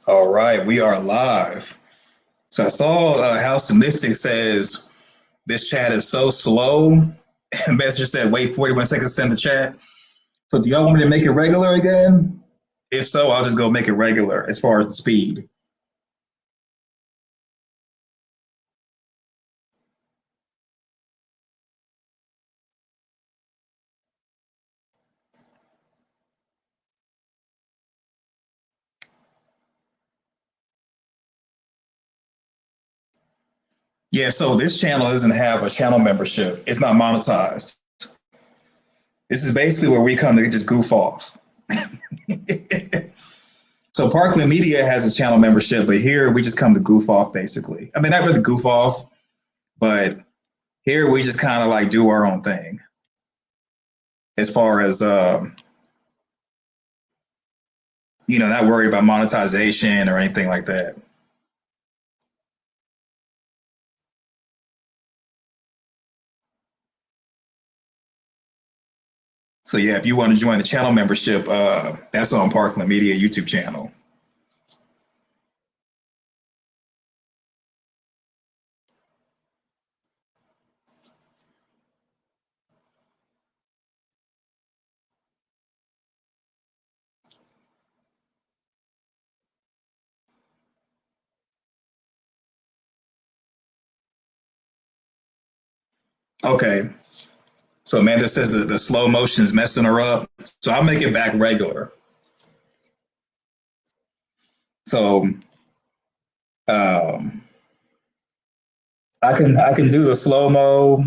All right, we are live. So I saw House of Mystic says this chat is so slow. And Messenger said, wait 41 seconds to send the chat. So do y'all want me to make it regular again? If so, I'll just go make it regular as far as the speed. Yeah, so this channel doesn't have a channel membership. It's not monetized. This is basically where we come to just goof off. So Parkland Media has a channel membership, but here we just come to goof off basically. I mean, not really goof off, but here we just kind of like do our own thing as far as not worried about monetization or anything like that. So yeah, if you want to join the channel membership, that's on Parkland Media YouTube channel. Okay. So Amanda says the slow motion is messing her up. So I'll make it back regular. So um, I can do the slow mo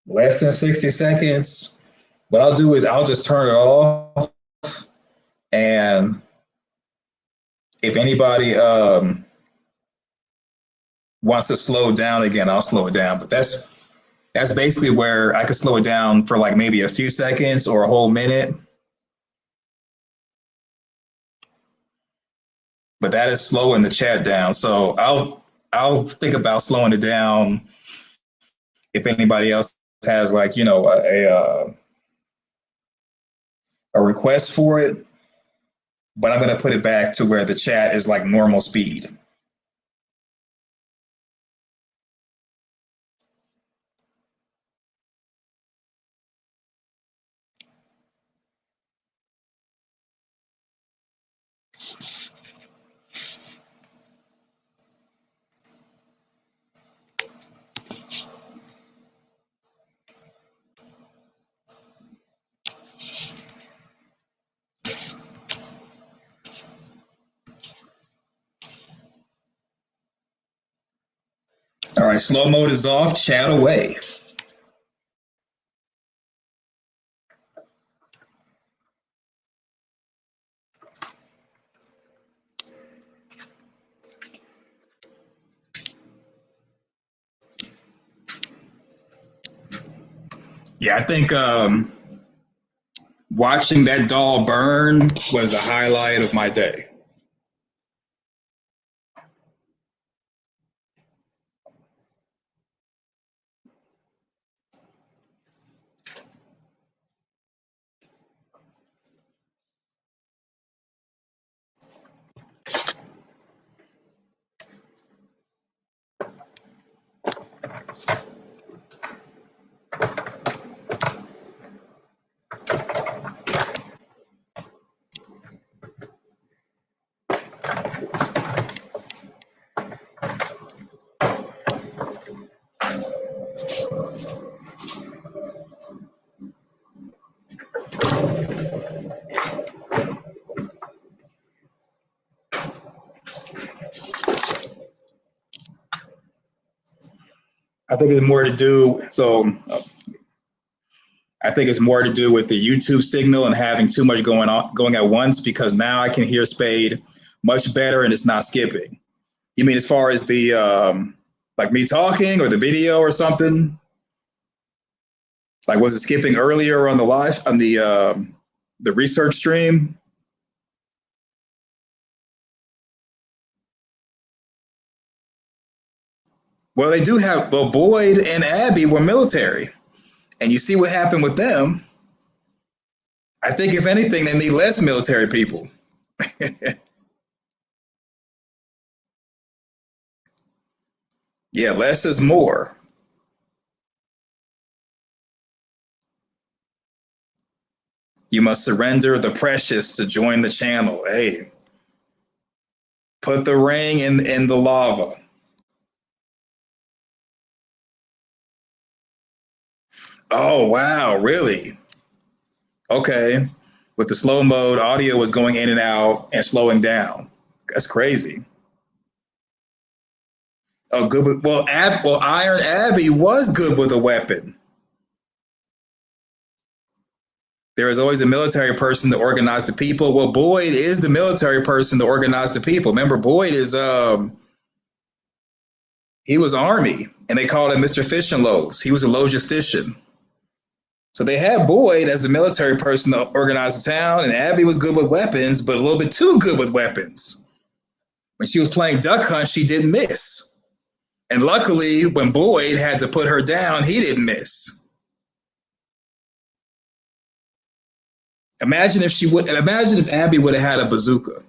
less than 60 seconds. What I'll do is I'll just turn it off, and if anybody wants to slow down again, I'll slow it down. But that's basically where I could slow it down for like maybe a few seconds or a whole minute. But that is slowing the chat down. So I'll think about slowing it down if anybody else has like a request for it. But I'm going to put it back to where the chat is like normal speed. All right, slow mode is off, chat away. Yeah, I think watching that doll burn was the highlight of my day. I think it's more to do. I think it's more to do with the YouTube signal and having too much going at once, because now I can hear Spade much better and it's not skipping. You mean as far as the like me talking or the video or something? Like was it skipping earlier on the live on the research stream? Well, they do have. Well, Boyd and Abby were military, and you see what happened with them. I think if anything, they need less military people. Yeah, less is more. You must surrender the precious to join the channel. Hey, put the ring in the lava. Oh wow, really? Okay. With the slow mode, audio was going in and out and slowing down. That's crazy. Oh, good. Well, Iron Abbey was good with a weapon. There is always a military person to organize the people. Well, Boyd is the military person to organize the people. Remember, Boyd is he was Army, and they called him Mr. Fish and Loads. He was a logistician. So they had Boyd as the military person to organize the town, and Abby was good with weapons, but a little bit too good with weapons. When she was playing duck hunt, she didn't miss. And luckily, when Boyd had to put her down, he didn't miss. Imagine if Abby would have had a bazooka.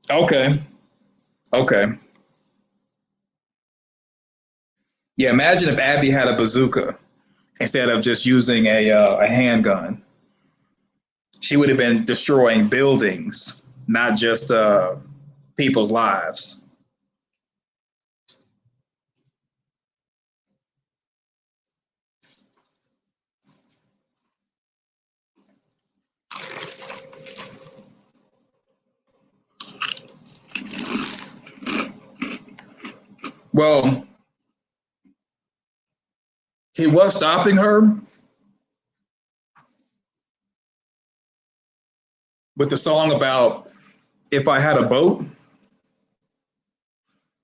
Okay. Okay. Yeah, imagine if Abby had a bazooka instead of just using a handgun. She would have been destroying buildings, not just people's lives. Well, he was stopping her with the song about if I had a boat,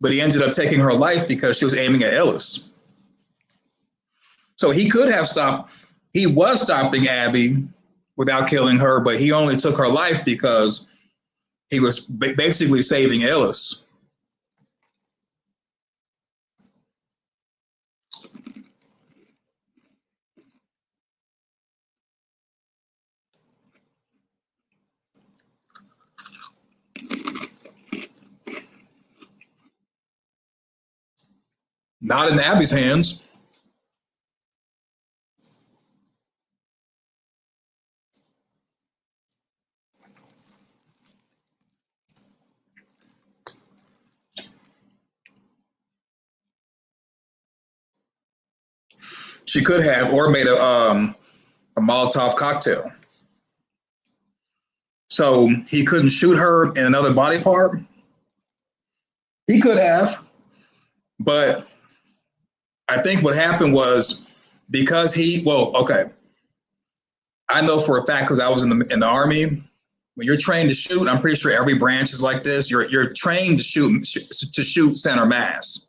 but he ended up taking her life because she was aiming at Ellis. So he could have stopped. He was stopping Abby without killing her, but he only took her life because he was basically saving Ellis. Not in Abby's hands. She could have, or made a Molotov cocktail. So he couldn't shoot her in another body part. He could have, but I think what happened was because okay, I know for a fact because I was in the Army. When you're trained to shoot, I'm pretty sure every branch is like this. You're trained to shoot center mass.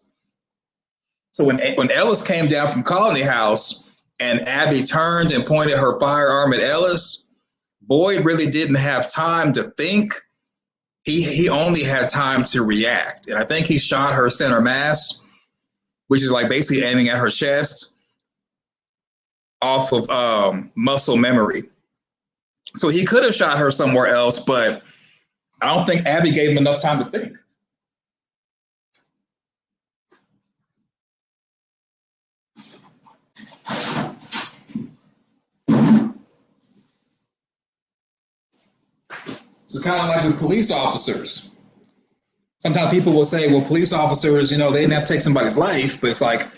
So when Ellis came down from Colony House and Abby turned and pointed her firearm at Ellis, Boyd really didn't have time to think. He only had time to react, and I think he shot her center mass, which is like basically aiming at her chest off of muscle memory. So he could have shot her somewhere else, but I don't think Abby gave him enough time to think. So kind of like with police officers. Sometimes people will say, well, police officers, they didn't have to take somebody's life, but it's like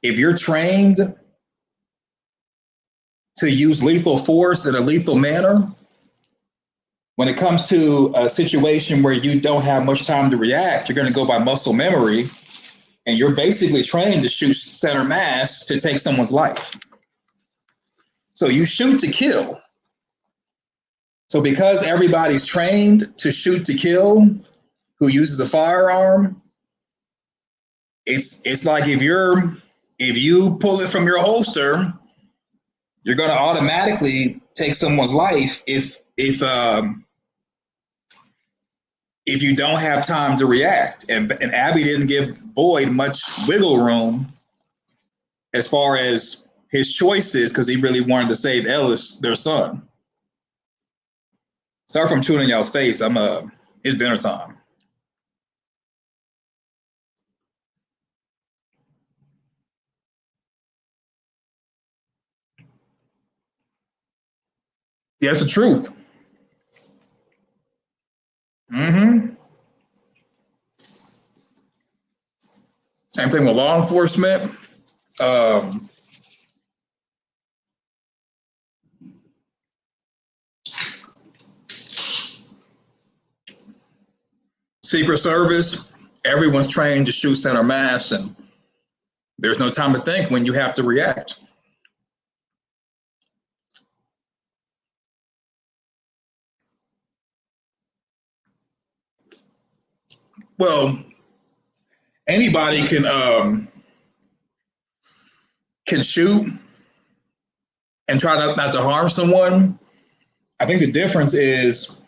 if you're trained to use lethal force in a lethal manner, when it comes to a situation where you don't have much time to react, you're going to go by muscle memory, and you're basically trained to shoot center mass to take someone's life. So you shoot to kill. So because everybody's trained to shoot to kill who uses a firearm, it's like if you pull it from your holster, you're going to automatically take someone's life if you don't have time to react. And Abby didn't give Boyd much wiggle room as far as his choices because he really wanted to save Ellis, their son. Sorry if I'm chewing in y'all's face. I'm It's dinner time. Yeah, it's the truth. Mm-hmm. Same thing with law enforcement. Um, Secret Service. Everyone's trained to shoot center mass, and there's no time to think when you have to react. Well, anybody can shoot and try not to harm someone. I think the difference is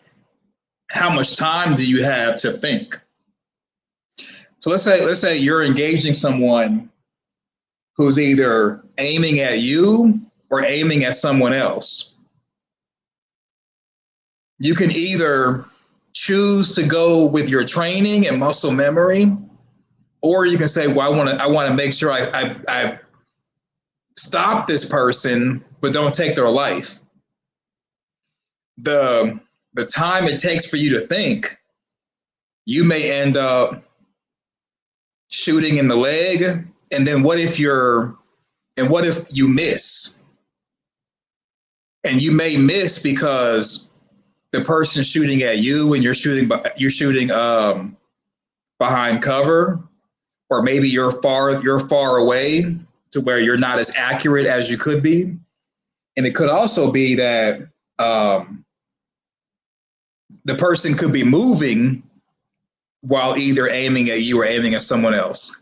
how much time do you have to think. So let's say you're engaging someone who's either aiming at you or aiming at someone else. You can either choose to go with your training and muscle memory, or you can say, well, I want to make sure I stop this person, but don't take their life. The time it takes for you to think, you may end up shooting in the leg, and then what if you miss? And you may miss because the person shooting at you and you're shooting behind cover, or maybe you're far away to where you're not as accurate as you could be. And it could also be that the person could be moving while either aiming at you or aiming at someone else.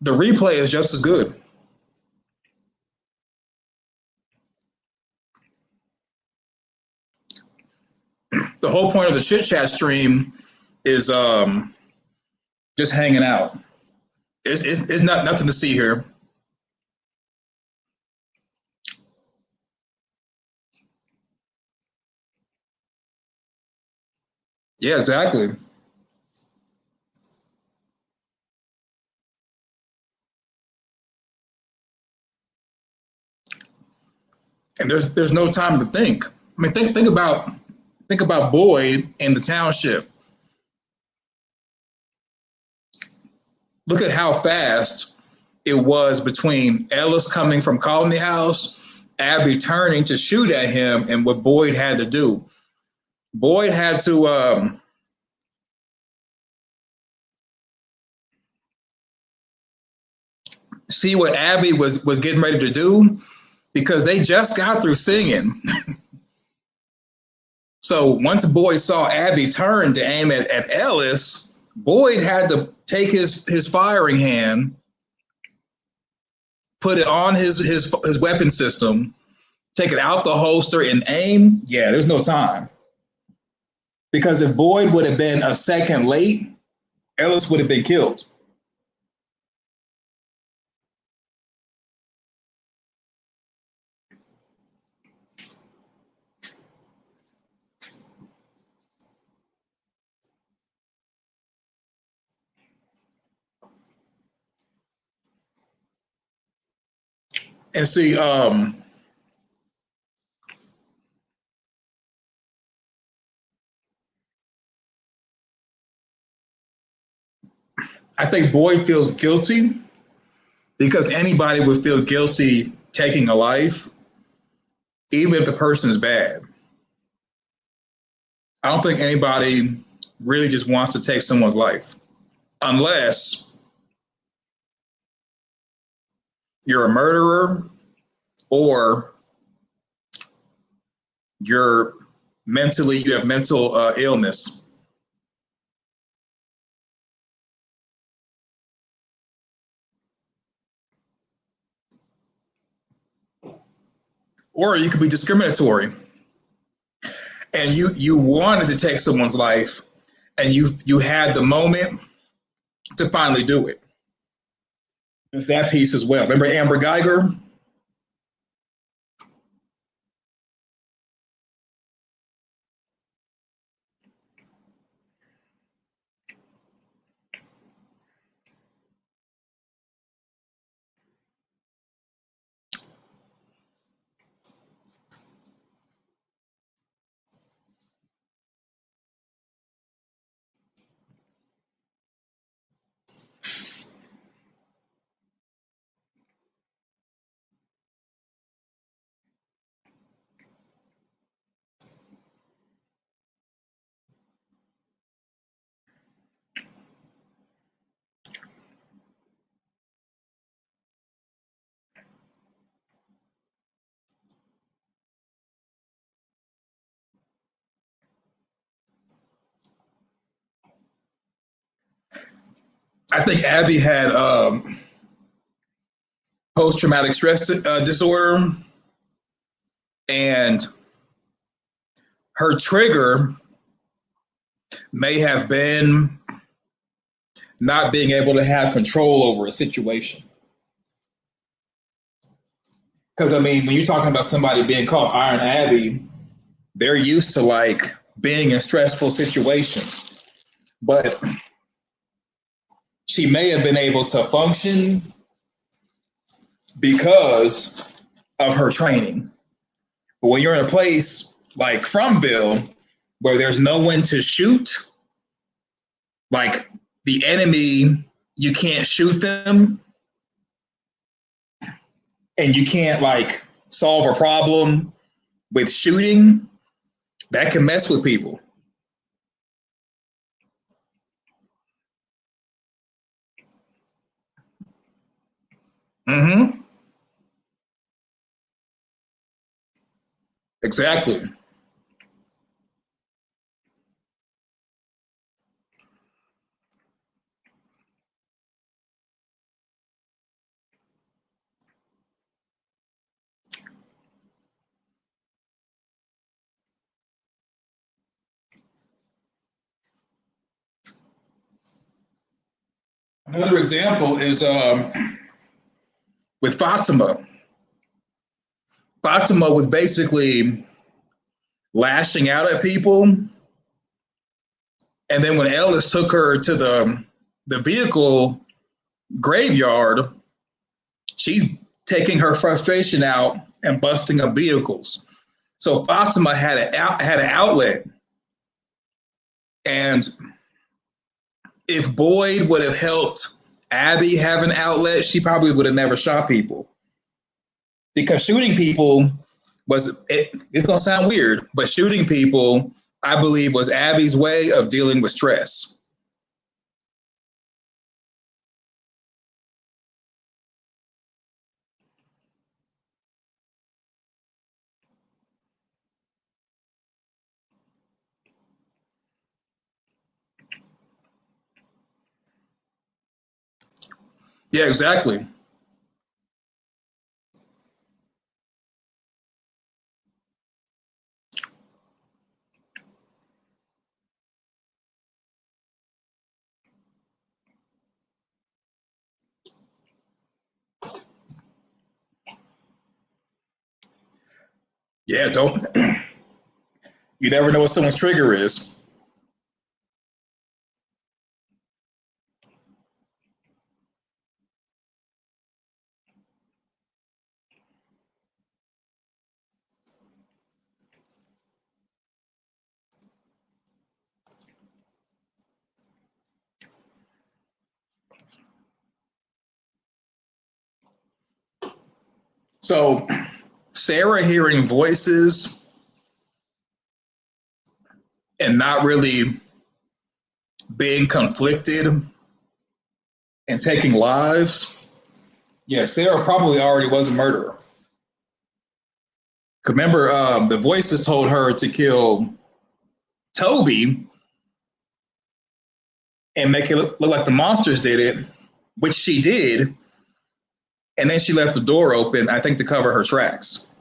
The replay is just as good. The whole point of the Chit Chat stream is just hanging out. It's not nothing to see here. Yeah, exactly. And there's no time to think. I mean, think about Boyd in the township. Look at how fast it was between Ellis coming from Colony House, Abby turning to shoot at him, and what Boyd had to do. Boyd had to see what Abby was getting ready to do, because they just got through singing. So once Boyd saw Abby turn to aim at Ellis, Boyd had to take his firing hand, put it on his weapon system, take it out the holster and aim. Yeah, there's no time. Because if Boyd would have been a second late, Ellis would have been killed. And see, I think Boyd feels guilty because anybody would feel guilty taking a life, even if the person is bad. I don't think anybody really just wants to take someone's life unless you're a murderer or you have mental illness. Or you could be discriminatory and you wanted to take someone's life and you had the moment to finally do it. There's that piece as well. Remember Amber Geiger? I think Abby had post traumatic stress disorder, and her trigger may have been not being able to have control over a situation. Because I mean, when you're talking about somebody being called Iron Abby, they're used to like being in stressful situations. But she may have been able to function because of her training. But when you're in a place like Fromville, where there's no one to shoot, like the enemy, you can't shoot them, and you can't like solve a problem with shooting, that can mess with people. Mm-hmm. Exactly. Another example is with Fatima. Fatima was basically lashing out at people, and then when Ellis took her to the vehicle graveyard, she's taking her frustration out and busting up vehicles. So Fatima had an outlet, and if Boyd would have helped Abby have an outlet, she probably would have never shot people. Because shooting people it's going to sound weird, but shooting people, I believe, was Abby's way of dealing with stress. Yeah, exactly. Yeah, don't you never know what someone's trigger is. So Sarah hearing voices and not really being conflicted and taking lives. Yeah, Sarah probably already was a murderer. Remember, the voices told her to kill Toby and make it look like the monsters did it, which she did. And then she left the door open, I think, to cover her tracks.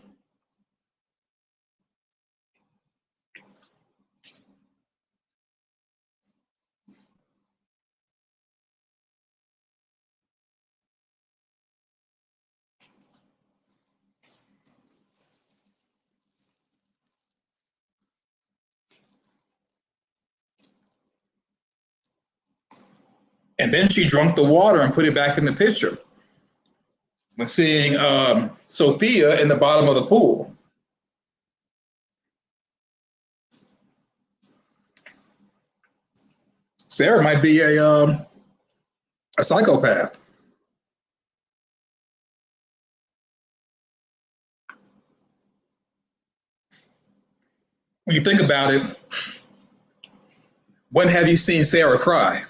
And then she drank the water and put it back in the pitcher when seeing Sophia in the bottom of the pool. Sarah might be a psychopath. When you think about it, when have you seen Sarah cry?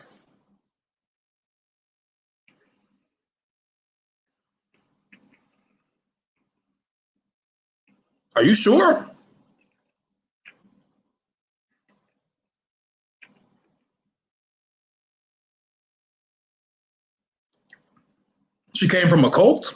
Are you sure? She came from a cult?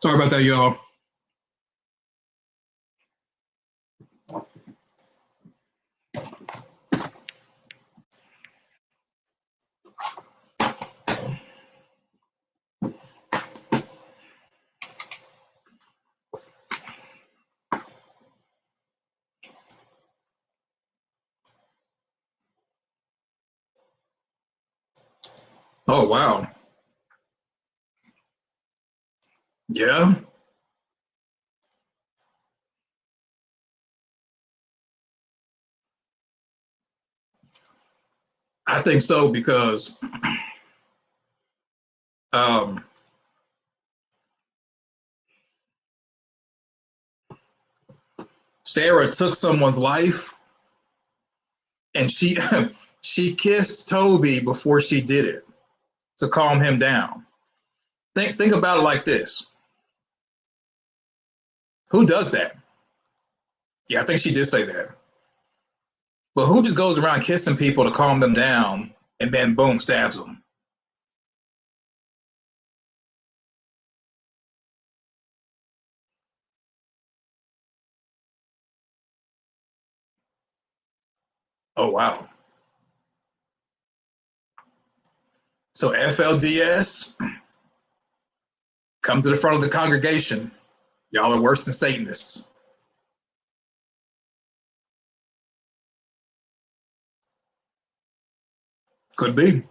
Sorry about that, y'all. Oh, wow. Yeah, I think so because um, Sarah took someone's life and she she kissed Toby before she did it to calm him down. Think about it like this. Who does that? Yeah, I think she did say that. But who just goes around kissing people to calm them down and then boom, stabs them? Oh, wow. So FLDS, come to the front of the congregation. Y'all are worse than Satanists. Could be.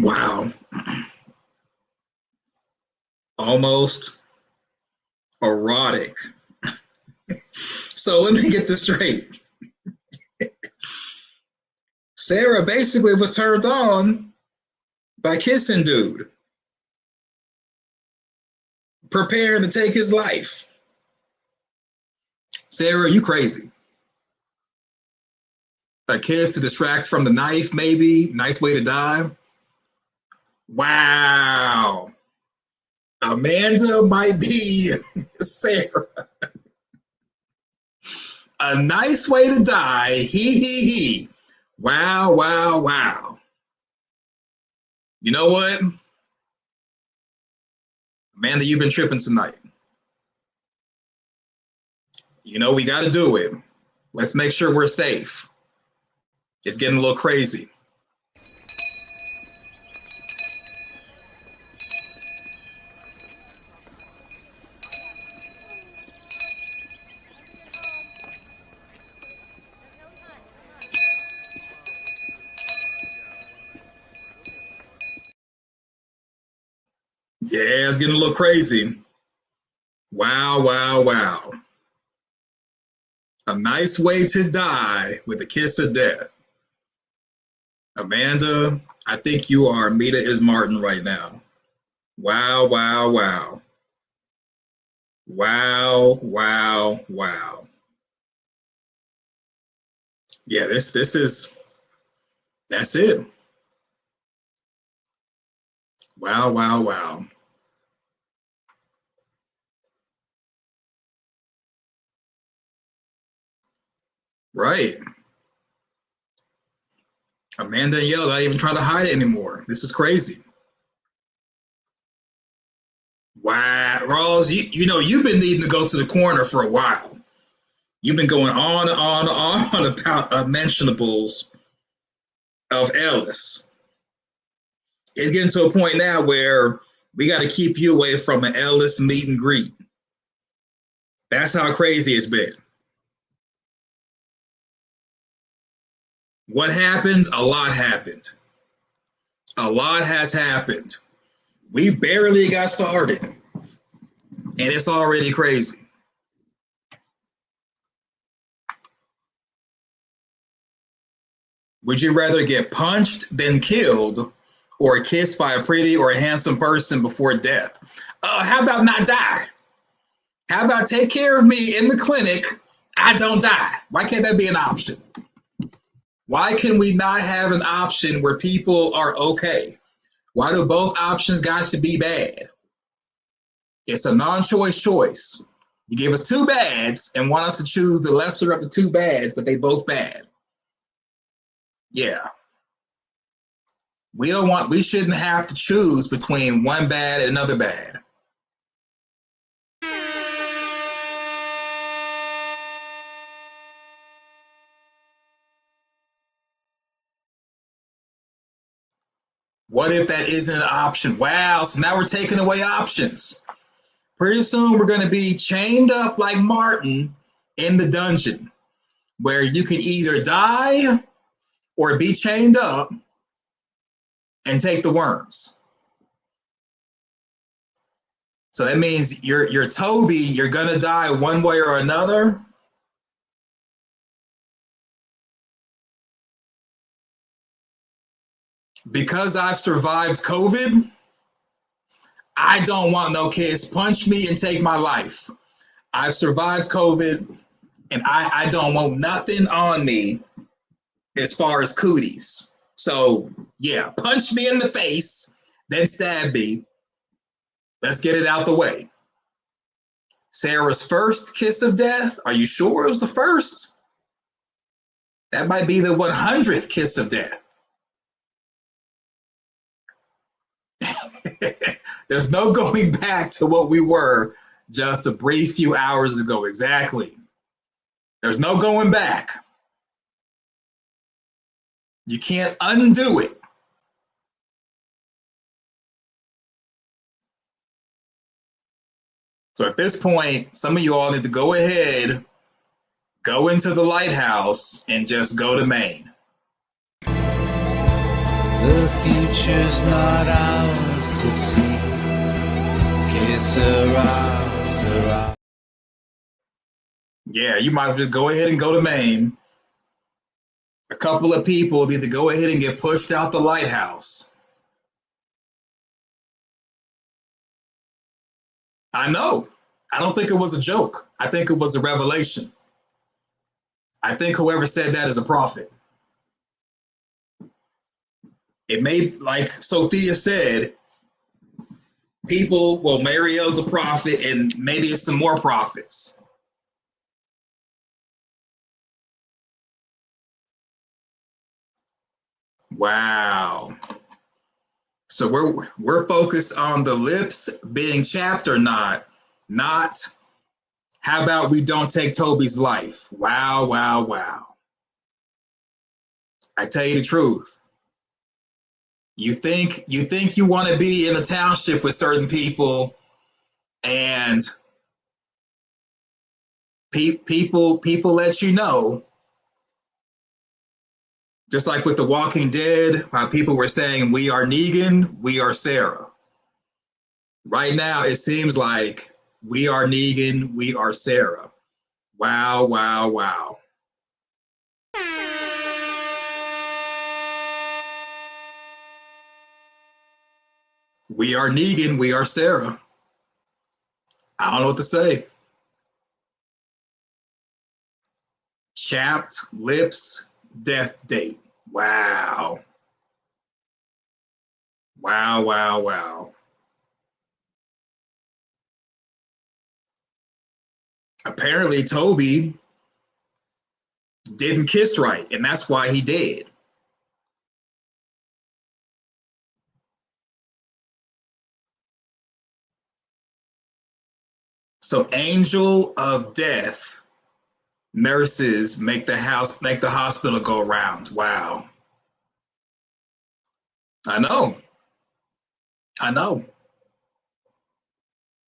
Wow. Almost erotic. So let me get this straight. Sarah basically was turned on by kissing dude, preparing to take his life. Sarah, you crazy. A kiss to distract from the knife, maybe. Nice way to die. Wow. Amanda might be Sarah. A nice way to die. He. Wow, wow, wow. You know what? Amanda, you've been tripping tonight. You know, we got to do it. Let's make sure we're safe. It's getting a little crazy. Yeah, it's getting a little crazy. Wow, wow, wow. A nice way to die with a kiss of death. Amanda, I think you are Mita is Martin right now. Wow, wow, wow. Wow, wow, wow. Yeah, this is that's it. Wow, wow, wow. Right. Amanda and Yell not even trying to hide it anymore. This is crazy. Wow, Rawls, you know you've been needing to go to the corner for a while. You've been going on about unmentionables of Ellis. It's getting to a point now where we got to keep you away from an Ellis meet and greet. That's how crazy it's been. What happened? A lot happened. A lot has happened. We barely got started, and it's already crazy. Would you rather get punched than killed, or kissed by a pretty or a handsome person before death? How about not die? How about take care of me in the clinic? I don't die. Why can't that be an option? Why can we not have an option where people are okay? Why do both options got to be bad? It's a non-choice choice. You give us two bads and want us to choose the lesser of the two bads, but they both bad. Yeah. We shouldn't have to choose between one bad and another bad. What if that isn't an option? Wow, so now we're taking away options. Pretty soon we're going to be chained up like Martin in the dungeon, where you can either die or be chained up and take the worms. So that means you're Toby, you're going to die one way or another. Because I've survived COVID, I don't want no kids punch me and take my life. I've survived COVID, and I don't want nothing on me as far as cooties. So, yeah, punch me in the face, then stab me. Let's get it out the way. Sarah's first kiss of death, are you sure it was the first? That might be the 100th kiss of death. There's no going back to what we were just a brief few hours ago. Exactly. There's no going back. You can't undo it. So at this point, some of you all need to go ahead, go into the lighthouse, and just go to Maine. The future future's not ours to see. Que sera, sera. Yeah, you might just go ahead and go to Maine. A couple of people need to go ahead and get pushed out the lighthouse. I know. I don't think it was a joke. I think it was a revelation. I think whoever said that is a prophet. It may, like Sophia said, people, well, Mariel's a prophet, and maybe it's some more prophets. Wow. So we're focused on the lips being chapped or not how about we don't take Toby's life? Wow, wow, wow. I tell you the truth. You think you want to be in a township with certain people, and people let you know. Just like with The Walking Dead, how people were saying, we are Negan, we are Sarah. Right now, it seems like we are Negan, we are Sarah. Wow, wow, wow. We are Negan, we are Sarah. I don't know what to say. Chapped lips, death date. Wow. Wow, wow, wow. Apparently, Toby didn't kiss right, and that's why he dead. So, angel of death nurses make the hospital go rounds. Wow. I know.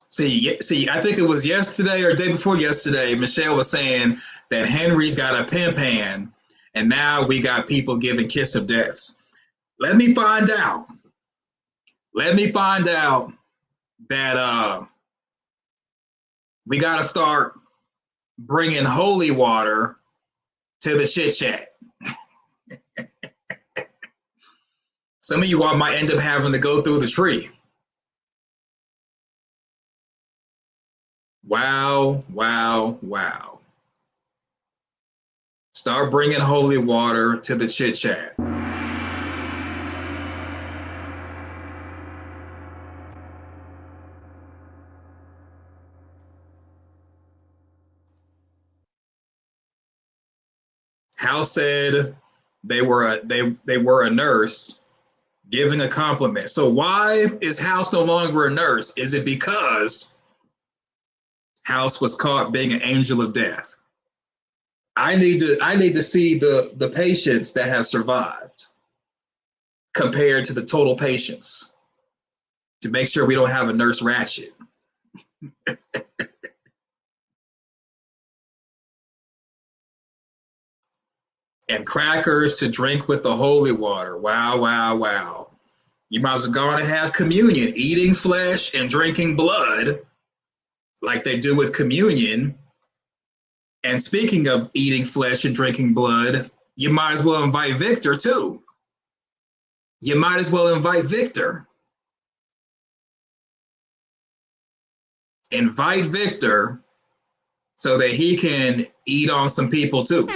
See, I think it was yesterday or day before yesterday, Michelle was saying that Henry's got a pan, and now we got people giving kiss of deaths. Let me find out that we got to start bringing holy water to the chit chat. Some of you all might end up having to go through the tree. Wow, wow, wow. Start bringing holy water to the chit chat. House said they were a nurse giving a compliment. So why is House no longer a nurse? Is it because House was caught being an angel of death? I need to see the patients that have survived compared to the total patients to make sure we don't have a nurse ratchet. And crackers to drink with the holy water. Wow, wow, wow. You might as well go on and have communion, eating flesh and drinking blood like they do with communion. And speaking of eating flesh and drinking blood, you might as well invite Victor too. You might as well invite Victor. Invite Victor so that he can eat on some people too.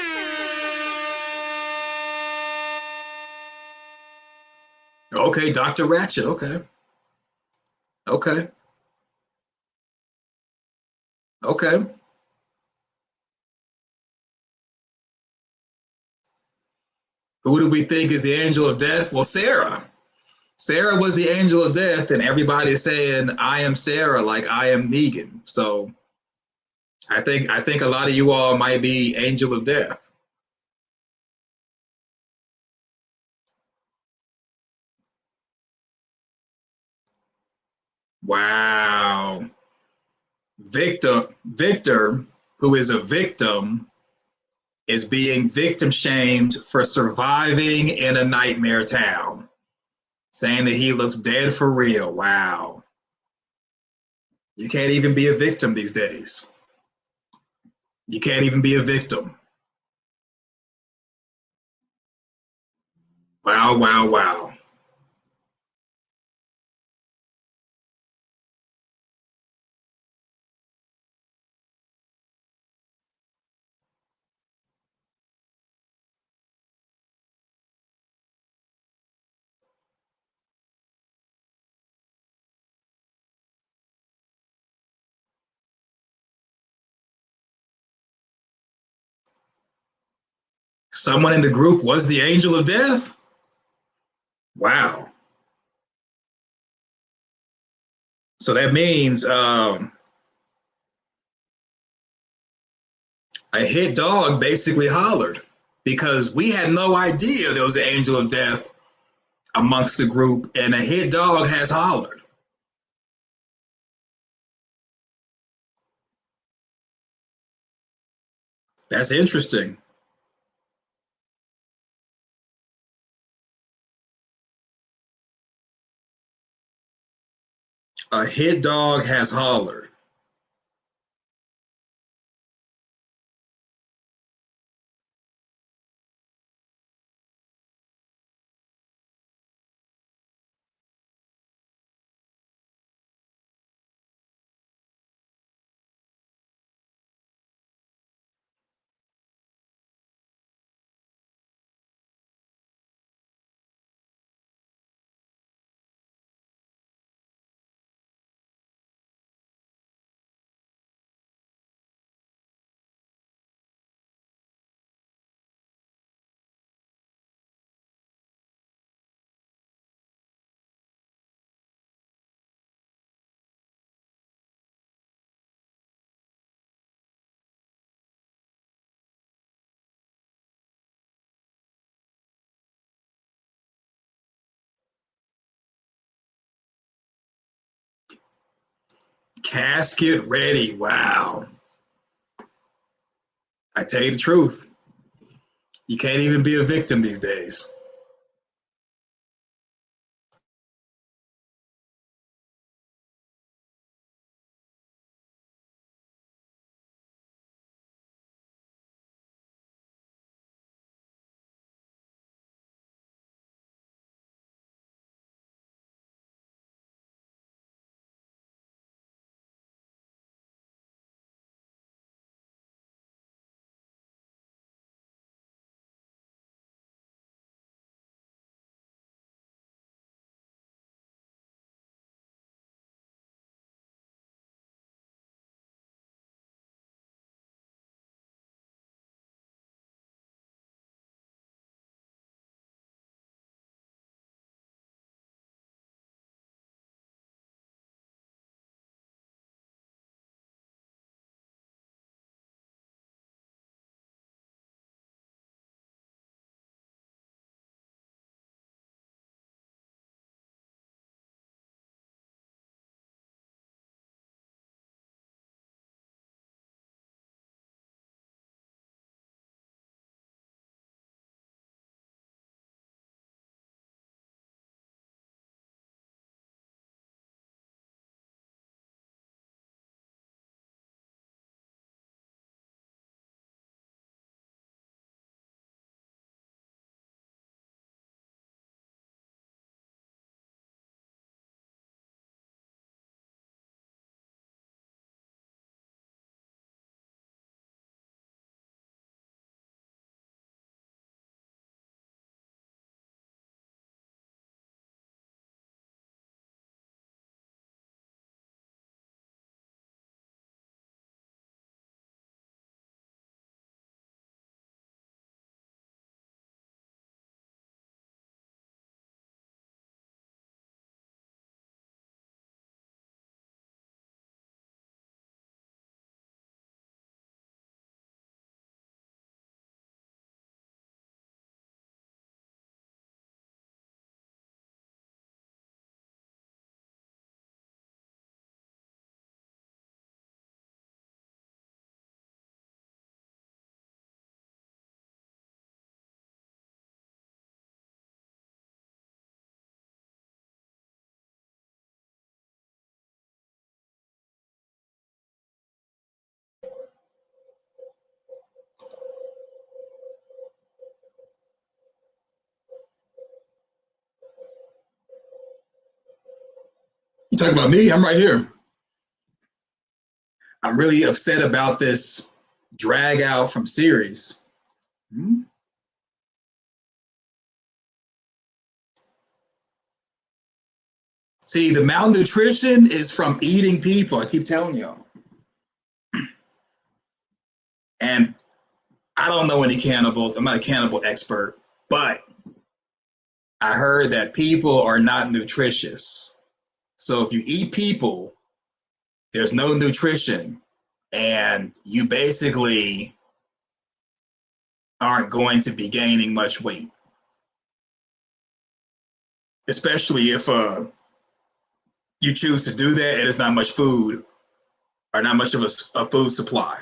Okay, Dr. Ratchet, okay. Okay. Who do we think is the angel of death? Well, Sarah. Sarah was the angel of death, and everybody's saying, I am Sarah, like I am Negan. So I think a lot of you all might be angel of death. Wow. Victor, who is a victim, is being victim shamed for surviving in a nightmare town. saying that he looks dead for real. Wow. You can't even be a victim these days. You can't even be a victim. Wow, wow, wow. Someone in the group was the angel of death? Wow. So that means a hit dog basically hollered because we had no idea there was an angel of death amongst the group, and a hit dog has hollered. That's interesting. A hit dog has hollered. Casket ready. Wow. I tell you the truth. You can't even be a victim these days. You talking about me? I'm right here. I'm really upset about this drag out from series. Hmm? See, the malnutrition is from eating people. I keep telling y'all. And I don't know any cannibals. I'm not a cannibal expert, but I heard that people are not nutritious. So if you eat people, there's no nutrition, and you basically aren't going to be gaining much weight, especially if you choose to do that and there's not much food or not much of a food supply.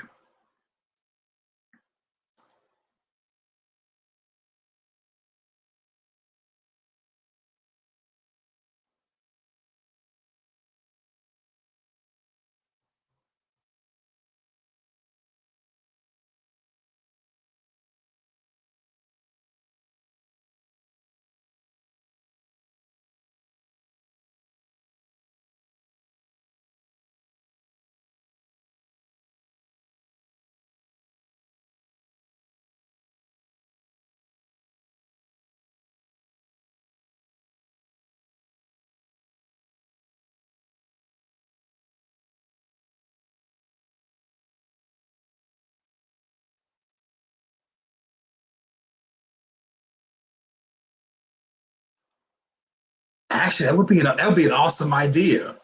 Actually, that would be an awesome idea.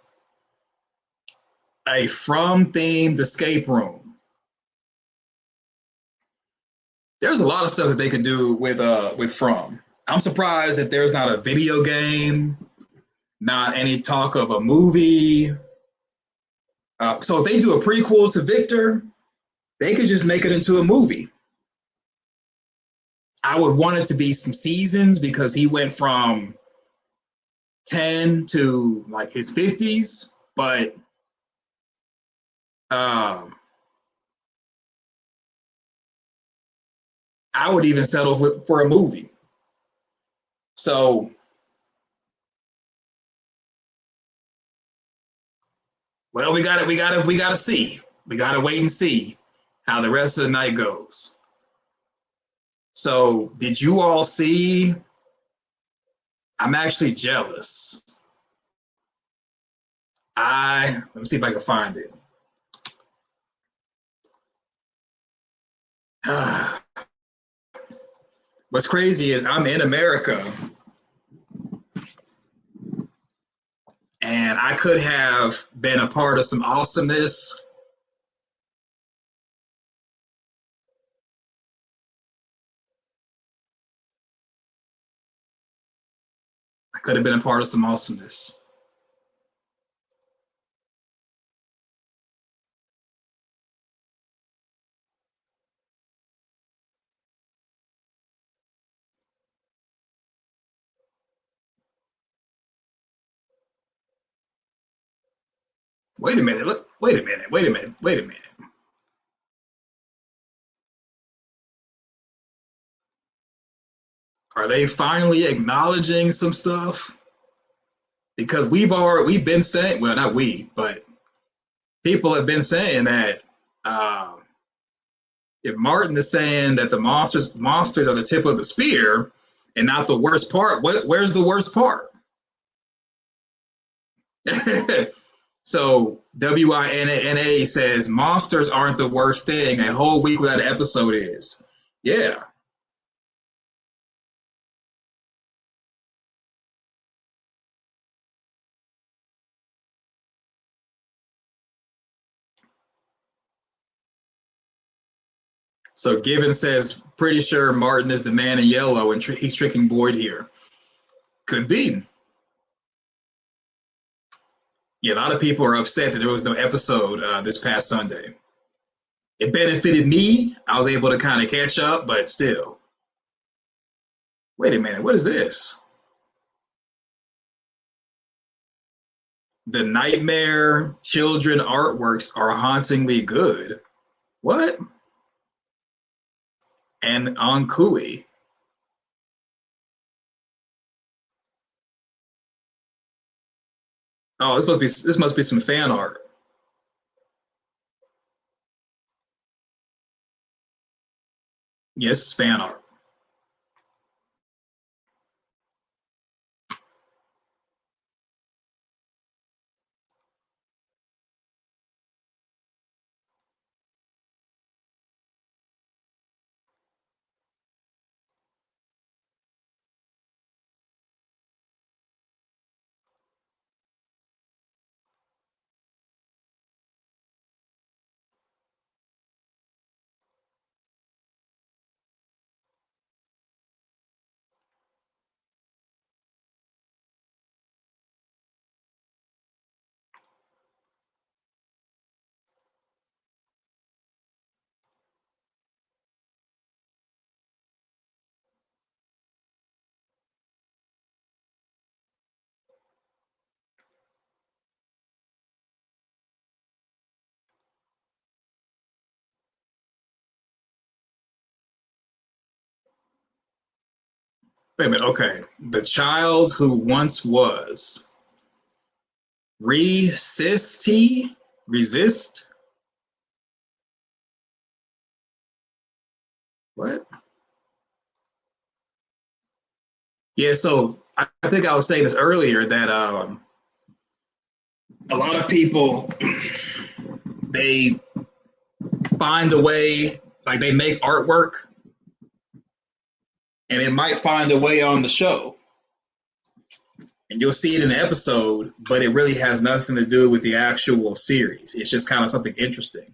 A From themed escape room. There's a lot of stuff that they could do with From. I'm surprised that there's not a video game, not any talk of a movie. So if they do a prequel to Victor, they could just make it into a movie. I would want it to be some seasons because he went from 10 to like his 50s, but um, I would even settle for a movie. So, well, we gotta see. We gotta wait and see how the rest of the night goes. So, did you all see? I'm actually jealous. Let me see if I can find it. What's crazy is I'm in America and I could have been a part of some awesomeness. I could have been a part of some awesomeness. Wait a minute. Look. Wait a minute. Wait a minute. Wait a minute. Are they finally acknowledging some stuff? Because we've been saying, well, not we, but people have been saying that if Martin is saying that the monsters are the tip of the spear and not the worst part, where's the worst part? So WINA says monsters aren't the worst thing. A whole week without an episode is. Yeah. So Given says, pretty sure Martin is the man in yellow and he's tricking Boyd here. Could be. Yeah, a lot of people are upset that there was no episode this past Sunday. It benefited me. I was able to kind of catch up, but still. Wait a minute, what is this? The Nightmare Children artworks are hauntingly good. What? And on Kui. Oh, this must be some fan art. Yes, it's fan art. Wait a minute. Okay, the child who once was resist. What? Yeah. So I think I was saying this earlier that a lot of people they find a way, like they make artwork, and it might find a way on the show, and you'll see it in the episode, but it really has nothing to do with the actual series. It's just kind of something interesting.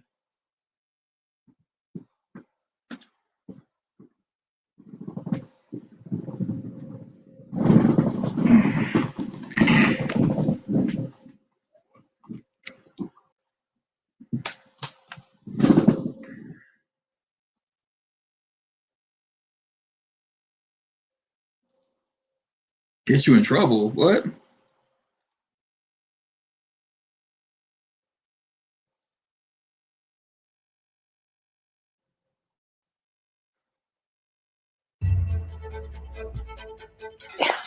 Get you in trouble? What?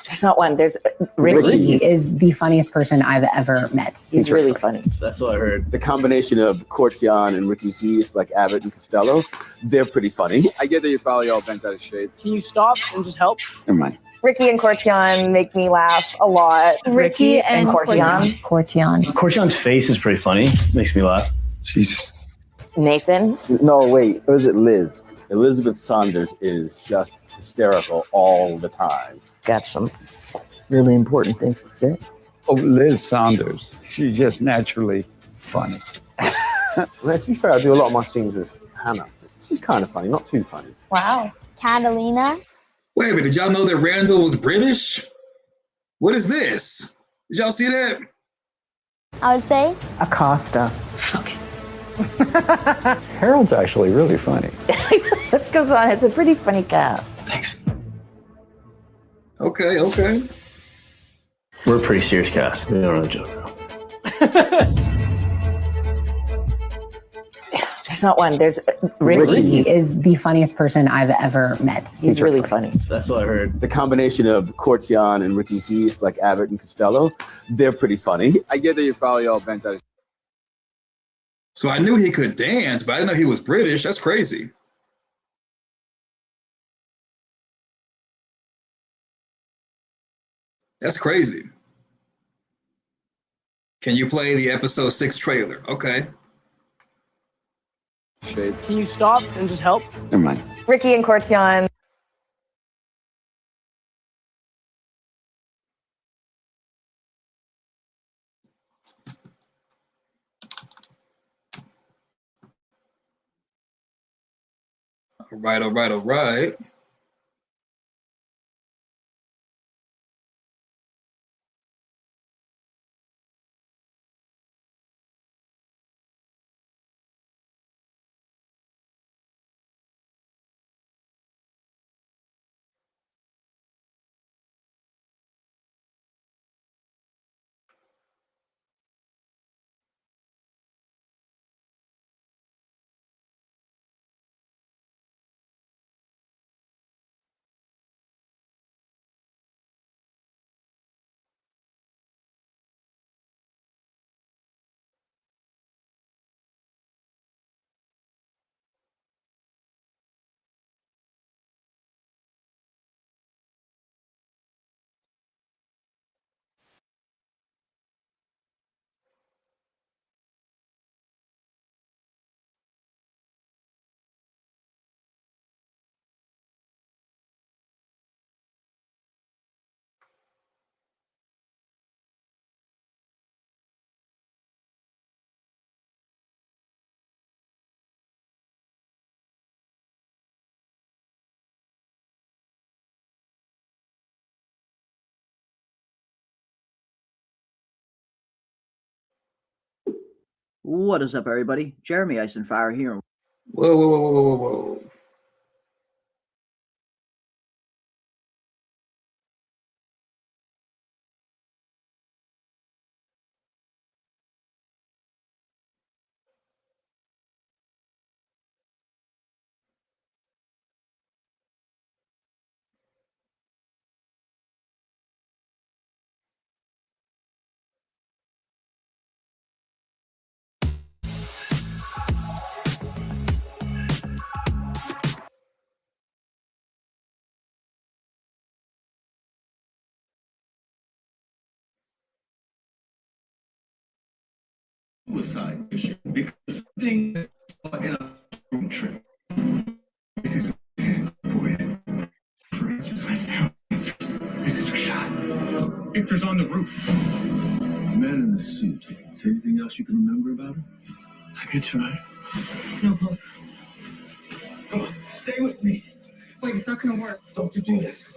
There's not one. There's Ricky. Ricky is the funniest person I've ever met. He's really funny. That's what I heard. The combination of Courtyon and Ricky Keys, like Abbott and Costello, they're pretty funny. I get that you're probably all bent out of shape. Can you stop and just help? Never mind. Ricky and Courtyon make me laugh a lot. Ricky and Courtyon. Courtyon's face is pretty funny. Makes me laugh. Jesus. Nathan. No, wait. Or is it Liz? Elizabeth Saunders is just hysterical all the time. Got some really important things to say. Oh, Liz Saunders. She's just naturally funny. Well, to be fair, I do a lot of my scenes with Hannah. She's kind of funny, not too funny. Wow. Catalina. Wait a minute. Did y'all know that Randall was British? What is this? Did y'all see that? I would say Acosta. Fuck it. Harold's actually really funny. This goes on. It's a pretty funny cast. Thanks. Okay. We're a pretty serious cast. We don't really joke though. There's not one. There's Ricky is the funniest person I've ever met. He's really funny. That's what I heard. The combination of Courtyon and Ricky Keys, like Abbott and Costello, they're pretty funny. I get that you're probably all bent out of shape. So I knew he could dance, but I didn't know he was British. That's crazy. That's crazy. Can you play the episode 6 trailer? Okay. Shape. Can you stop and just help? Never mind. Ricky and Courtyon. All right. What is up, everybody? Jeremy Eisenfire here. Whoa, whoa, whoa, whoa, whoa, whoa. Suicide mission because things in a room trip. This is boy. For answers, I found answers. This is our shot. Victor's on the roof. The man in the suit. Is there anything else you can remember about him? I could try. No, both. Come on, stay with me. Wait, it's not gonna work. Don't you do this.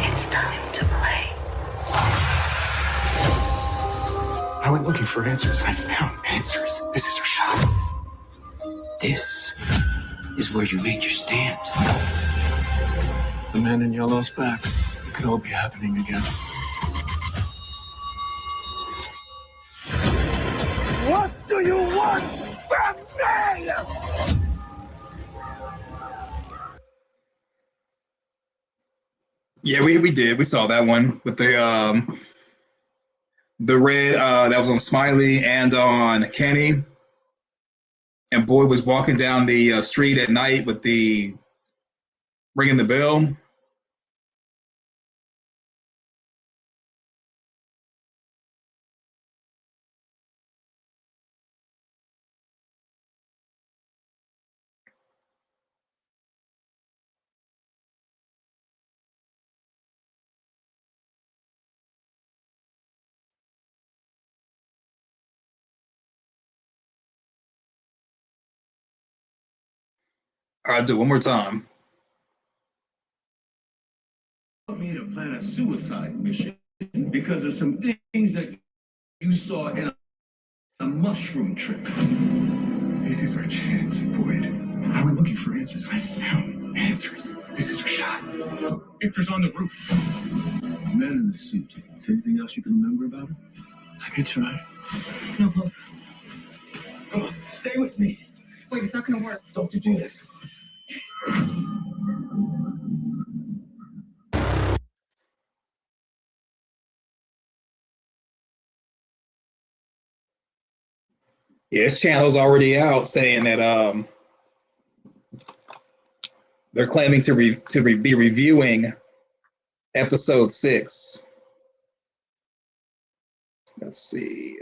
It's time to play. I went looking for answers. I found answers. This is our shot. This is where you make your stand. The man in yellow's back. It could all be happening again. What do you want from me? Yeah, we did. We saw that one with the red that was on Smiley and on Kenny. And Boy was walking down the street at night with the ringing the bell. I'll do it one more time. Want me to plan a suicide mission because of some things that you saw in a mushroom trip. This is our chance, Boyd. I went looking for answers. I found answers. This is our shot. Victor's on the roof. The man in the suit. Is there anything else you can remember about him? I could try. No, both. Come on, stay with me. Wait, it's not gonna work. Don't you do this. Yeah, his channel's already out saying that they're claiming to be reviewing episode 6. Let's see.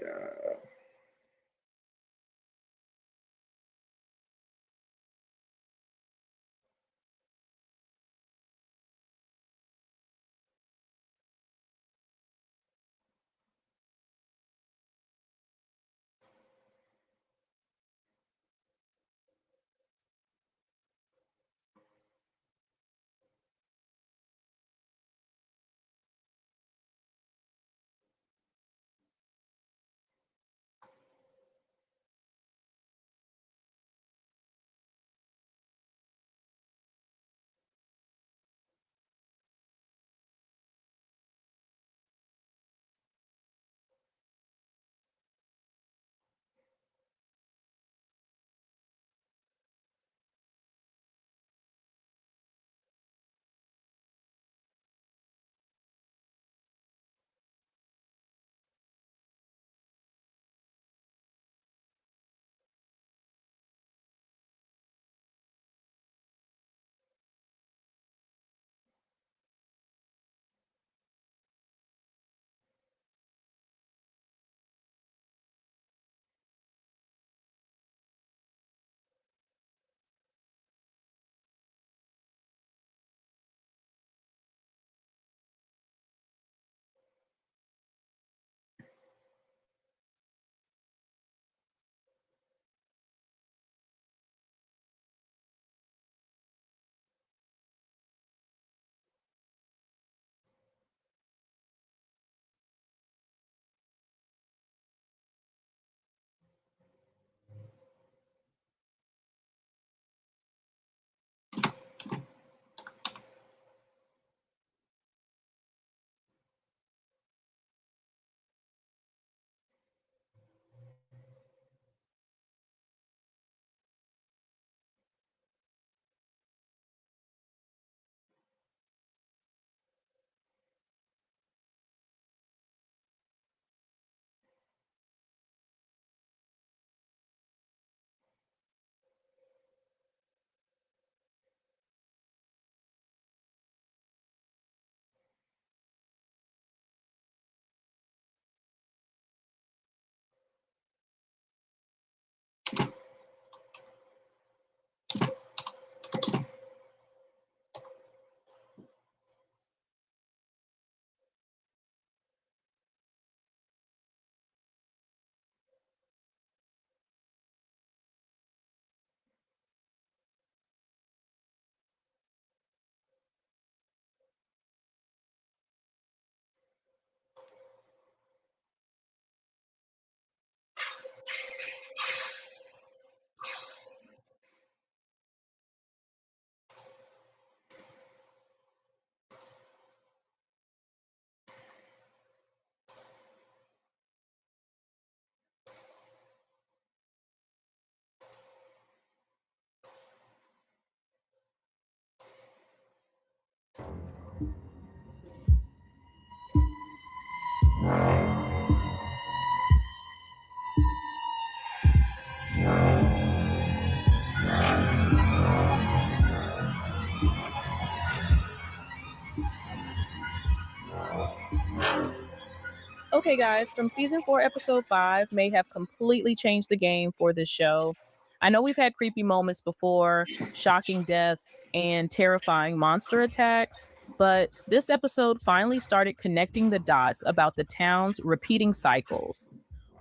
Okay, guys, from season 4, episode 5 may have completely changed the game for this show. I know we've had creepy moments before, shocking deaths, and terrifying monster attacks, but this episode finally started connecting the dots about the town's repeating cycles.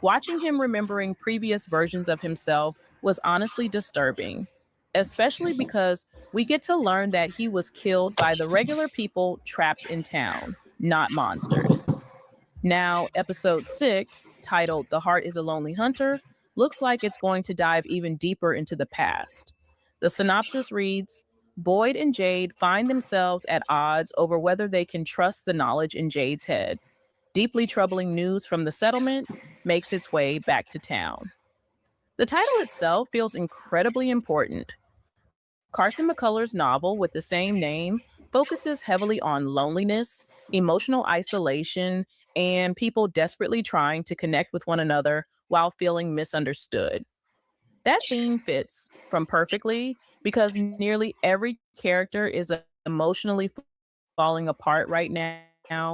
Watching him remembering previous versions of himself was honestly disturbing, especially because we get to learn that he was killed by the regular people trapped in town, not monsters. Now, episode 6, titled The Heart is a Lonely Hunter, looks like it's going to dive even deeper into the past. The synopsis reads Boyd and Jade find themselves at odds over whether they can trust the knowledge in Jade's head. Deeply troubling news from the settlement makes its way back to town. The title itself feels incredibly important. Carson McCullers' novel with the same name focuses heavily on loneliness, emotional isolation, and people desperately trying to connect with one another while feeling misunderstood. That theme fits from perfectly because nearly every character is emotionally falling apart right now.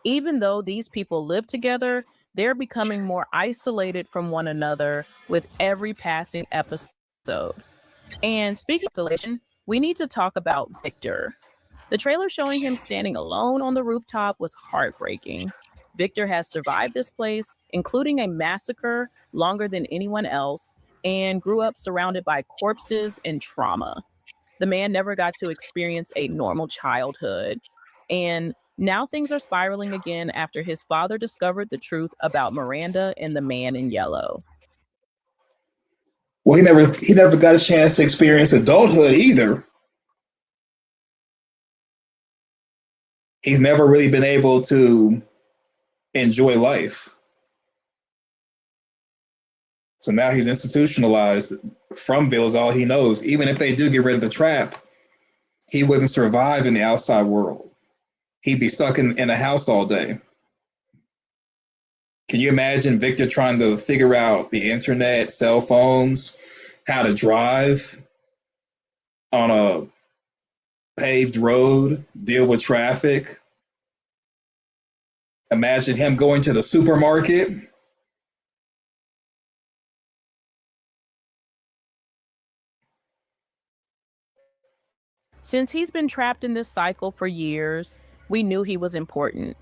Even though these people live together, they're becoming more isolated from one another with every passing episode. And speaking of isolation, we need to talk about Victor. The trailer showing him standing alone on the rooftop was heartbreaking. Victor has survived this place, including a massacre, longer than anyone else, and grew up surrounded by corpses and trauma. The man never got to experience a normal childhood. And now things are spiraling again after his father discovered the truth about Miranda and the man in yellow. Well, he never got a chance to experience adulthood either. He's never really been able to enjoy life. So now he's institutionalized. Fromville is all he knows. Even if they do get rid of the trap, he wouldn't survive in the outside world. He'd be stuck in a house all day. Can you imagine Victor trying to figure out the internet, cell phones, how to drive on a paved road, deal with traffic? Imagine him going to the supermarket. Since he's been trapped in this cycle for years, we knew he was important,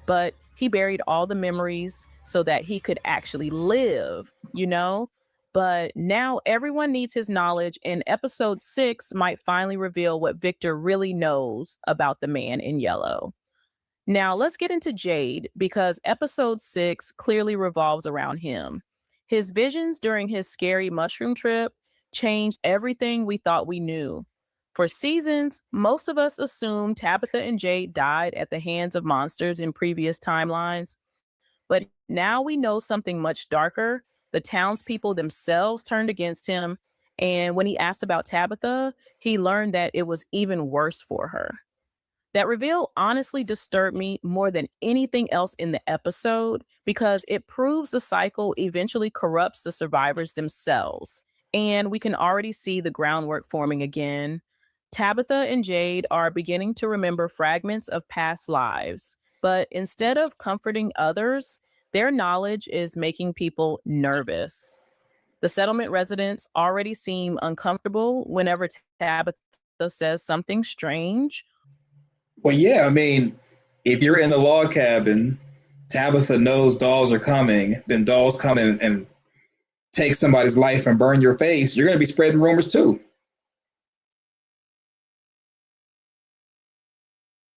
but he buried all the memories so that he could actually live, you know? But now everyone needs his knowledge, and episode 6 might finally reveal what Victor really knows about the man in yellow. Now, let's get into Jade because episode 6 clearly revolves around him. His visions during his scary mushroom trip changed everything we thought we knew. For seasons, most of us assumed Tabitha and Jade died at the hands of monsters in previous timelines. But now we know something much darker. The townspeople themselves turned against him. And when he asked about Tabitha, he learned that it was even worse for her. That reveal honestly disturbed me more than anything else in the episode because it proves the cycle eventually corrupts the survivors themselves. And we can already see the groundwork forming again. Tabitha and Jade are beginning to remember fragments of past lives, but instead of comforting others, their knowledge is making people nervous. The settlement residents already seem uncomfortable whenever Tabitha says something strange. Well, yeah, I mean, if you're in the log cabin, Tabitha knows dolls are coming, then dolls come in and take somebody's life and burn your face, you're going to be spreading rumors too.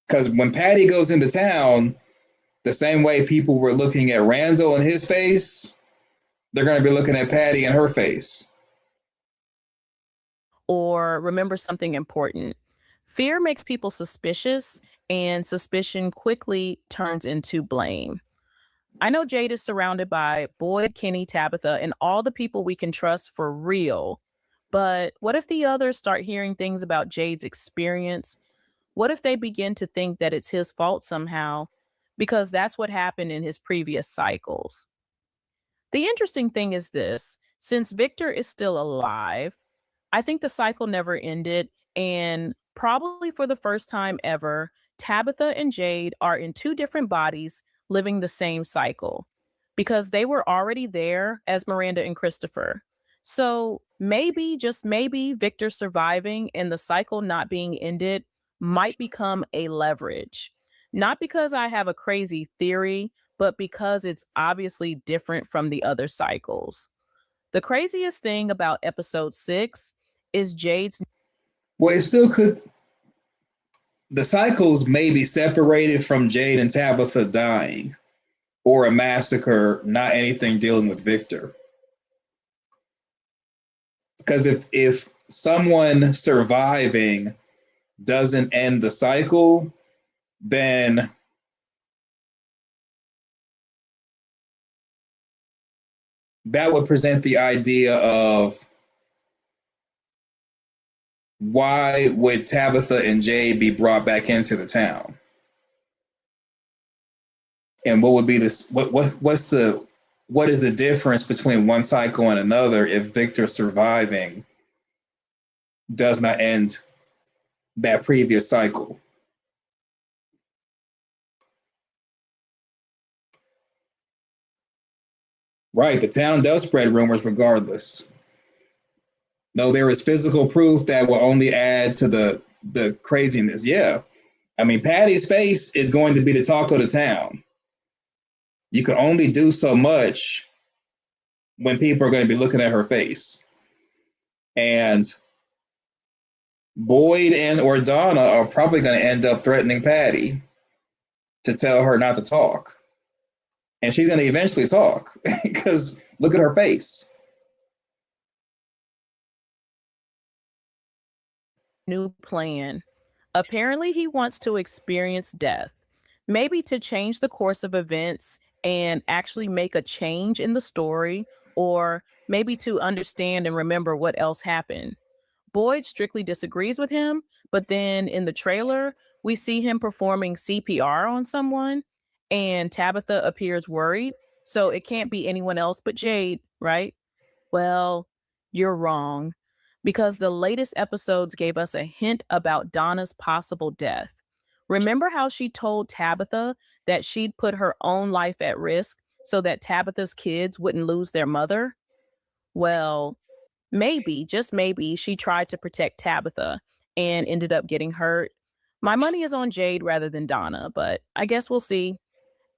Because when Patty goes into town, the same way people were looking at Randall and his face, they're going to be looking at Patty and her face. Or remember something important. Fear makes people suspicious, and suspicion quickly turns into blame. I know Jade is surrounded by Boyd, Kenny, Tabitha, and all the people we can trust for real. But what if the others start hearing things about Jade's experience? What if they begin to think that it's his fault somehow? Because that's what happened in his previous cycles. The interesting thing is this, since Victor is still alive, I think the cycle never ended, and probably for the first time ever, Tabitha and Jade are in two different bodies living the same cycle because they were already there as Miranda and Christopher. So maybe, just maybe, Victor surviving and the cycle not being ended might become a leverage. Not because I have a crazy theory, but because it's obviously different from the other cycles. The craziest thing about episode 6 is Jade's. Well, it still could. The cycles may be separated from Jade and Tabitha dying, or a massacre, not anything dealing with Victor. Because if someone surviving doesn't end the cycle, then that would present the idea of why would Tabitha and Jade be brought back into the town? And what would be this? What is the difference between one cycle and another if Victor surviving does not end that previous cycle? Right, the town does spread rumors regardless. No, there is physical proof that will only add to the craziness. Yeah. I mean, Patty's face is going to be the talk of the town. You can only do so much when people are going to be looking at her face. And Boyd and or Donna are probably going to end up threatening Patty to tell her not to talk. And she's going to eventually talk because look at her face. New plan. Apparently, he wants to experience death, maybe to change the course of events and actually make a change in the story, or maybe to understand and remember what else happened. Boyd strictly disagrees with him, but then in the trailer, we see him performing CPR on someone, and Tabitha appears worried, so it can't be anyone else but Jade, right? Well, you're wrong, because the latest episodes gave us a hint about Donna's possible death. Remember how she told Tabitha that she'd put her own life at risk so that Tabitha's kids wouldn't lose their mother? Well, maybe, just maybe, she tried to protect Tabitha and ended up getting hurt. My money is on Jade rather than Donna, but I guess we'll see.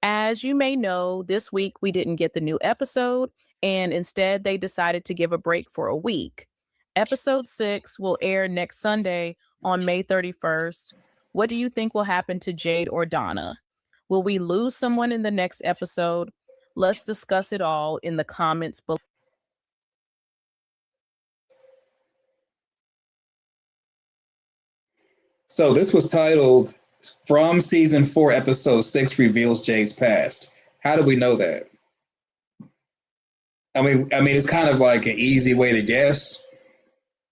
As you may know, this week we didn't get the new episode, and instead they decided to give a break for a week. Episode 6 will air next Sunday on May 31st. What do you think will happen to Jade or Donna? Will we lose someone in the next episode? Let's discuss it all in the comments below. So this was titled From Season 4, Episode 6 Reveals Jade's Past. How do we know that? I mean, it's kind of like an easy way to guess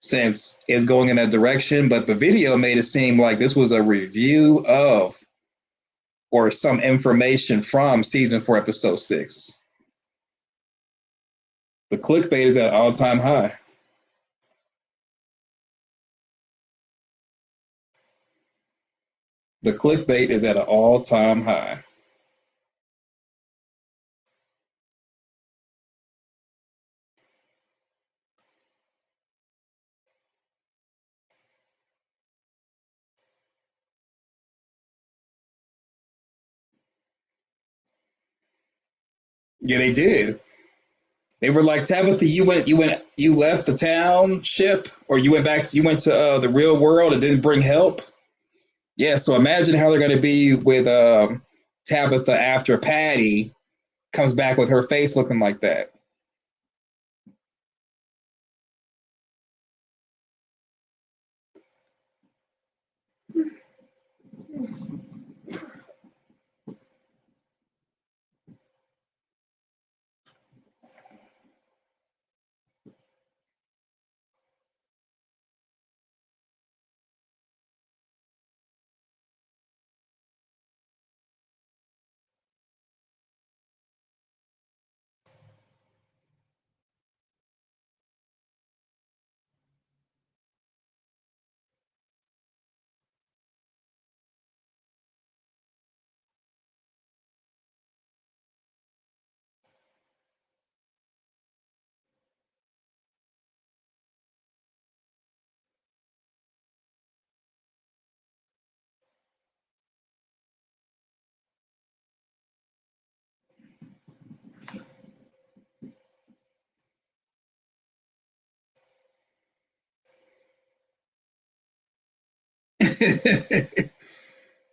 since it's going in that direction, but the video made it seem like this was a review of or some information from Season 4, Episode 6. The clickbait is at an all-time high. The clickbait is at an all-time high. Yeah, they did. They were like, Tabitha, you left the township, or you went to the real world and didn't bring help. Yeah, so imagine how they're going to be with Tabitha after Patty comes back with her face looking like that.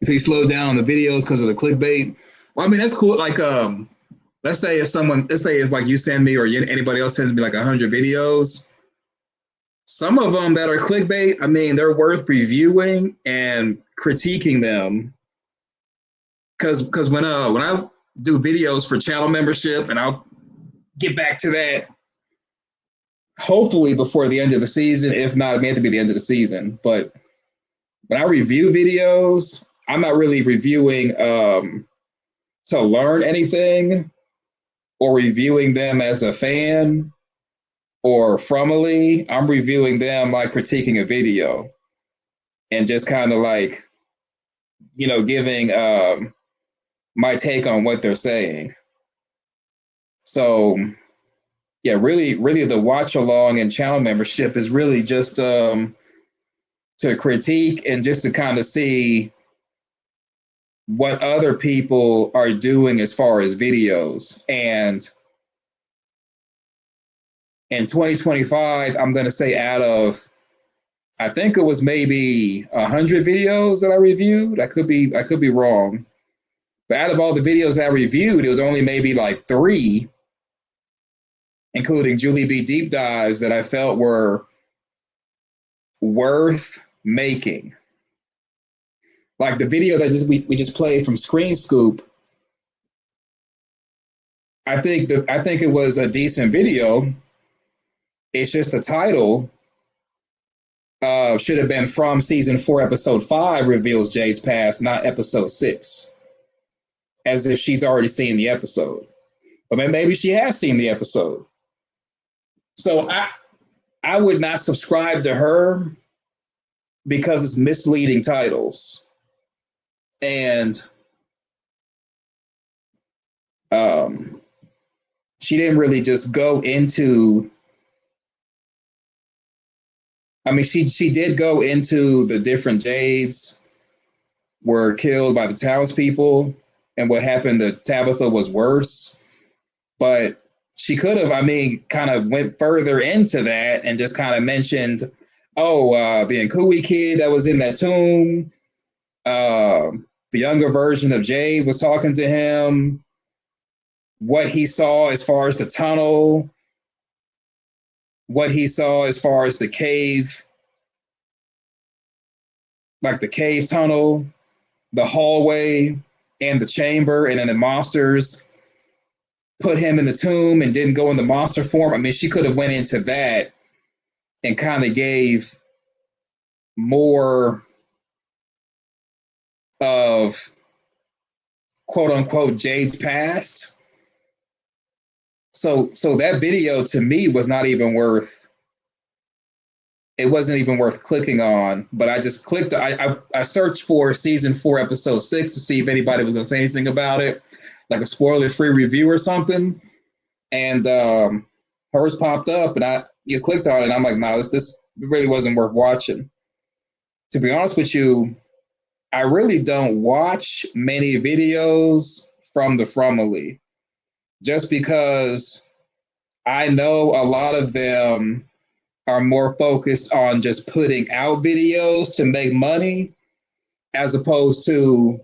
So you slow down on the videos because of the clickbait. Well, I mean, that's cool. Like, let's say if like you send me or anybody else sends me like 100 videos, some of them that are clickbait, I mean, they're worth reviewing and critiquing them. Because when I do videos for channel membership, and I'll get back to that hopefully before the end of the season. If not, it may have to be the end of the season. But when I review videos, I'm not really reviewing to learn anything or reviewing them as a fan or formally. I'm reviewing them like critiquing a video and just kind of like, giving my take on what they're saying. So yeah, really the watch along and channel membership is really just to critique and just to kind of see what other people are doing as far as videos. And in 2025, I'm going to say out of, I think it was maybe 100 videos that I reviewed. I could be wrong. But out of all the videos I reviewed, it was only maybe like 3, including Julie B deep dives, that I felt were worth making. Like the video that we just played from Screen Scoop, I think it was a decent video. It's just the title should have been from season 4, episode 5 reveals Jay's past, not episode 6. As if she's already seen the episode. But maybe she has seen the episode. So I would not subscribe to her because it's misleading titles. And she didn't really just go into, I mean, she did go into the different Jades were killed by the townspeople, and what happened to Tabitha was worse. But she could have, kind of went further into that and just kind of mentioned, the Nkui kid that was in that tomb, the younger version of Jade was talking to him, what he saw as far as the tunnel, what he saw as far as the cave, like the cave tunnel, the hallway, and the chamber, and then the monsters put him in the tomb and didn't go in the monster form. I mean, she could have went into that and kind of gave more of quote unquote Jade's past. So that video to me was not even worth, it wasn't even worth clicking on, but I just clicked, I searched for season 4, episode 6 to see if anybody was going to say anything about it, like a spoiler-free review or something. And hers popped up and you clicked on it and I'm like, no, this really wasn't worth watching. To be honest with you, I really don't watch many videos from the Fromily just because I know a lot of them are more focused on just putting out videos to make money as opposed to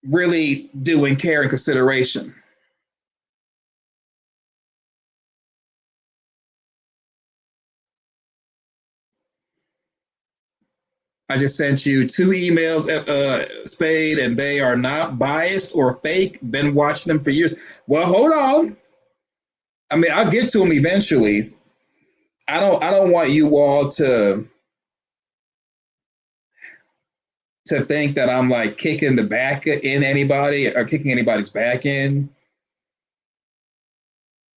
really doing care and consideration. I just sent you 2 emails, Spade, and they are not biased or fake. Been watching them for years. Well, hold on. I mean, I'll get to them eventually. I don't want you all to think that I'm like kicking the back in anybody or kicking anybody's back in.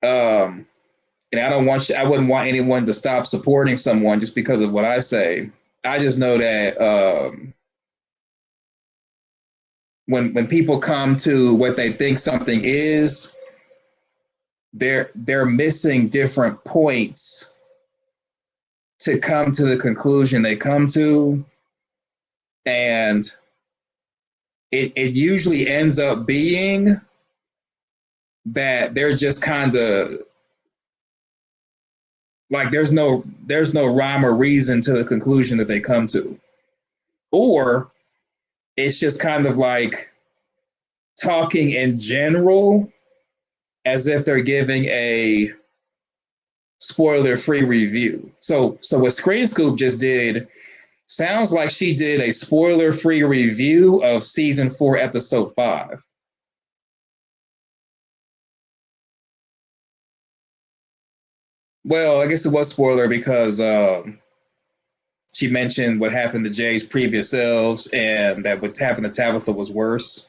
And I wouldn't want anyone to stop supporting someone just because of what I say. I just know that when people come to what they think something is, they're missing different points to come to the conclusion they come to. And it usually ends up being that they're just kind of like there's no rhyme or reason to the conclusion that they come to. or it's just kind of like talking in general as if they're giving a spoiler-free review. So what Screen Scoop just did sounds like she did a spoiler-free review of season 4, episode 5. Well, I guess it was spoiler because she mentioned what happened to Jay's previous selves, and that what happened to Tabitha was worse.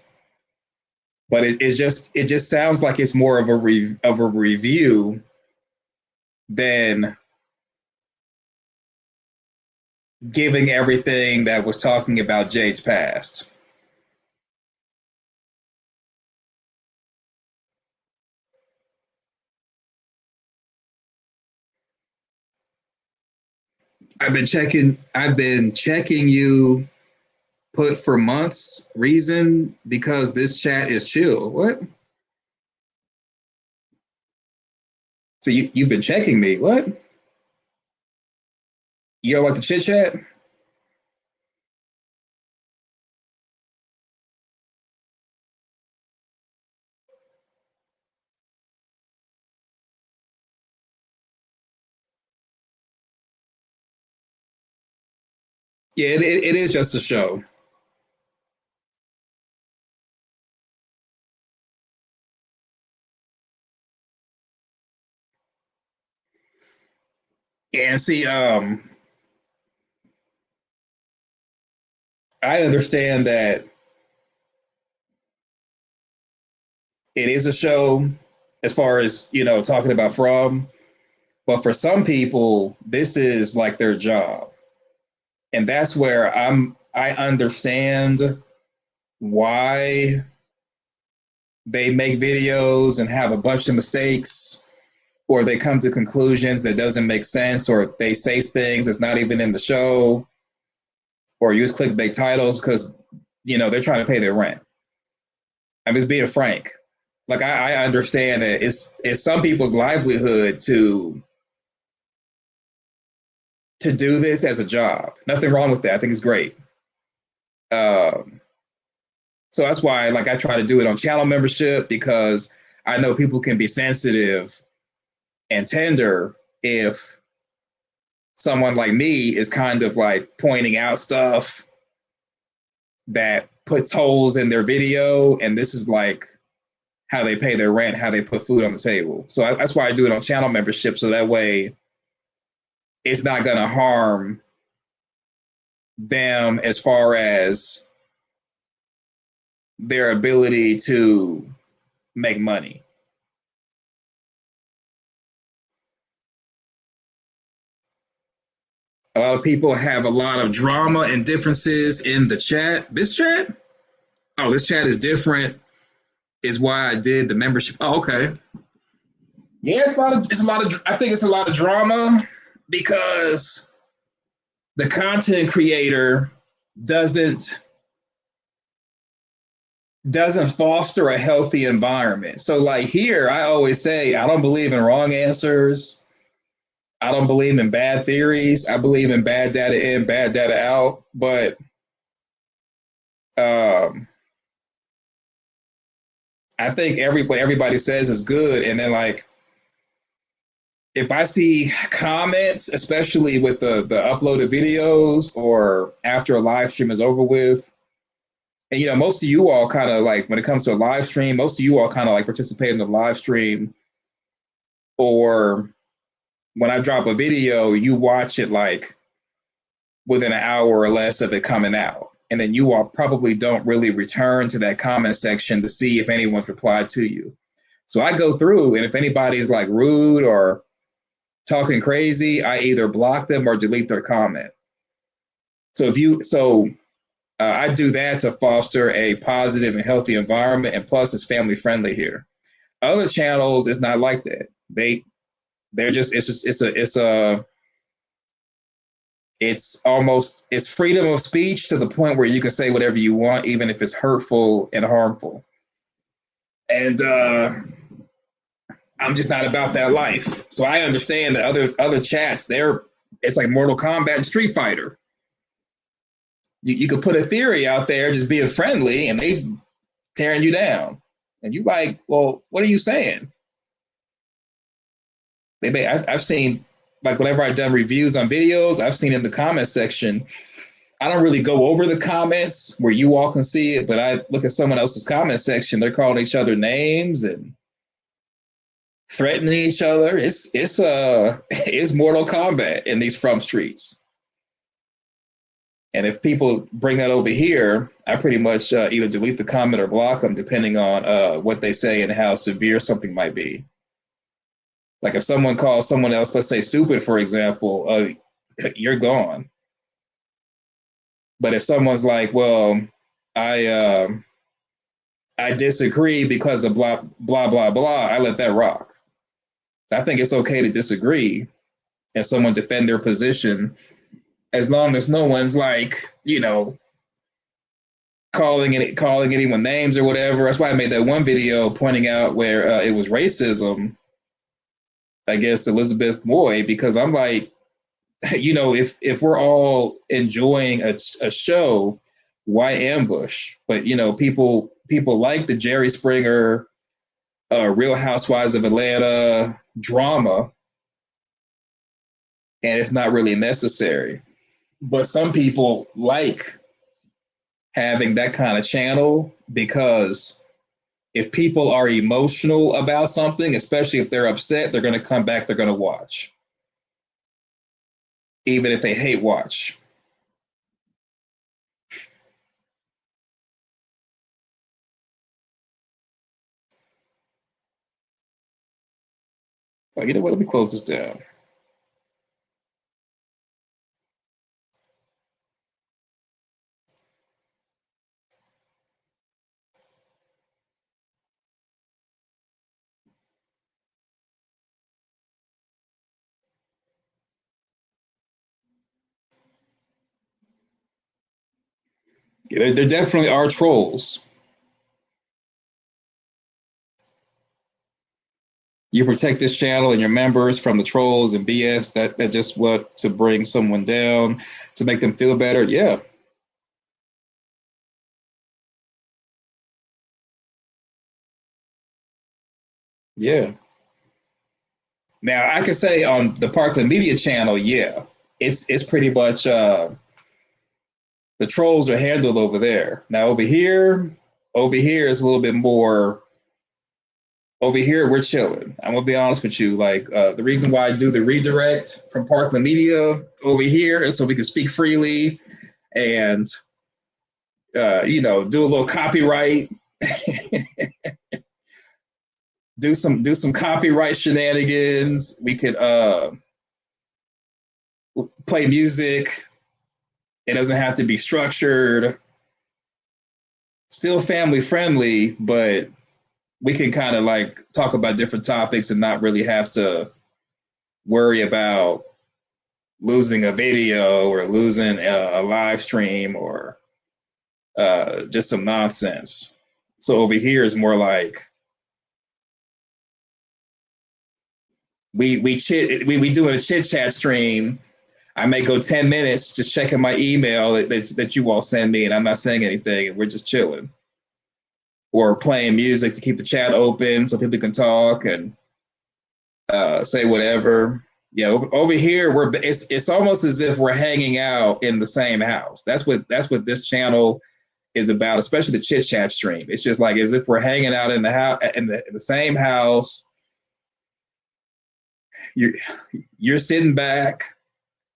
But it just sounds like it's more of a review than giving everything that was talking about Jade's past. I've been checking you put for months. Reason because this chat is chill. What? So you've been checking me. What? You don't like the chit chat? Yeah, it is just a show. And see, I understand that it is a show as far as, talking about From, but for some people, this is like their job. And that's where I understand why they make videos and have a bunch of mistakes, or they come to conclusions that doesn't make sense, or they say things that's not even in the show, or use clickbait titles because, they're trying to pay their rent. I'm just being frank. Like, I understand that it's some people's livelihood to do this as a job. Nothing wrong with that. I think it's great. So that's why, I try to do it on channel membership, because I know people can be sensitive and tender if someone like me is kind of like pointing out stuff that puts holes in their video, and this is like how they pay their rent, how they put food on the table. So that's why I do it on channel membership, so that way it's not going to harm them as far as their ability to make money. A lot of people have a lot of drama and differences in the chat. This chat? Oh, this chat is different, is why I did the membership. Oh, okay. Yeah, it's a lot of I think it's a lot of drama because the content creator doesn't foster a healthy environment. So like here, I always say, I don't believe in wrong answers. I don't believe in bad theories. I believe in bad data in, bad data out. But I think what everybody says is good. And then like, if I see comments, especially with the uploaded videos or after a live stream is over with, and most of you all kind of like, when it comes to a live stream, most of you all kind of like participate in the live stream, or when I drop a video, you watch it like within an hour or less of it coming out. And then you all probably don't really return to that comment section to see if anyone's replied to you. So I go through, and if anybody's like rude or talking crazy, I either block them or delete their comment. So I do that to foster a positive and healthy environment, and plus it's family friendly here. Other channels, it's not like that. It's freedom of speech to the point where you can say whatever you want, even if it's hurtful and harmful. And I'm just not about that life. So I understand that other chats, it's like Mortal Kombat and Street Fighter. You could put a theory out there just being friendly and they tearing you down. And you like, well, what are you saying? I've seen, like, whenever I've done reviews on videos, I've seen in the comment section, I don't really go over the comments where you all can see it, but I look at someone else's comment section. They're calling each other names and threatening each other. It's Mortal Kombat in these From streets. And if people bring that over here, I pretty much either delete the comment or block them, depending on what they say and how severe something might be. Like if someone calls someone else, let's say stupid, for example, you're gone. But if someone's like, well, I disagree because of blah, blah, blah, blah, I let that rock. So I think it's okay to disagree and someone defend their position as long as no one's like, calling anyone names or whatever. That's why I made that one video pointing out where it was racism against Elizabeth Moy, because I'm like, if we're all enjoying a show, why ambush? But people like the Jerry Springer, Real Housewives of Atlanta drama, and it's not really necessary. But some people like having that kind of channel because if people are emotional about something, especially if they're upset, they're going to come back, they're going to watch, even if they hate watch. Oh, you know what? Let me close this down. Yeah, there definitely are trolls. You protect this channel and your members from the trolls and BS that just want to bring someone down, to make them feel better. Yeah. Yeah. Now I can say on the Parkland Media channel, yeah, it's pretty much the trolls are handled over there. Now over here is a little bit more. Over here, we're chilling. I'm gonna be honest with you. Like the reason why I do the redirect from Parkland Media over here is so we can speak freely and do a little copyright, do some copyright shenanigans. We could play music. It doesn't have to be structured. Still family friendly, but we can kind of like talk about different topics and not really have to worry about losing a video or losing a live stream or just some nonsense. So over here is more like we doing a chit chat stream. I may go 10 minutes just checking my email that you all send me, and I'm not saying anything, and we're just chilling. Or playing music to keep the chat open so people can talk and say whatever. Yeah, over here it's almost as if we're hanging out in the same house. That's what this channel is about, especially the chit chat stream. It's just like as if we're hanging out in the house in the same house. You're sitting back.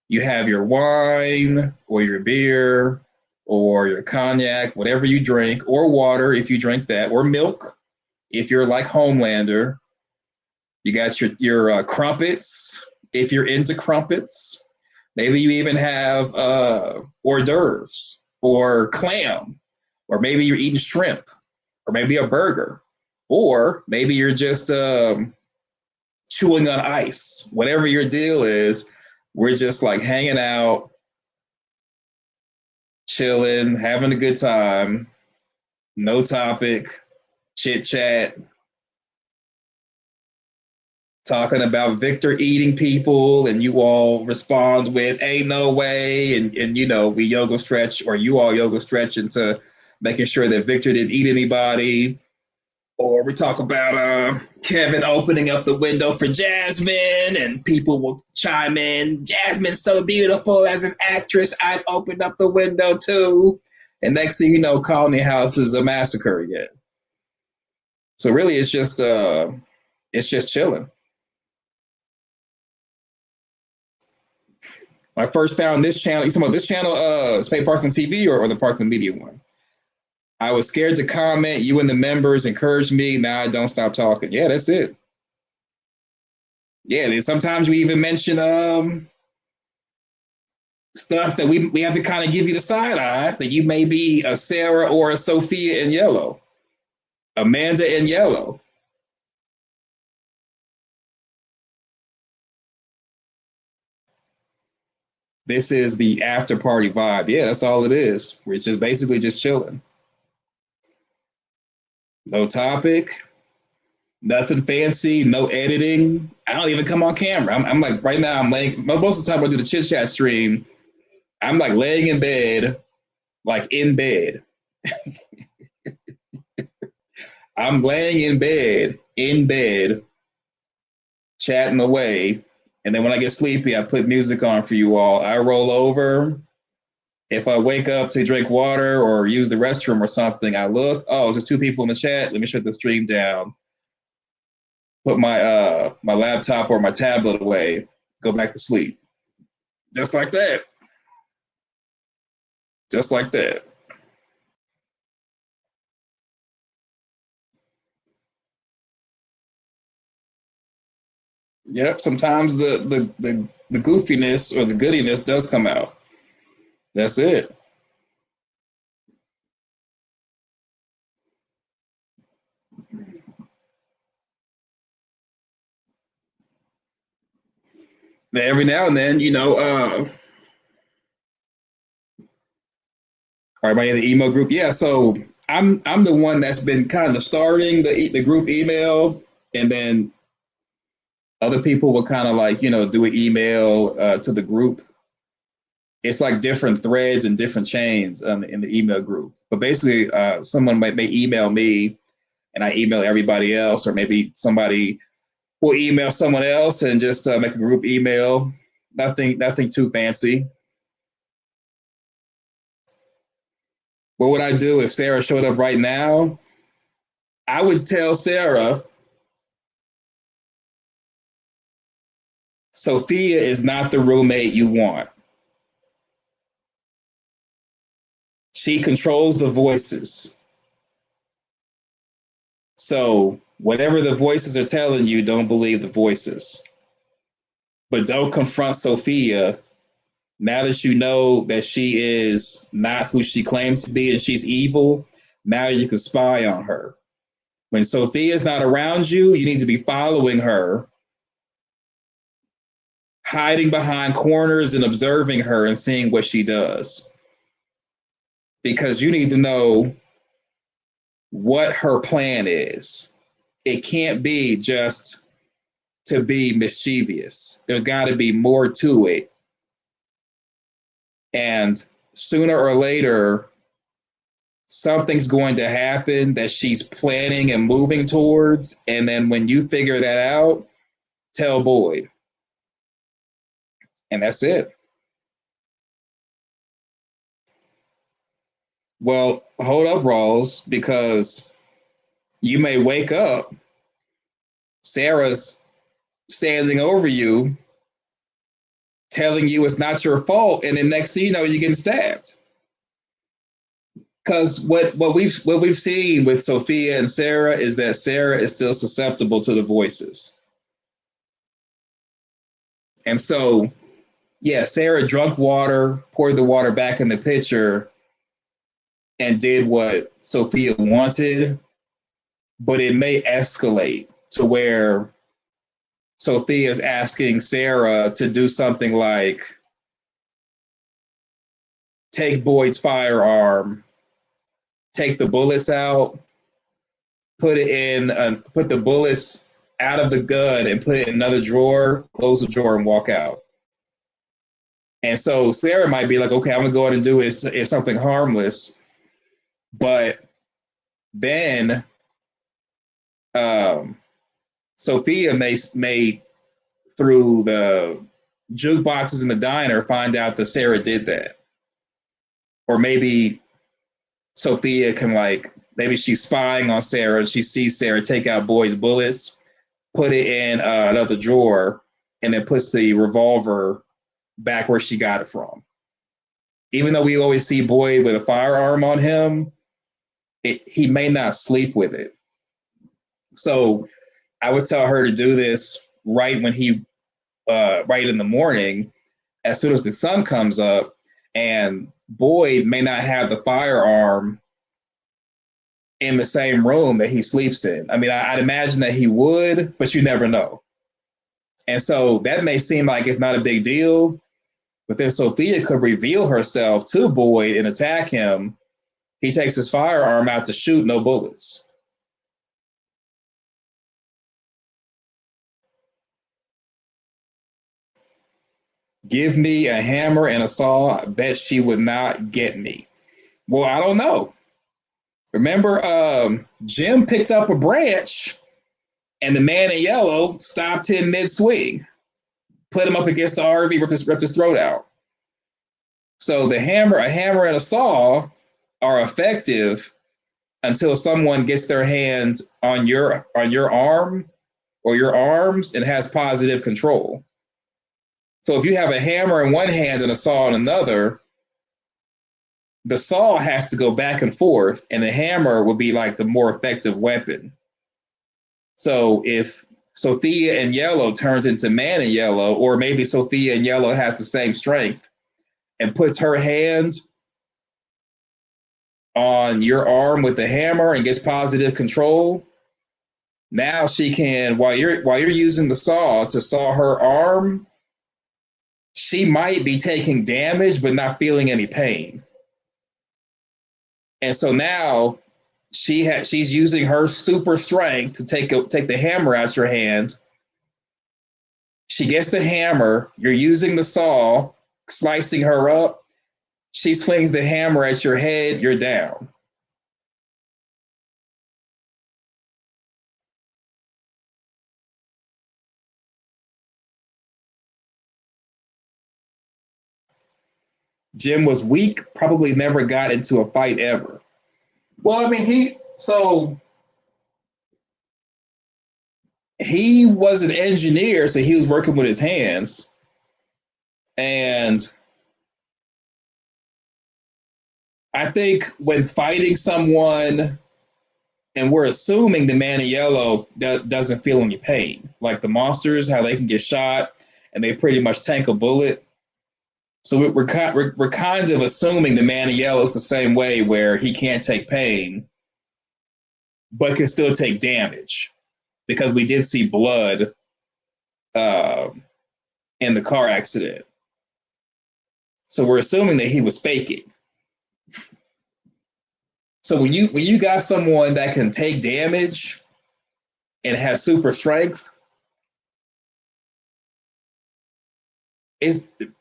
You have your wine or your beer or your cognac, whatever you drink, or water if you drink that, or milk if you're like Homelander. You got your crumpets if you're into crumpets. Maybe you even have hors d'oeuvres or clam, or maybe you're eating shrimp, or maybe a burger, or maybe you're just chewing on ice. Whatever your deal is, we're just like hanging out, chilling, having a good time, no topic, chit chat. talking about Victor eating people, and you all respond with "Ain't no way," and you know, we yoga stretch, or you all yoga stretch into making sure that Victor didn't eat anybody. Or we talk about Kevin opening up the window for Jasmine, and people will chime in, "Jasmine's so beautiful as an actress, I'd open up the window too." And next thing you know, Colony House is a massacre again. So really, it's just chilling. When I first found this channel, you talking about this channel, Spade Parkland TV, or the Parkland Media one? I was scared to comment. You and the members encouraged me. Now I don't stop talking. Yeah, that's it. Yeah, sometimes we even mention stuff that we have to kind of give you the side eye, that you may be a Sarah or a Sophia in yellow, Amanda in yellow. This is the after party vibe. Yeah, that's all it is. It's just basically just chilling. No topic, nothing fancy, no editing. I don't even come on camera. I'm like, right now, I'm laying, most of the time I do the Chit Chat stream, I'm like laying in bed, like in bed. I'm laying in bed, chatting away. And then when I get sleepy, I put music on for you all. I roll over. If I wake up to drink water or use the restroom or something, I look, oh, there's 2 people in the chat. Let me shut the stream down. Put my my laptop or my tablet away. Go back to sleep. Just like that. Just like that. Yep. Sometimes the goofiness or the goodiness does come out. That's it. Every now and then, you know, everybody in the email group. Yeah, so I'm the one that's been kind of starting the group email, and then other people will kind of like, you know, do an email to the group. It's like different threads and different chains in the email group. But basically, someone may email me, and I email everybody else, or maybe somebody will email someone else and just make a group email. Nothing too fancy. What would I do if Sarah showed up right now? I would tell Sarah, Sophia is not the roommate you want. She controls the voices. So whatever the voices are telling you, don't believe the voices. But don't confront Sophia now that you know that she is not who she claims to be and she's evil. Now you can spy on her. When Sophia is not around you, you need to be following her, hiding behind corners and observing her and seeing what she does. Because you need to know what her plan is. It can't be just to be mischievous. There's got to be more to it. And sooner or later, something's going to happen that she's planning and moving towards. And then when you figure that out, tell Boyd. And that's it. Well, hold up, Rawls, because you may wake up, Sarah's standing over you, telling you it's not your fault, and then next thing you know, you're getting stabbed. Because what we've seen with Sophia and Sarah is that Sarah is still susceptible to the voices. And so, yeah, Sarah drank water, poured the water back in the pitcher, and did what Sophia wanted, but it may escalate to where Sophia is asking Sarah to do something like take Boyd's firearm, take the bullets out, put the bullets out of the gun and put it in another drawer, close the drawer, and walk out. And so Sarah might be like, okay, I'm going to go ahead and do it. It's something harmless. But then Sophia may, through the jukeboxes in the diner, find out that Sarah did that. Or maybe Sophia can, like, maybe she's spying on Sarah and she sees Sarah take out Boyd's bullets, put it in another drawer, and then puts the revolver back where she got it from. Even though we always see Boyd with a firearm on him, he may not sleep with it. So I would tell her to do this right when right in the morning, as soon as the sun comes up, and Boyd may not have the firearm in the same room that he sleeps in. I mean, I'd imagine that he would, but you never know. And so that may seem like it's not a big deal, but then Sophia could reveal herself to Boyd and attack him. He takes his firearm out to shoot, no bullets. Give me a hammer and a saw. I bet she would not get me. Well, I don't know. Remember, Jim picked up a branch and the man in yellow stopped him mid-swing, put him up against the RV, ripped his throat out. So a hammer and a saw are effective until someone gets their hands on your arm or your arms and has positive control. So if you have a hammer in one hand and a saw in another, the saw has to go back and forth, and the hammer will be like the more effective weapon. So if Sophia in yellow turns into man in yellow, or maybe Sophia in yellow has the same strength and puts her hand on your arm with the hammer and gets positive control, now she can, while you're using the saw to saw her arm, she might be taking damage but not feeling any pain. And so now she's using her super strength to take the hammer out your hand. She gets the hammer, you're using the saw, slicing her up. She swings the hammer at your head, you're down. Jim was weak, probably never got into a fight ever. Well, I mean, he was an engineer, so he was working with his hands. And I think when fighting someone, and we're assuming the man in yellow doesn't feel any pain, like the monsters, how they can get shot and they pretty much tank a bullet. So we're kind of assuming the man in yellow is the same way, where he can't take pain, but can still take damage, because we did see blood in the car accident. So we're assuming that he was faking. So when you got someone that can take damage and have super strength,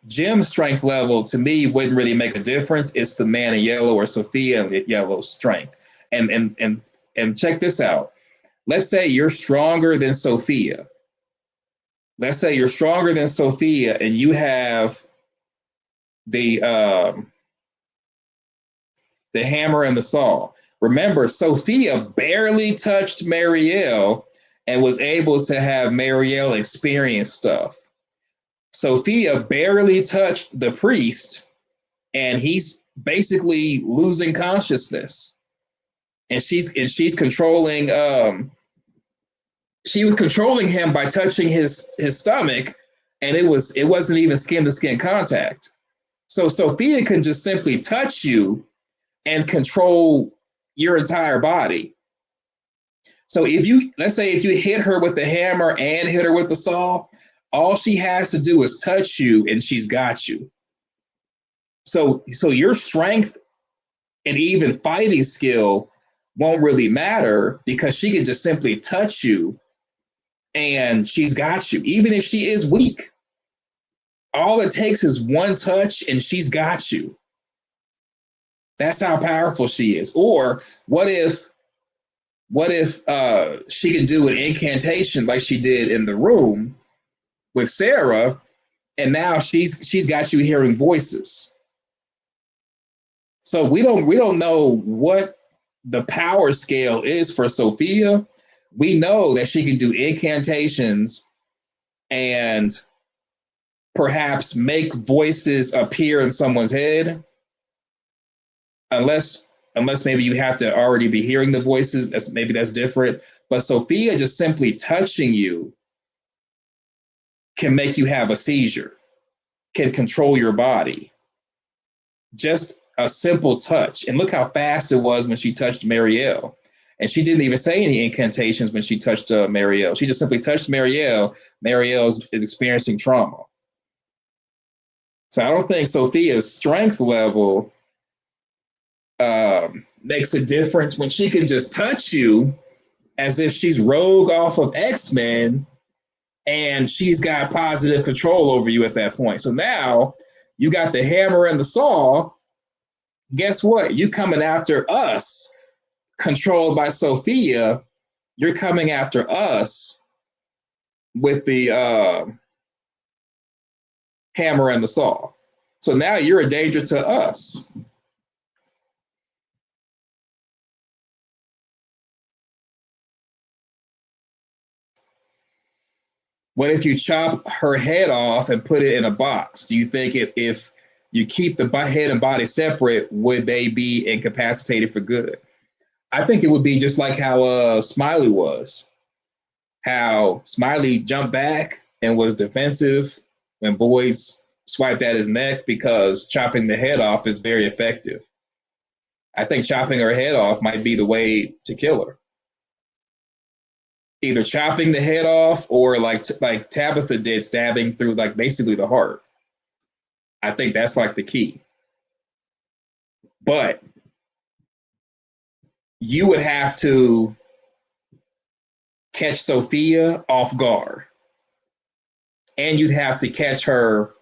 Jim's strength level to me wouldn't really make a difference. It's the man in yellow or Sophia in yellow's strength. And check this out. Let's say you're stronger than Sophia. Let's say you're stronger than Sophia and you have the hammer and the saw. Remember, Sophia barely touched Marielle and was able to have Marielle experience stuff. Sophia barely touched the priest, and he's basically losing consciousness. And she's controlling. She was controlling him by touching his stomach, and it wasn't even skin to skin contact. So Sophia can just simply touch you and control your entire body. So let's say if you hit her with the hammer and hit her with the saw, all she has to do is touch you and she's got you. So your strength and even fighting skill won't really matter, because she can just simply touch you and she's got you, even if she is weak. All it takes is one touch and she's got you. That's how powerful she is. Or what if she can do an incantation like she did in the room with Sarah, and now she's got you hearing voices. So we don't know what the power scale is for Sophia. We know that she can do incantations and perhaps make voices appear in someone's head, unless maybe you have to already be hearing the voices. That's different. But Sophia just simply touching you can make you have a seizure, can control your body. Just a simple touch. And look how fast it was when she touched Marielle. And she didn't even say any incantations when she touched Marielle. She just simply touched Marielle. Marielle is experiencing trauma. So I don't think Sophia's strength level makes a difference when she can just touch you as if she's Rogue off of X-Men and she's got positive control over you at that point. So now you got the hammer and the saw. Guess what? You coming after us, controlled by Sophia. You're coming after us with the hammer and the saw. So now you're a danger to us. What if you chop her head off and put it in a box? Do you think if you keep the head and body separate, would they be incapacitated for good? I think it would be just like how Smiley was. How Smiley jumped back and was defensive when boys swiped at his neck, because chopping the head off is very effective. I think chopping her head off might be the way to kill her. Either chopping the head off or like Tabitha did, stabbing through like basically the heart. I think that's like the key. But you would have to catch Sophia off guard. And you'd have to catch her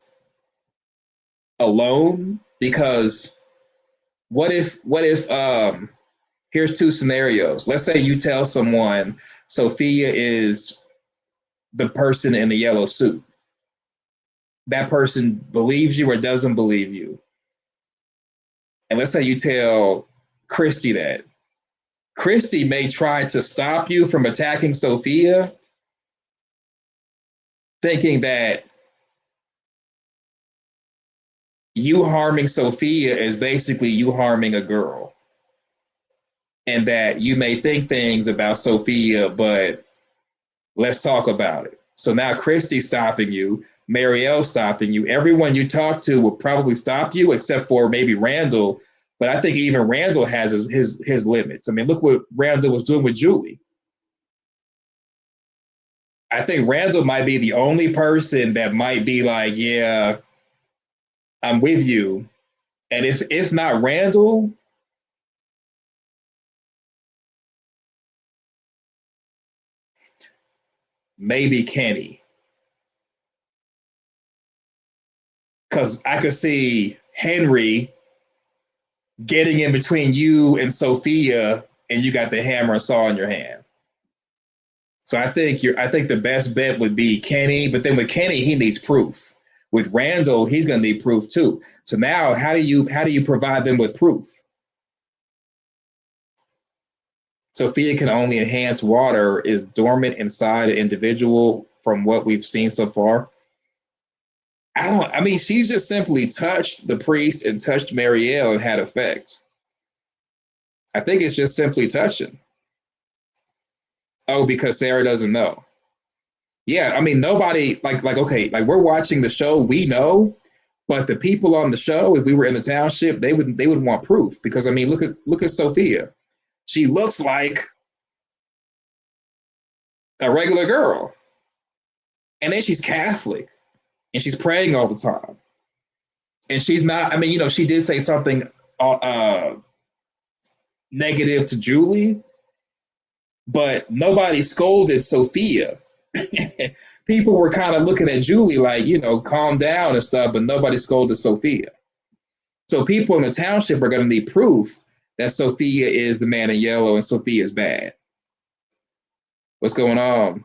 alone, because what if here's two scenarios. Let's say you tell someone Sophia is the person in the yellow suit. That person believes you or doesn't believe you. And let's say you tell Christy that. Christy may try to stop you from attacking Sophia, thinking that you harming Sophia is basically you harming a girl. And that you may think things about Sophia, but let's talk about it. So now Christy's stopping you, Marielle stopping you. Everyone you talk to will probably stop you, except for maybe Randall. But I think even Randall has his limits. I mean, look what Randall was doing with Julie. I think Randall might be the only person that might be like, yeah, I'm with you. And if not Randall, maybe Kenny. Because I could see Henry getting in between you and Sophia, and you got the hammer and saw in your hand. So I think the best bet would be Kenny, but then with Kenny, he needs proof. With Randall, he's going to need proof too. So now, how do you provide them with proof? Sophia can only enhance water, is dormant inside an individual from what we've seen so far. I mean, she's just simply touched the priest and touched Marielle and had effect. I think it's just simply touching. Oh, because Sarah doesn't know. Yeah, I mean, nobody, okay, we're watching the show, we know, but the people on the show, if we were in the township, they would want proof, because I mean, look at Sophia. She looks like a regular girl. And then she's Catholic. And she's praying all the time. And she's not, I mean, she did say something negative to Julie, but nobody scolded Sophia people were kind of looking at Julie like, calm down and stuff, but nobody scolded Sophia. So people in the township are going to need proof that Sophia is the man in yellow and Sophia is bad. What's going on?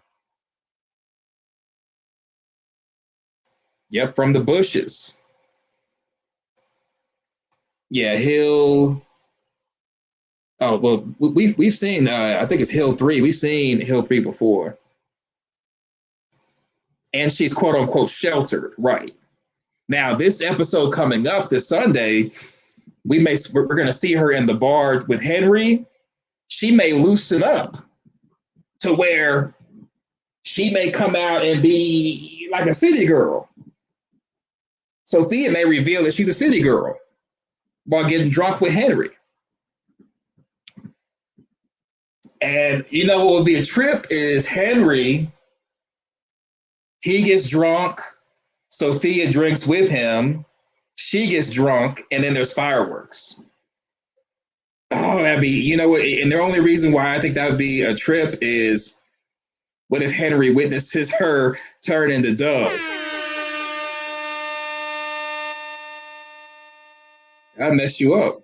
Yep, from the bushes. Yeah, Hill. Oh, well, we've seen, I think it's Hill 3. We've seen Hill 3 before. And she's quote unquote sheltered, right? Now, this episode coming up this Sunday, we're going to see her in the bar with Henry. She may loosen up to where she may come out and be like a city girl. Sophia may reveal that she's a city girl while getting drunk with Henry. And what would be a trip is Henry, he gets drunk, Sophia drinks with him, she gets drunk, and then there's fireworks. Oh, that'd be, and the only reason why I think that would be a trip is what if Henry witnesses her turn into Doug? That'd mess you up.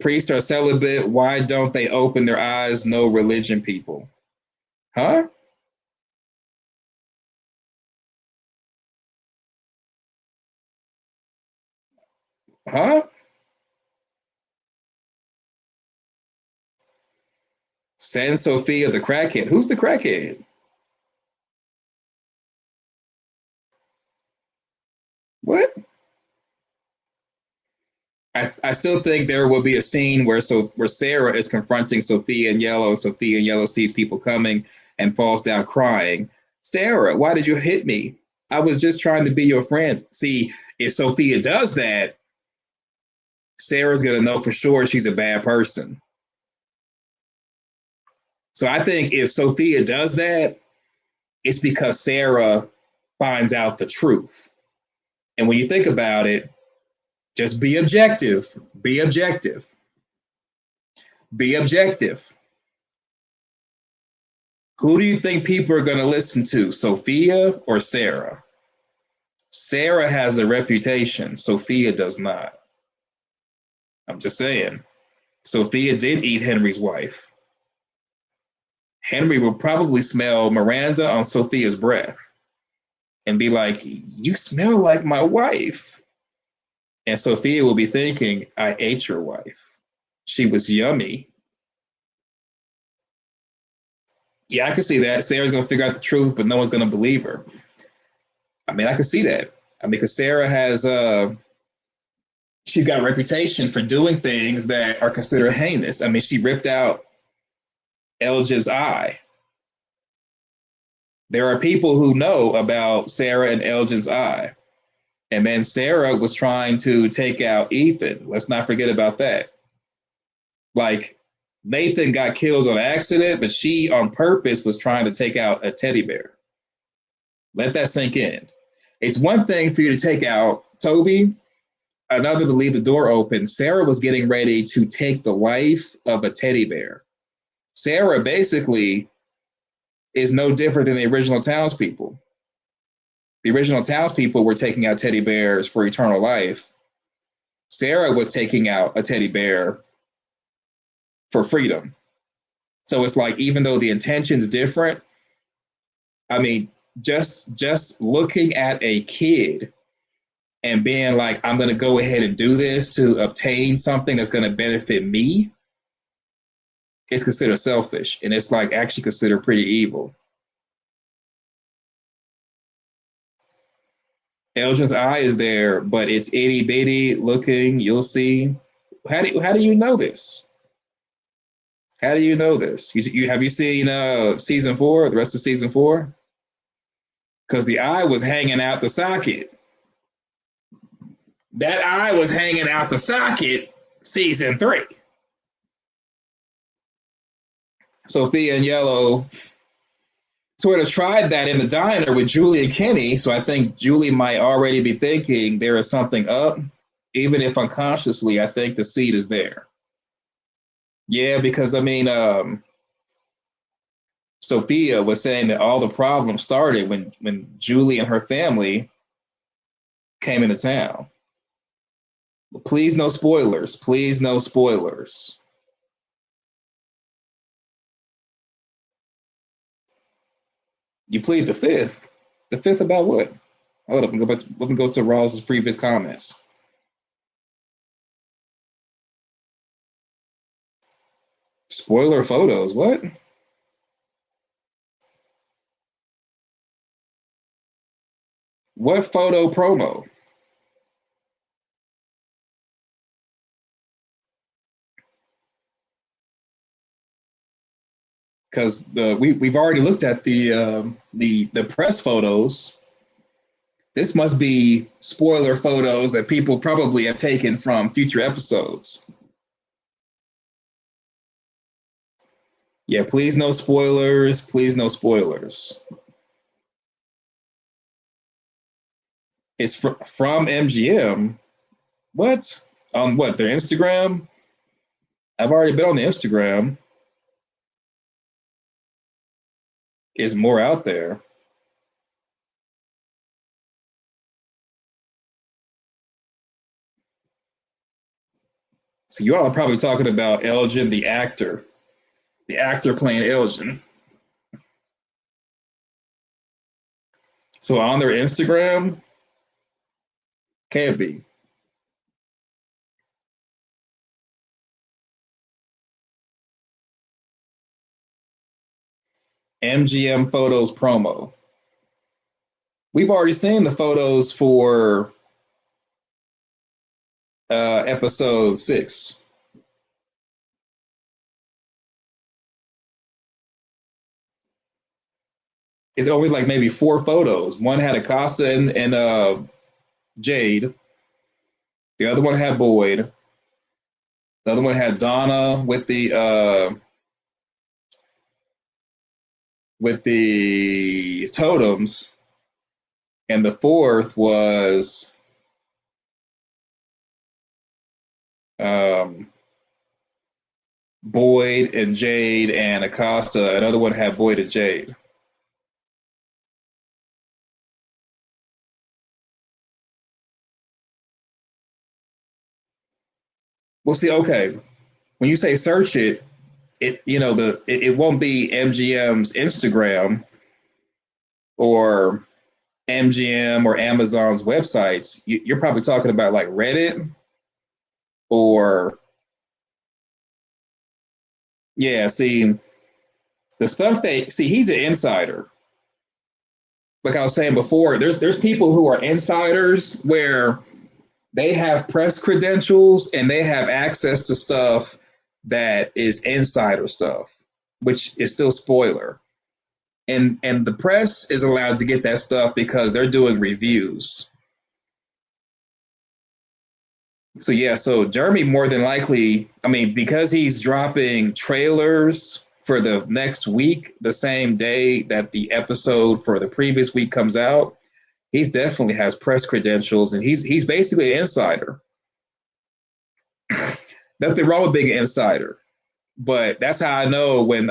Priests are celibate. Why don't they open their eyes? No religion people. Huh? Huh? Send Sophia the crackhead. Who's the crackhead? What? I still think there will be a scene where Sarah is confronting Sophia in yellow, and Sophia in yellow sees people coming and falls down crying. Sarah, why did you hit me? I was just trying to be your friend. See, if Sophia does that, Sarah's going to know for sure she's a bad person. So I think if Sophia does that, it's because Sarah finds out the truth. And when you think about it, just be objective. Be objective. Be objective. Who do you think people are going to listen to, Sophia or Sarah? Sarah has a reputation. Sophia does not. I'm just saying. Sophia did eat Henry's wife. Henry will probably smell Miranda on Sophia's breath and be like, you smell like my wife. And Sophia will be thinking, I ate your wife. She was yummy. Yeah, I can see that. Sarah's going to figure out the truth, but no one's going to believe her. I mean, I can see that. I mean, because Sarah has, she's got a reputation for doing things that are considered heinous. I mean, she ripped out Elgin's eye. There are people who know about Sarah and Elgin's eye. And then Sarah was trying to take out Ethan. Let's not forget about that. Like, Nathan got killed on accident, but she on purpose was trying to take out a teddy bear. Let that sink in. It's one thing for you to take out Toby, another to leave the door open. Sarah was getting ready to take the life of a teddy bear. Sarah basically is no different than the original townspeople. The original townspeople were taking out teddy bears for eternal life. Sarah was taking out a teddy bear for freedom. So it's like, even though the intention's different, I mean, just looking at a kid and being like, I'm going to go ahead and do this to obtain something that's going to benefit me, it's considered selfish. And it's like actually considered pretty evil. Elgin's eye is there, but it's itty bitty looking. You'll see. How do you know this? How do you know this? Have you seen season 4, the rest of season 4? Because the eye was hanging out the socket. That eye was hanging out the socket season 3. Sophia and Yellow sort of tried that in the diner with Julie and Kenny. So I think Julie might already be thinking there is something up, even if unconsciously, I think the seed is there. Yeah, because I mean, Sophia was saying that all the problems started when Julie and her family came into town. Please, no spoilers. Please, no spoilers. You plead the fifth. The fifth about what? Hold up, let me go to Raw's previous comments. Spoiler photos, what? What photo promo? Because we've already looked at the press photos. This must be spoiler photos that people probably have taken from future episodes. Yeah, please no spoilers. Please no spoilers. It's from MGM. What? On what? Their Instagram? I've already been on the Instagram. Is more out there. So you all are probably talking about Elgin, the actor playing Elgin. So on their Instagram, can't be. MGM Photos promo. We've already seen the photos for episode 6. It's only like maybe 4 photos. One had Acosta and Jade. The other one had Boyd. The other one had Donna with the totems, and the fourth was Boyd and Jade and Acosta. Another one had Boyd and Jade. Well, see, okay, when you say search it it won't be MGM's Instagram or MGM or Amazon's websites. You're probably talking about like Reddit or see the stuff he's an insider. Like I was saying before, there's people who are insiders where they have press credentials and they have access to stuff that is insider stuff, which is still spoiler. And the press is allowed to get that stuff because they're doing reviews. So Jeremy more than likely, because he's dropping trailers for the next week, the same day that the episode for the previous week comes out, he's definitely has press credentials and he's basically an insider. Nothing wrong with being an insider, but that's how I know when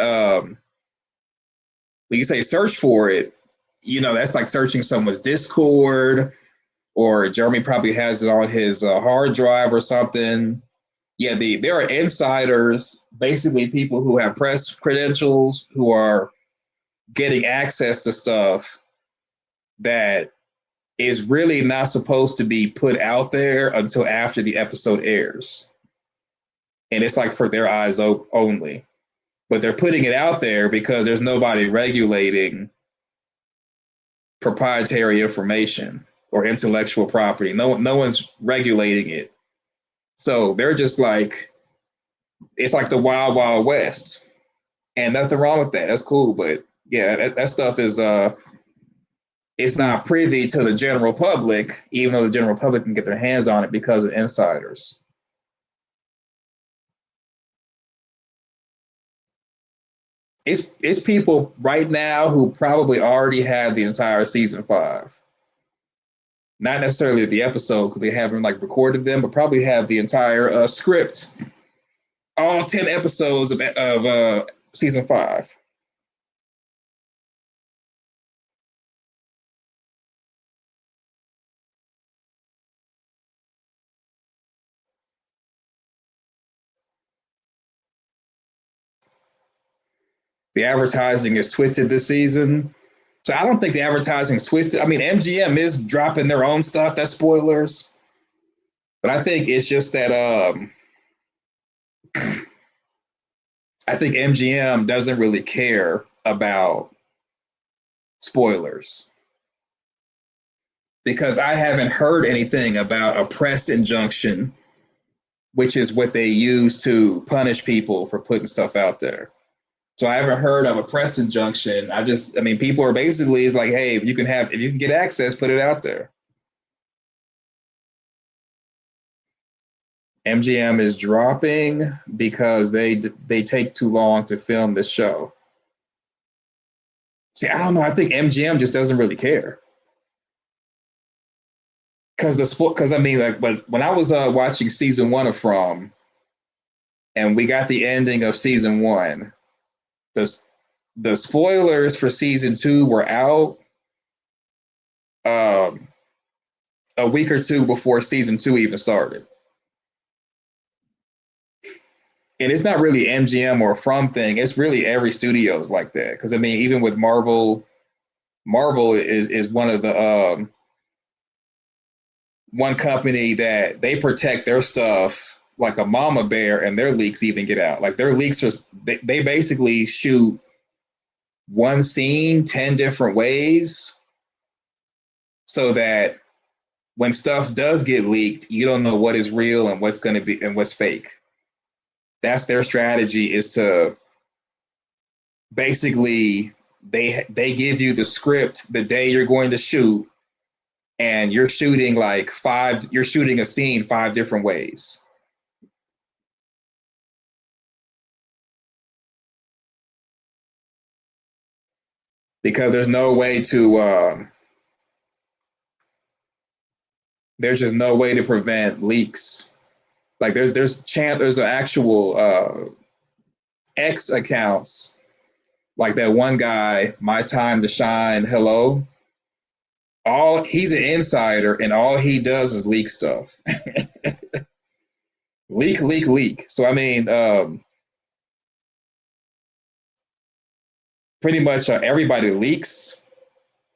you say search for it, that's like searching someone's Discord, or Jeremy probably has it on his hard drive or something. Yeah, there are insiders, basically people who have press credentials who are getting access to stuff that is really not supposed to be put out there until after the episode airs. And it's like for their eyes only. But they're putting it out there because there's nobody regulating proprietary information or intellectual property. No one's regulating it. So they're just like, it's like the wild, wild west. And nothing wrong with that. That's cool. But yeah, that stuff is it's not privy to the general public, even though the general public can get their hands on it because of insiders. It's people right now who probably already have the entire season 5. Not necessarily the episode because they haven't like recorded them, but probably have the entire script, all 10 episodes of season 5. The advertising is twisted this season. So I don't think the advertising is twisted. I mean, MGM is dropping their own stuff. That's spoilers. But I think it's just that I think MGM doesn't really care about spoilers. Because I haven't heard anything about a press injunction, which is what they use to punish people for putting stuff out there. So I haven't heard of a press injunction. I mean, people are basically, it's like, hey, if you can get access, put it out there. MGM is dropping because they take too long to film this show. See, I don't know. I think MGM just doesn't really care. Because I mean, like, but when I was watching season 1 of From, and we got the ending of season 1, the spoilers for season 2 were out a week or two before season 2 even started. And it's not really MGM or From thing. It's really every studio's like that. Because I mean, even with Marvel is one of the one company that they protect their stuff like a mama bear, and their leaks even get out. Like their leaks they basically shoot one scene 10 different ways so that when stuff does get leaked, you don't know what is real and what's going to be and what's fake. That's their strategy, is to basically they give you the script the day you're going to shoot, and you're shooting a scene 5 different ways. Because there's no way to there's just no way to prevent leaks. Like there's an actual X accounts, like that one guy, My Time to Shine, hello. He's an insider, and all he does is leak stuff. leak. So I mean, pretty much everybody leaks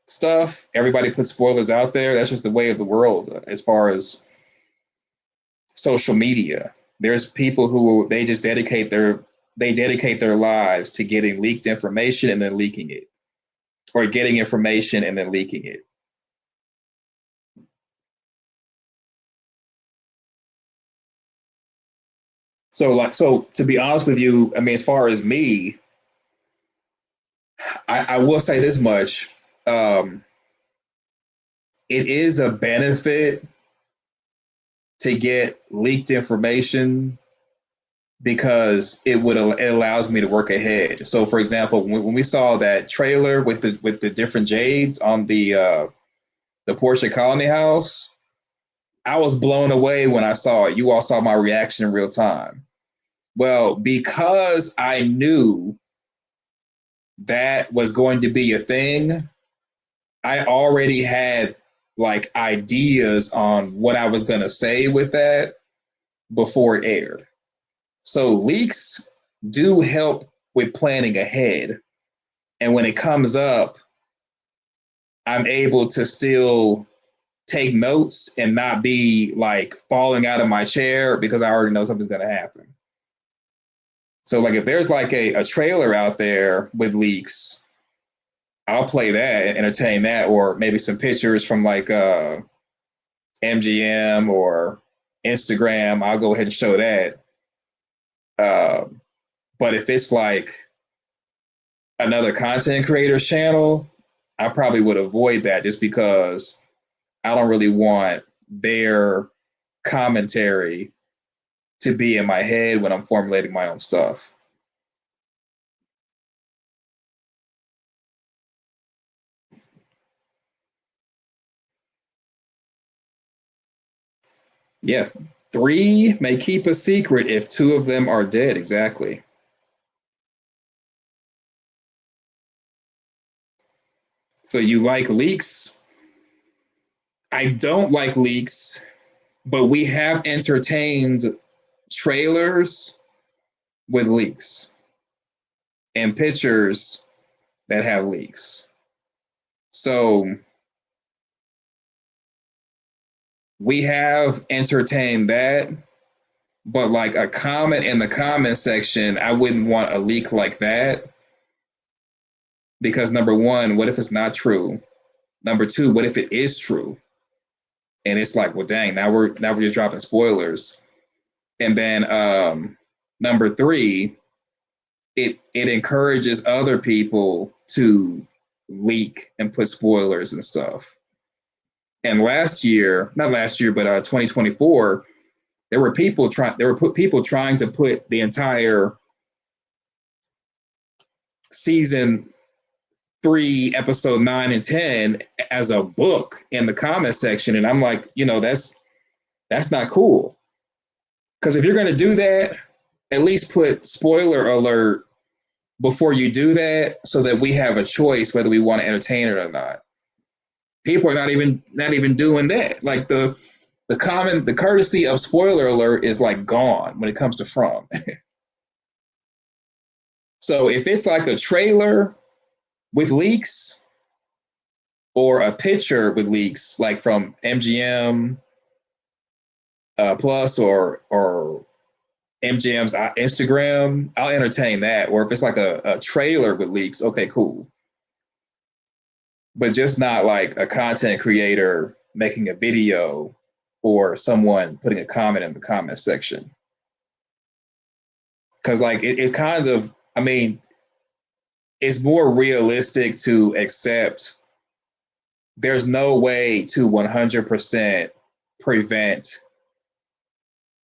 stuff. Everybody puts spoilers out there. That's just the way of the world as far as social media. There's people who they dedicate their lives to getting leaked information and then leaking it, or getting information and then leaking it. So to be honest with you, I mean, as far as me, I will say this much. It is a benefit to get leaked information because it allows me to work ahead. So, for example, when we saw that trailer with the different Jades on the Porsche Colony House, I was blown away when I saw it. You all saw my reaction in real time. Well, because I knew that was going to be a thing, I already had like ideas on what I was going to say with that before it aired. So leaks do help with planning ahead. And when it comes up, I'm able to still take notes and not be like falling out of my chair because I already know something's going to happen. So like if there's like a trailer out there with leaks, I'll play that and entertain that, or maybe some pictures from like MGM or Instagram. I'll go ahead and show that. But if it's like another content creator's channel, I probably would avoid that just because I don't really want their commentary to be in my head when I'm formulating my own stuff. Yeah, 3 may keep a secret if 2 of them are dead. Exactly. So you like leaks? I don't like leaks, but we have entertained trailers with leaks. and pictures that have leaks. So we have entertained that, but like a comment in the comment section, I wouldn't want a leak like that. Because number one, what if it's not true? Number two, what if it is true? And it's like, well, dang, now we're just dropping spoilers. And then number three, it encourages other people to leak and put spoilers and stuff. And not last year, but 2024, there were people trying to put the entire season 3, episode 9 and 10 as a book in the comment section. And I'm like, that's not cool. Because if you're going to do that, at least put spoiler alert before you do that so that we have a choice whether we want to entertain it or not. People are not even doing that. Like the courtesy of spoiler alert is like gone when it comes to From. So if it's like a trailer with leaks or a picture with leaks, like from MGM Plus or MGM's Instagram, I'll entertain that. Or if it's like a trailer with leaks, okay, cool. But just not like a content creator making a video or someone putting a comment in the comment section. Because like it's kind of, I mean, it's more realistic to accept there's no way to 100% prevent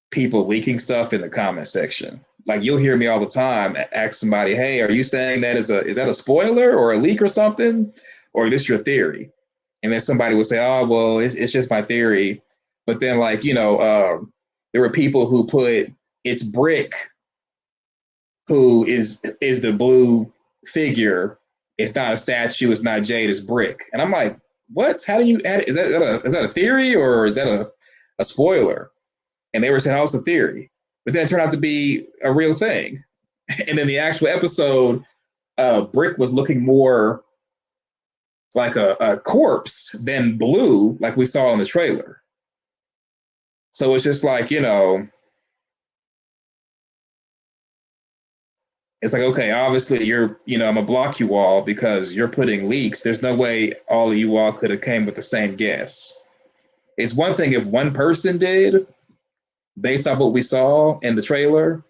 people leaking stuff in the comment section. Like you'll hear me all the time ask somebody, hey, are you saying that is that a spoiler or a leak or something? Or is this your theory? And then somebody would say, oh, well, it's just my theory. But then like, there were people who put it's Brick who is the blue figure. It's not a statue. It's not Jade. It's Brick. And I'm like, what? How do you add it? Is that a theory or is that a spoiler? And they were saying, oh, it's a theory. But then it turned out to be a real thing. And then the actual episode, Brick was looking more like a corpse than blue, like we saw in the trailer. So it's just like, it's like, okay, obviously I'm gonna block you all because you're putting leaks. There's no way all of you all could have came with the same guess. It's one thing if one person did, based off what we saw in the trailer,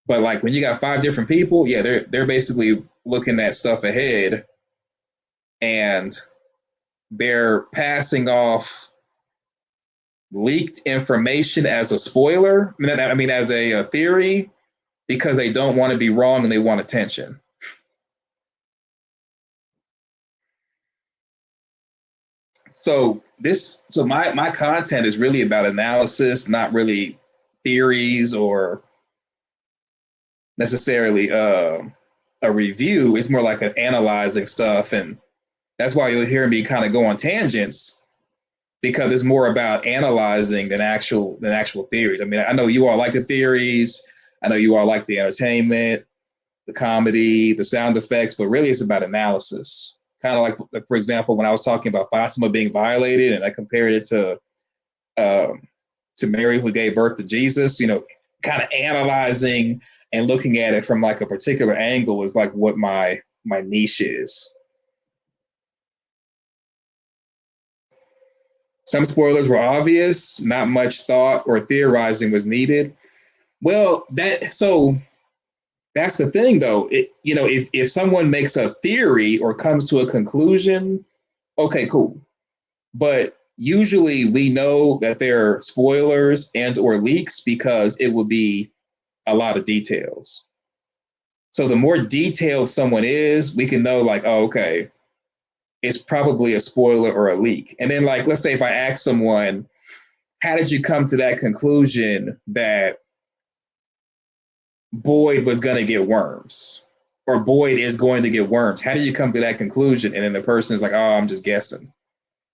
but like when you got 5 different people, yeah, they're basically looking at stuff ahead and they're passing off leaked information as a spoiler. I mean, as a theory, because they don't want to be wrong and they want attention. So my content is really about analysis, not really theories or necessarily a review. It's more like an analyzing stuff, and that's why you'll hear me kind of go on tangents, because it's more about analyzing than actual theories. I mean, I know you all like the theories. I know you all like the entertainment, the comedy, the sound effects, but really it's about analysis. Kind of like, for example, when I was talking about Fatima being violated and I compared it to Mary who gave birth to Jesus, kind of analyzing and looking at it from like a particular angle is like what my niche is. Some spoilers were obvious, not much thought or theorizing was needed. Well, that's the thing, though. If someone makes a theory or comes to a conclusion, okay, cool. But usually we know that there are spoilers and or leaks because it will be a lot of details. So the more detailed someone is, we can know like, oh, okay, it's probably a spoiler or a leak. And then like, let's say if I ask someone, how did you come to that conclusion that Boyd was going to get worms or Boyd is going to get worms? How do you come to that conclusion? And then the person is like, oh, I'm just guessing.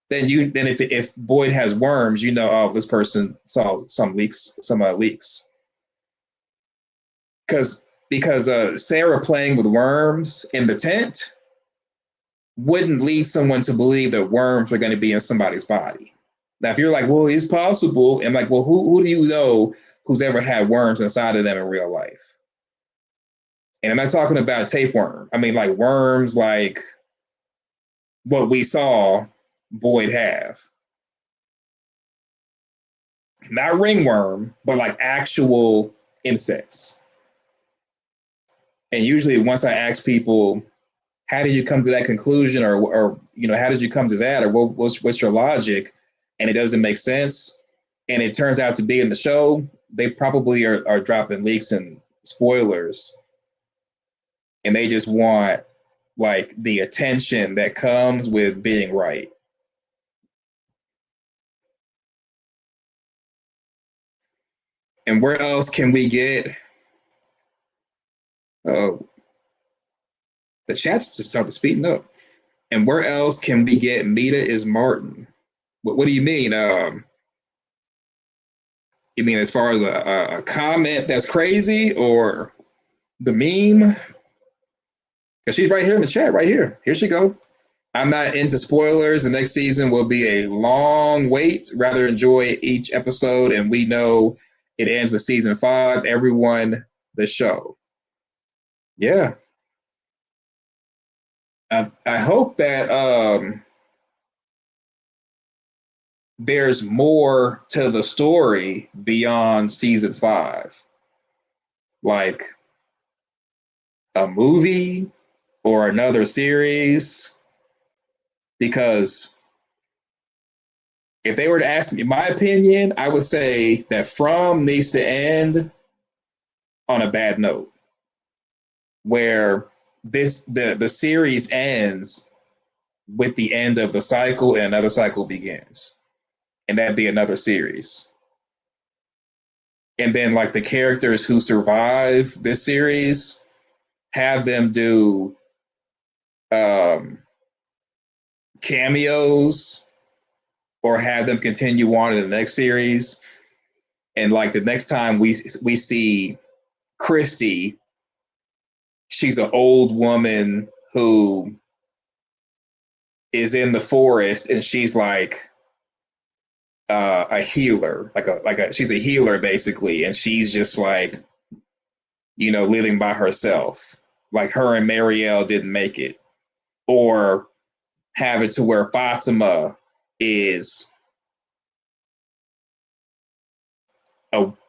Then if Boyd has worms, oh, this person saw some leaks. Because because Sarah playing with worms in the tent wouldn't lead someone to believe that worms are going to be in somebody's body. Now, if you're like, well, it's possible, and like, well, who do you know who's ever had worms inside of them in real life? And I'm not talking about tapeworm. I mean, like worms, like what we saw Boyd have. Not ringworm, but like actual insects. And usually, once I ask people, how did you come to that conclusion, or how did you come to that, or what's your logic, and it doesn't make sense, and it turns out to be in the show, they probably are dropping leaks and spoilers, and they just want like the attention that comes with being right. And where else can we get? Oh, the chat's just started speeding up. And where else can we get Mita is Martin? What do you mean? You mean as far as a comment that's crazy, or the meme? Because she's right here in the chat, right here. Here she go. I'm not into spoilers. The next season will be a long wait. Rather enjoy each episode, and we know it ends with season 5. Everyone, the show. Yeah. I hope that there's more to the story beyond season 5, like a movie or another series. Because if they were to ask me my opinion, I would say that From needs to end on a bad note, where the series ends with the end of the cycle and another cycle begins, and that'd be another series. And then like the characters who survive this series, have them do cameos, or have them continue on in the next series. And like the next time we see Christy, she's an old woman who is in the forest, and she's like a healer, she's a healer basically, and she's just like, living by herself. Like her and Marielle didn't make it. Or have it to where Fatima is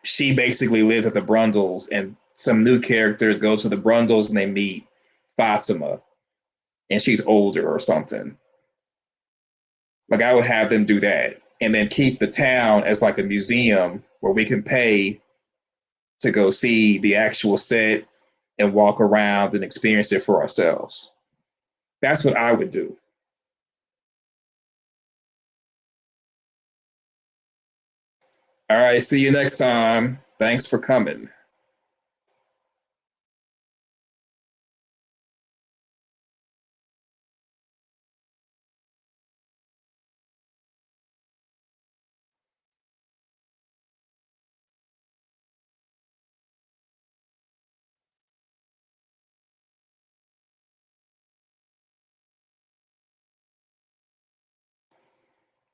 she basically lives at the Brundles, and some new characters go to the Brundles and they meet Fatima, and she's older or something. Like I would have them do that, and then keep the town as like a museum where we can pay to go see the actual set and walk around and experience it for ourselves. That's what I would do. All right, see you next time. Thanks for coming.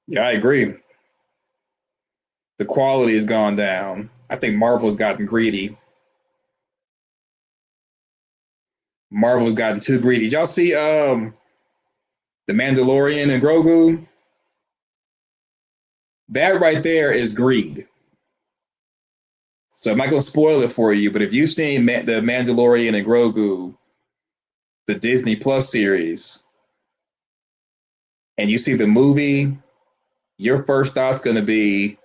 Yeah, I agree. The quality has gone down. I think Marvel's gotten greedy. Marvel's gotten too greedy. Did y'all see The Mandalorian and Grogu? That right there is greed. So I'm not going to spoil it for you, but if you've seen The Mandalorian and Grogu, the Disney Plus series, and you see the movie, your first thought's going to be,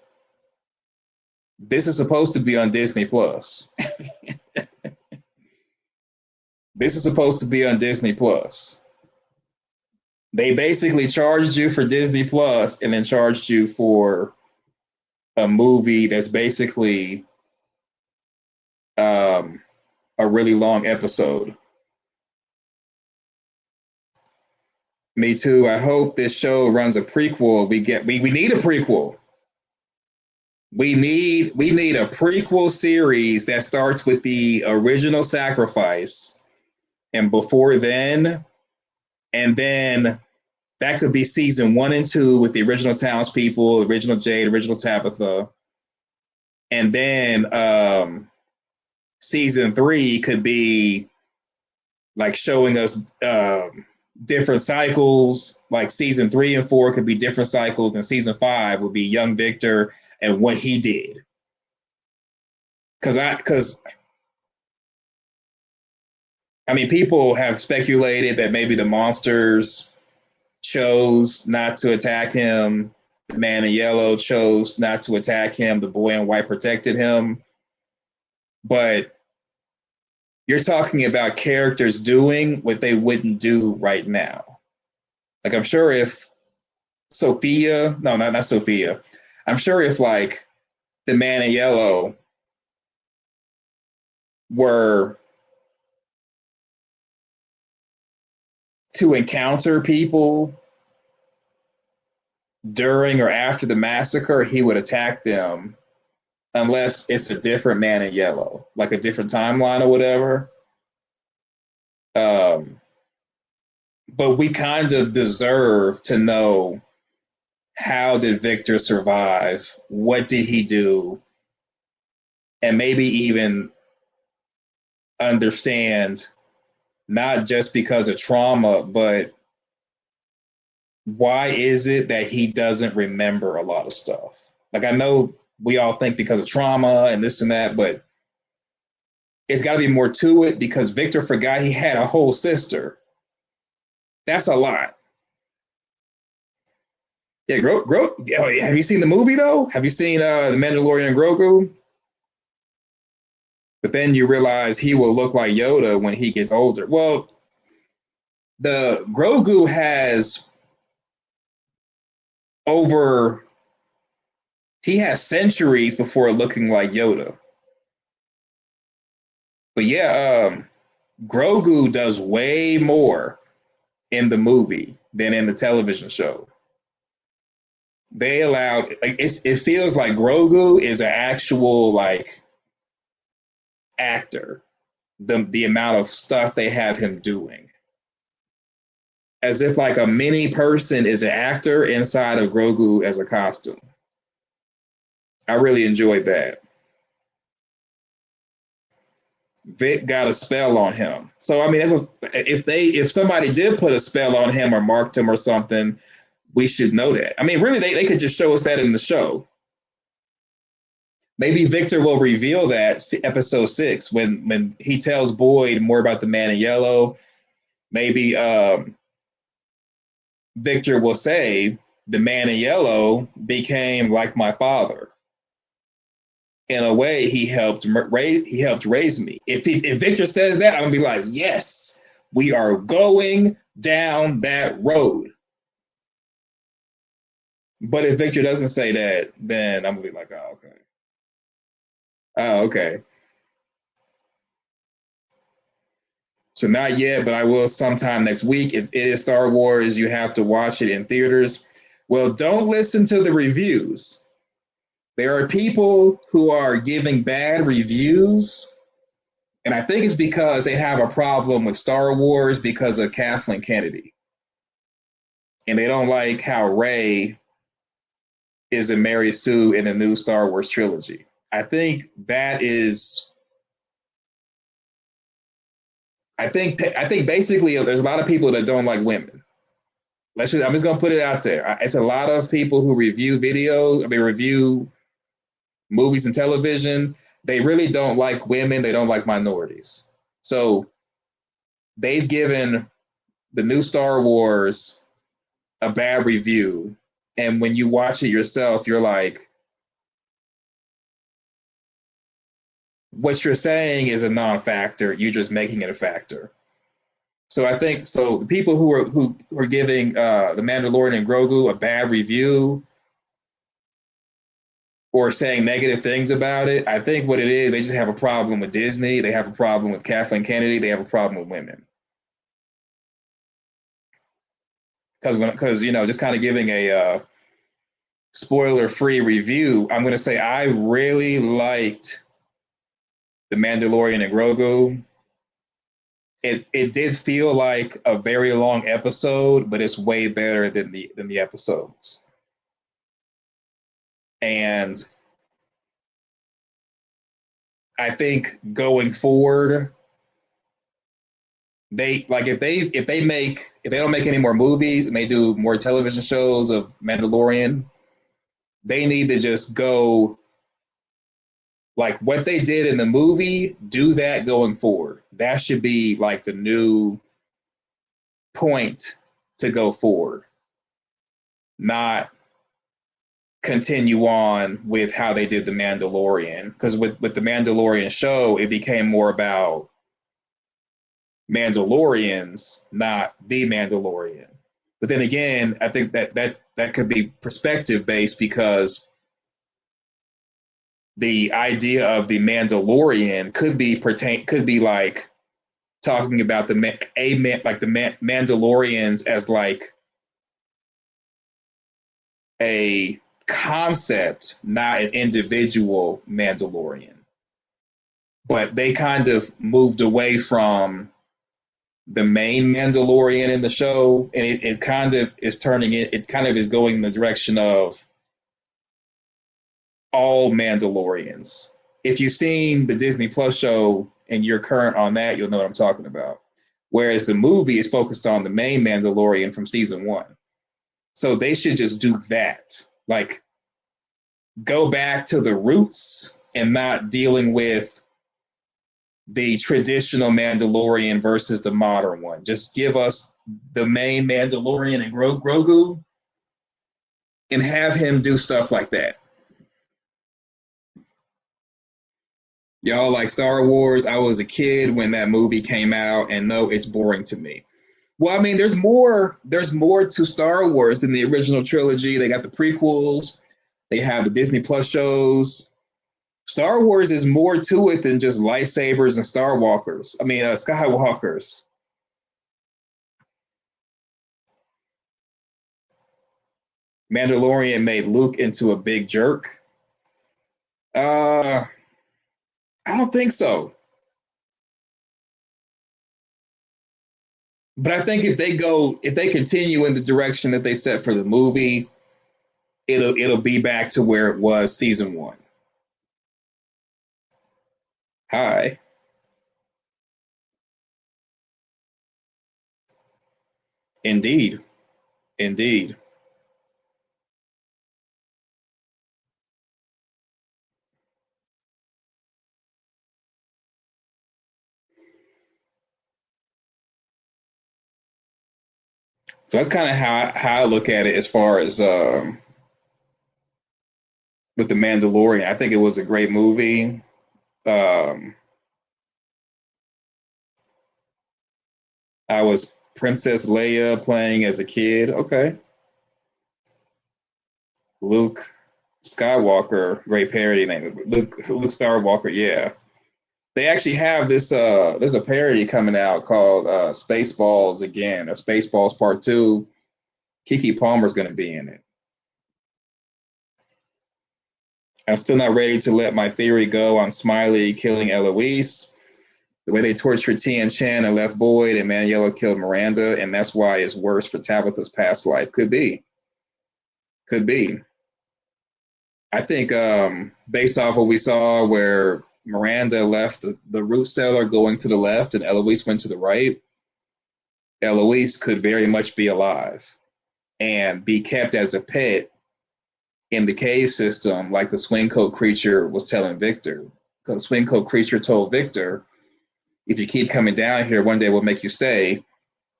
this is supposed to be on Disney Plus. This is supposed to be on Disney Plus. They basically charged you for Disney Plus and then charged you for a movie that's basically a really long episode. Me too. I hope this show runs a prequel. We need a prequel. We need a prequel series that starts with the original sacrifice, and before then, and then that could be season 1 and 2 with the original townspeople, original Jade, original Tabitha, and then season 3 could be like showing us different cycles. Like season 3 and 4 could be different cycles, and season 5 would be young Victor and what he did. Because I mean, people have speculated that maybe the monsters chose not to attack him. The man in yellow chose not to attack him. The boy in white protected him. But you're talking about characters doing what they wouldn't do right now. Like, I'm sure if Sophia, no, not Sophia. I'm sure if like the man in yellow were to encounter people during or after the massacre, he would attack them unless it's a different man in yellow, like a different timeline or whatever. But we kind of deserve to know, how did Victor survive? What did he do? And maybe even understand, not just because of trauma, but why is it that he doesn't remember a lot of stuff? Like, I know we all think because of trauma and this and that, but it's got to be more to it, because Victor forgot he had a whole sister. That's a lot. Yeah, have you seen the movie though? Have you seen The Mandalorian Grogu? But then you realize he will look like Yoda when he gets older. Well, the Grogu has he has centuries before looking like Yoda. But yeah, Grogu does way more in the movie than in the television show. They allowed, like, it feels like Grogu is an actual like actor. The amount of stuff they have him doing, as if like a mini person is an actor inside of Grogu as a costume. I really enjoyed that. Vic got a spell on him. So I mean, that's what, if somebody did put a spell on him or marked him or something, we should know that. I mean, really, they could just show us that in the show. Maybe Victor will reveal that episode 6 when he tells Boyd more about the man in yellow. Maybe Victor will say the man in yellow became like my father. In a way, he helped raise me. If Victor says that, I'm gonna be like, yes, we are going down that road. But if Victor doesn't say that, then I'm gonna be like, oh, okay. Oh, okay. So not yet, but I will sometime next week. It is Star Wars. You have to watch it in theaters. Well, don't listen to the reviews. There are people who are giving bad reviews, and I think it's because they have a problem with Star Wars because of Kathleen Kennedy. And they don't like how Rey is a Mary Sue in the new Star Wars trilogy. I think basically there's a lot of people that don't like women. I'm just gonna put it out there. It's a lot of people who review review movies and television. They really don't like women. They don't like minorities. So they've given the new Star Wars a bad review. And when you watch it yourself, you're like, what you're saying is a non-factor. You're just making it a factor. So I think the people who are giving The Mandalorian and Grogu a bad review or saying negative things about it, I think what it is, they just have a problem with Disney. They have a problem with Kathleen Kennedy. They have a problem with women. Because just kind of giving spoiler-free review, I'm going to say I really liked The Mandalorian and Grogu. It did feel like a very long episode, but it's way better than the episodes. And I think going forward, if they don't make any more movies and they do more television shows of Mandalorian, they need to just go like what they did in the movie, do that going forward. That should be like the new point to go forward, not continue on with how they did The Mandalorian. Because with the Mandalorian show, it became more about Mandalorians, not the Mandalorian. But then again, I think that could be perspective based, because the idea of the Mandalorian could be like talking about the Mandalorians as like a concept, not an individual Mandalorian. But they kind of moved away from the main Mandalorian in the show, and it kind of is going in the direction of all Mandalorians. If you've seen the Disney Plus show and you're current on that, you'll know what I'm talking about. Whereas the movie is focused on the main Mandalorian from season 1. So they should just do that. Like, go back to the roots and not dealing with the traditional Mandalorian versus the modern one. Just give us the main Mandalorian and Grogu and have him do stuff like that. Y'all like Star Wars? I was a kid when that movie came out, and no, it's boring to me. Well, I mean, there's more to Star Wars than the original trilogy. They got the prequels. They have the Disney Plus shows. Star Wars is more to it than just lightsabers and Skywalkers. Mandalorian made Luke into a big jerk. I don't think so. But I think if they continue in the direction that they set for the movie, it'll be back to where it was season 1. Hi. Indeed. So that's kind of how I look at it as far as with The Mandalorian. I think it was a great movie. I was Princess Leia playing as a kid. Okay. Luke Skywalker, great parody name. Luke Skywalker, yeah. They actually have this, there's a parody coming out called Spaceballs again, or Spaceballs Part 2. Keke Palmer's going to be in it. I'm still not ready to let my theory go on Smiley killing Eloise. The way they tortured Tien Chan and left Boyd, and Maniello killed Miranda, and that's why it's worse for Tabitha's past life. Could be. I think based off what we saw where Miranda left the root cellar going to the left and Eloise went to the right, Eloise could very much be alive and be kept as a pet in the cave system, like the swing coat creature was telling Victor. Because the swing coat creature told Victor, if you keep coming down here, one day we'll make you stay.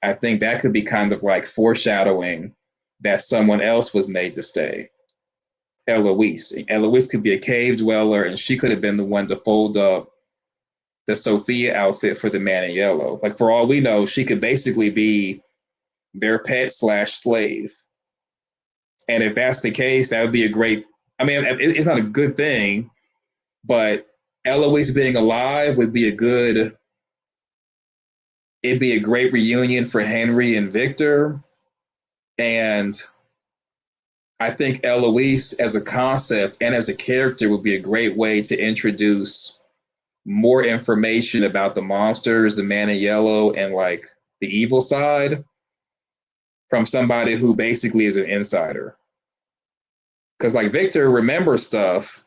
I think that could be kind of like foreshadowing that someone else was made to stay. Eloise. Eloise could be a cave dweller, and she could have been the one to fold up the Sophia outfit for the man in yellow. Like, for all we know, she could basically be their pet / slave. And if that's the case, that would be a great, I mean, it's not a good thing, but Eloise being alive would be it'd be a great reunion for Henry and Victor. And I think Eloise as a concept and as a character would be a great way to introduce more information about the monsters, the man in yellow, and like the evil side from somebody who basically is an insider. Because like Victor remembers stuff,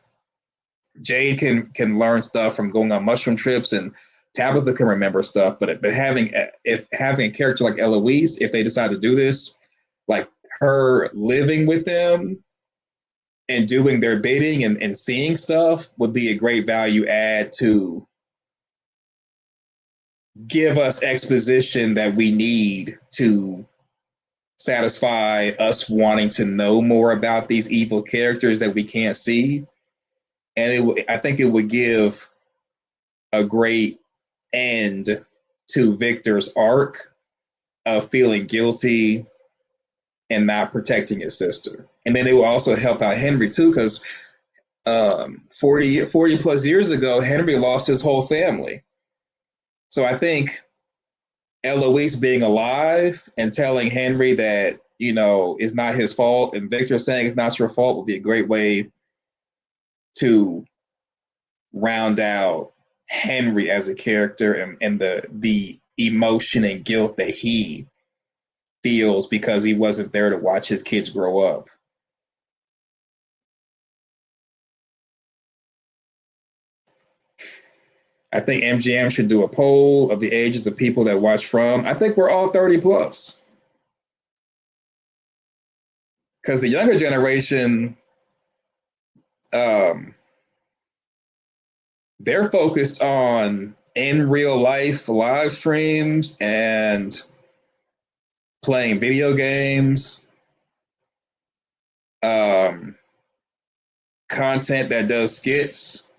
Jade can learn stuff from going on mushroom trips, and Tabitha can remember stuff. But having a character like Eloise, if they decide to do this, like her living with them and doing their bidding and seeing stuff would be a great value add to give us exposition that we need to satisfy us wanting to know more about these evil characters that we can't see. And I think it would give a great end to Victor's arc of feeling guilty and not protecting his sister. And then it will also help out Henry too, because 40 plus years ago, Henry lost his whole family. So I think Eloise being alive and telling Henry that, it's not his fault, and Victor saying it's not your fault would be a great way to round out Henry as a character and the emotion and guilt that he feels because he wasn't there to watch his kids grow up. I think MGM should do a poll of the ages of people that watch From. I think we're all 30 plus. Because the younger generation, they're focused on in real life live streams and playing video games, content that does skits,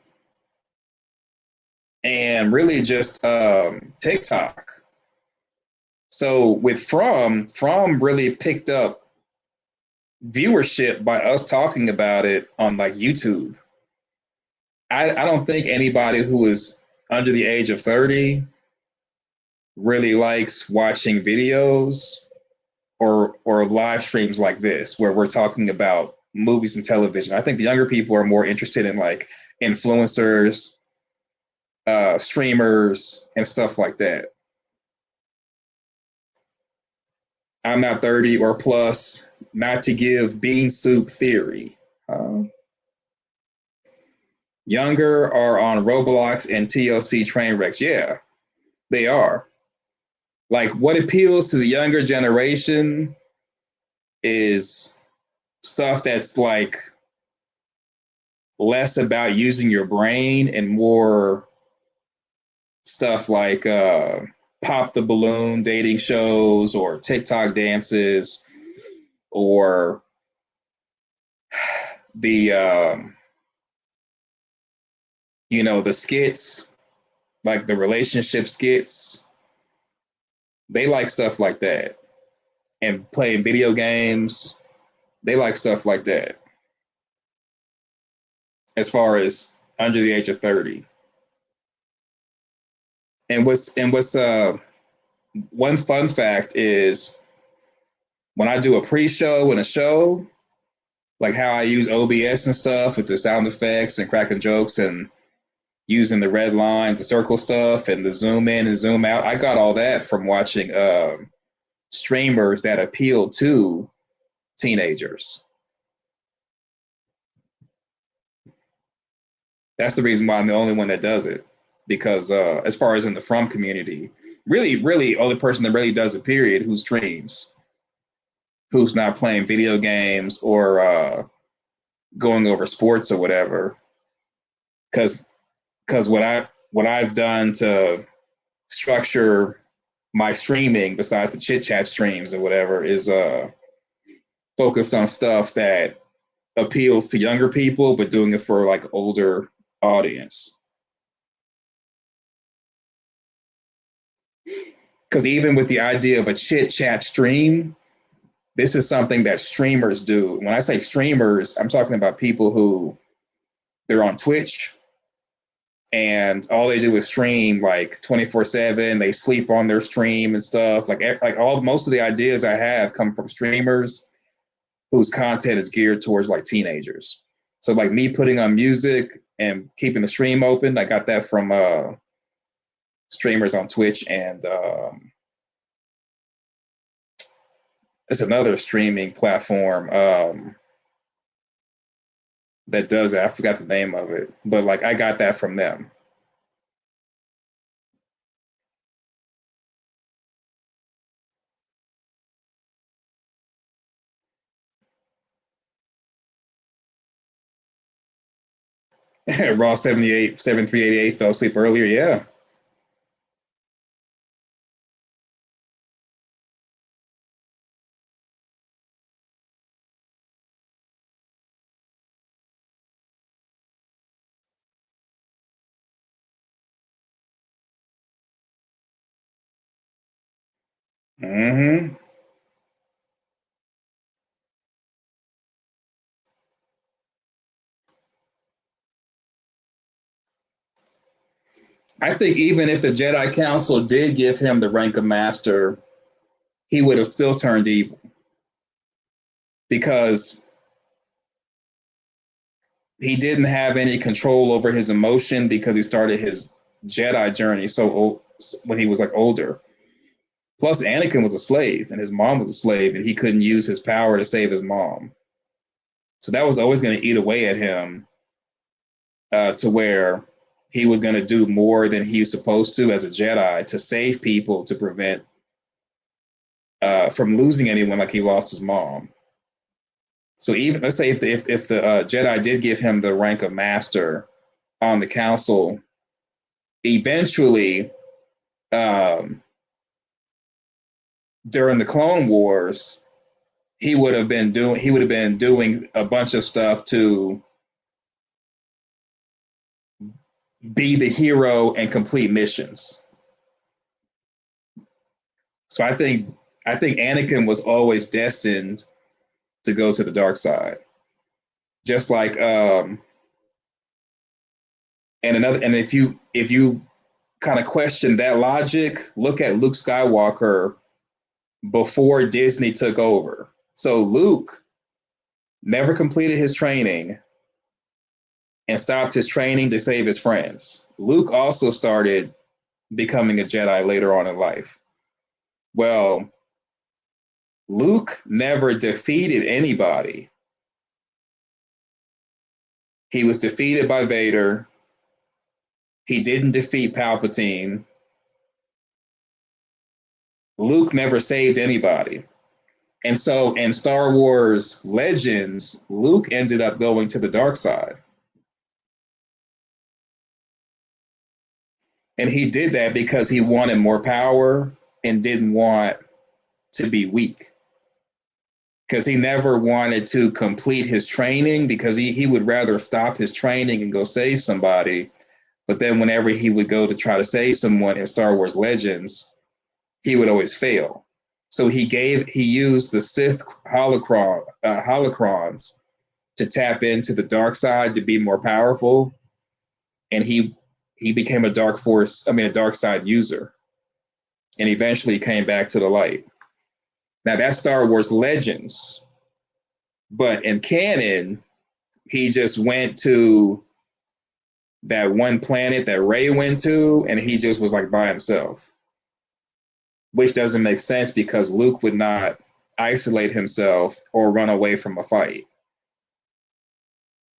and really just TikTok. So with From really picked up viewership by us talking about it on like YouTube. I don't think anybody who is under the age of 30 really likes watching videos or live streams like this, where we're talking about movies and television. I think the younger people are more interested in like influencers, streamers, and stuff like that. I'm not 30 or plus, not to give bean soup theory. Younger are on Roblox and TLC train wrecks. Yeah, they are. Like, what appeals to the younger generation is stuff that's like less about using your brain and more stuff like pop the balloon dating shows or TikTok dances or the the skits, like the relationship skits. They like stuff like that. And playing video games, they like stuff like that. As far as under the age of 30. And what's one fun fact is when I do a pre-show and a show, like how I use OBS and stuff with the sound effects and cracking jokes and using the red line, the circle stuff, and the zoom in and zoom out. I got all that from watching streamers that appeal to teenagers. That's the reason why I'm the only one that does it. Because as far as in the From community, really only person that really does it, period, who streams, who's not playing video games or going over sports or whatever. Because what I've done to structure my streaming, besides the chit chat streams or whatever, is focused on stuff that appeals to younger people, but doing it for like older audience. Because even with the idea of a chit chat stream, this is something that streamers do. When I say streamers, I'm talking about people who they're on Twitch and all they do is stream like 24/7. They sleep on their stream and stuff. Most of the ideas I have come from streamers whose content is geared towards like teenagers. So like me putting on music and keeping the stream open, I got that from streamers on Twitch, and it's another streaming platform that does that. I forgot the name of it, but like I got that from them. Raw 78, 7388 fell asleep earlier. Yeah. Mm-hmm. I think even if the Jedi Council did give him the rank of master, he would have still turned evil, because he didn't have any control over his emotion, because he started his Jedi journey so old, when he was like older. Plus, Anakin was a slave and his mom was a slave, and he couldn't use his power to save his mom. So that was always going to eat away at him, to where he was going to do more than he was supposed to as a Jedi to save people, to prevent from losing anyone like he lost his mom. So even, let's say if the Jedi did give him the rank of master on the council, eventually, during the Clone Wars, he would have been doing a bunch of stuff to be the hero and complete missions. So I think Anakin was always destined to go to the dark side. Just like and if you kind of question that logic, look at Luke Skywalker before Disney took over. So Luke never completed his training and stopped his training to save his friends. Luke also started becoming a Jedi later on in life. Well, Luke never defeated anybody. He was defeated by Vader. He didn't defeat Palpatine. Luke never saved anybody. And so in Star Wars Legends, Luke ended up going to the dark side. And he did that because he wanted more power and didn't want to be weak. Because he never wanted to complete his training, because he would rather stop his training and go save somebody. But then whenever he would go to try to save someone in Star Wars Legends, he would always fail. So he used the Sith holocrons to tap into the dark side to be more powerful. And he became a dark side user, and eventually came back to the light. Now that's Star Wars Legends, but in canon, he just went to that one planet that Rey went to, and he just was like by himself, which doesn't make sense because Luke would not isolate himself or run away from a fight.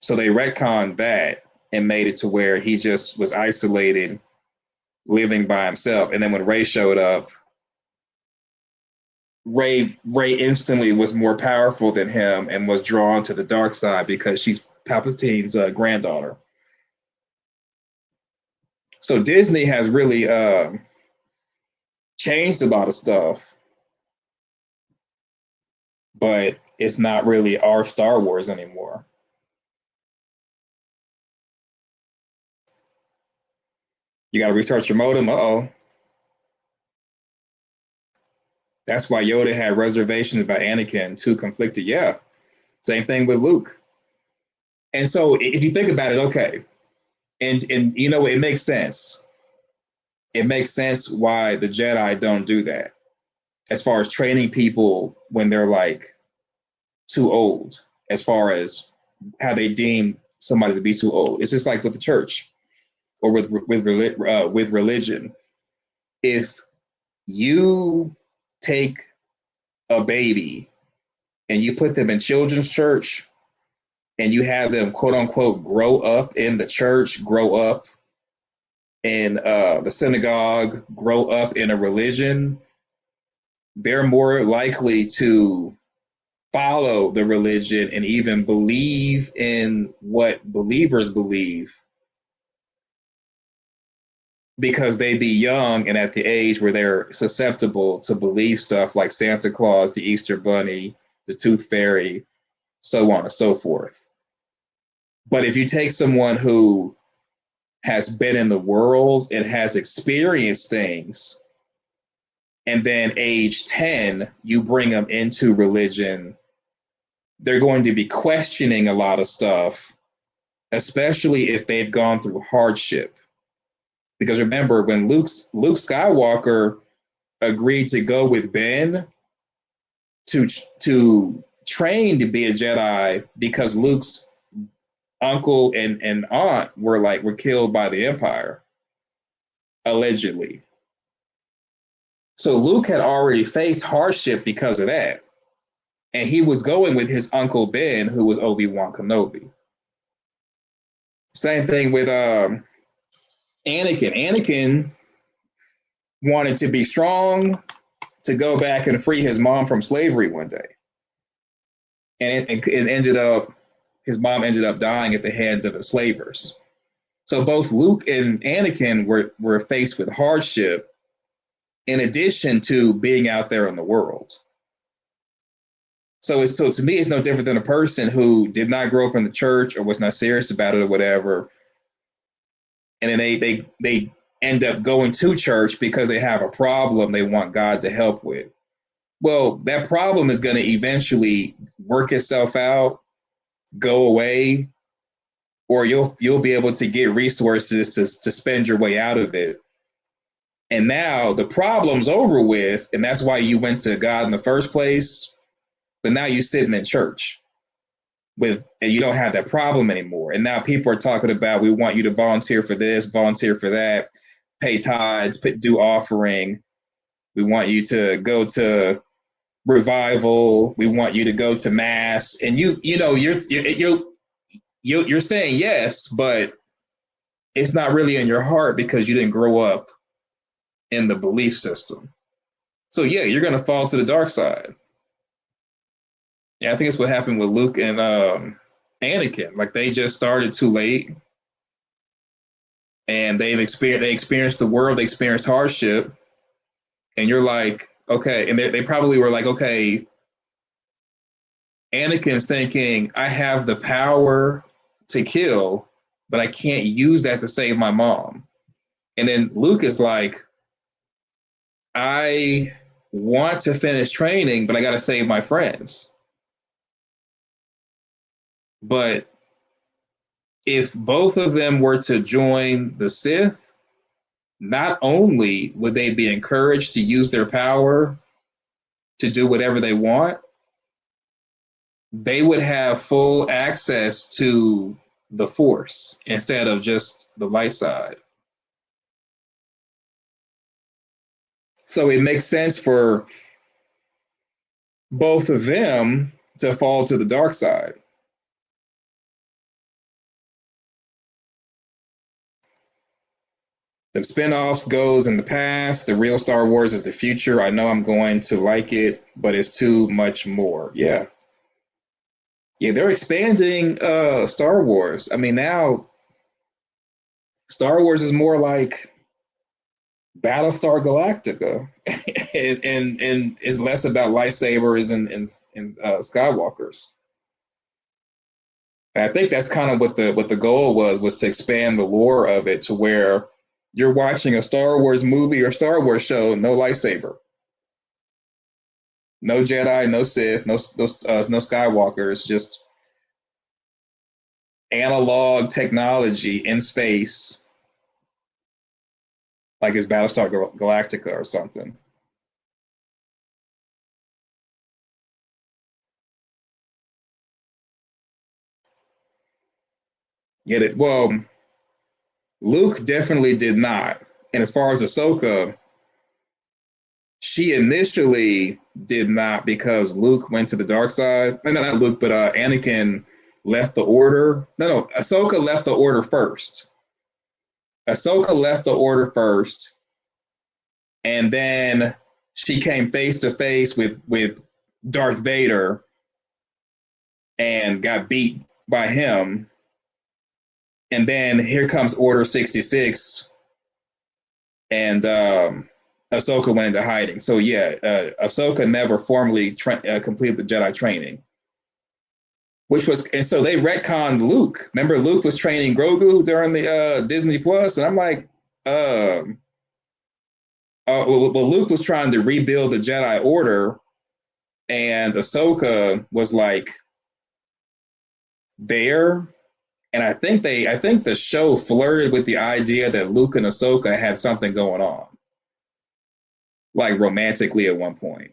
So they retconned that and made it to where he just was isolated, living by himself. And then when Rey showed up, Rey instantly was more powerful than him and was drawn to the dark side because she's Palpatine's granddaughter. So Disney has really changed a lot of stuff, but it's not really our Star Wars anymore. You got to restart your modem. Uh-oh. That's why Yoda had reservations about Anakin, too conflicted. Yeah, same thing with Luke. And so if you think about it, okay, and you know, it makes sense. It makes sense why the Jedi don't do that as far as training people when they're like too old as far as how they deem somebody to be too old. It's just like with the church or with religion. If you take a baby and you put them in children's church and you have them quote unquote grow up in the church, grow up in the synagogue, grow up in a religion, they're more likely to follow the religion and even believe in what believers believe because they be young and at the age where they're susceptible to believe stuff like Santa Claus, the Easter Bunny, the Tooth Fairy, so on and so forth. But if you take someone who has been in the world and has experienced things, and then age 10, you bring them into religion, they're going to be questioning a lot of stuff, especially if they've gone through hardship. Because remember, when Luke Skywalker agreed to go with Ben to train to be a Jedi because Luke's uncle and aunt were killed by the Empire, allegedly. So Luke had already faced hardship because of that. And he was going with his uncle Ben, who was Obi-Wan Kenobi. Same thing with Anakin. Anakin wanted to be strong to go back and free his mom from slavery one day. And it ended up, his mom ended up dying at the hands of the slavers. So both Luke and Anakin were faced with hardship in addition to being out there in the world. So to me, it's no different than a person who did not grow up in the church or was not serious about it or whatever. And then they end up going to church because they have a problem they want God to help with. Well, that problem is going to eventually work itself out, go away, or you'll be able to get resources to spend your way out of it. And now the problem's over with, and that's why you went to God in the first place. But now you're sitting in church and you don't have that problem anymore. And now people are talking about, we want you to volunteer for this, volunteer for that, pay tithes, do offering. We want you to go to revival. We want you to go to mass. And you're saying yes, but it's not really in your heart because you didn't grow up in the belief system. So yeah, you're going to fall to the dark side. Yeah, I think it's what happened with Luke and Anakin. Like they just started too late, and they experienced the world, they experienced hardship, and you're like, okay, and they probably were like, okay, Anakin's thinking, I have the power to kill, but I can't use that to save my mom. And then Luke is like, I want to finish training, but I got to save my friends. But if both of them were to join the Sith, not only would they be encouraged to use their power to do whatever they want, they would have full access to the Force instead of just the light side. So it makes sense for both of them to fall to the dark side. The spinoffs goes in the past. The real Star Wars is the future. I know I'm going to like it, but it's too much more. Yeah. Yeah, they're expanding Star Wars. I mean, now Star Wars is more like Battlestar Galactica and is less about lightsabers and Skywalkers. And I think that's kind of what the goal was to expand the lore of it to where you're watching a Star Wars movie or Star Wars show, no lightsaber, no Jedi, no Sith, no Skywalkers, just analog technology in space, like it's Battlestar Galactica or something. Get it? Well, Luke definitely did not. And as far as Ahsoka, she initially did not because Luke went to the dark side. No, not Luke, but Anakin left the order. No, Ahsoka left the order first. Ahsoka left the order first, and then she came face to face with Darth Vader and got beat by him. And then here comes Order 66, and Ahsoka went into hiding. So yeah, Ahsoka never formally completed the Jedi training, which was, and so they retconned Luke. Remember, Luke was training Grogu during the Disney Plus, and I'm like, well, Luke was trying to rebuild the Jedi Order, and Ahsoka was like there. And I think the show flirted with the idea that Luke and Ahsoka had something going on, like romantically at one point.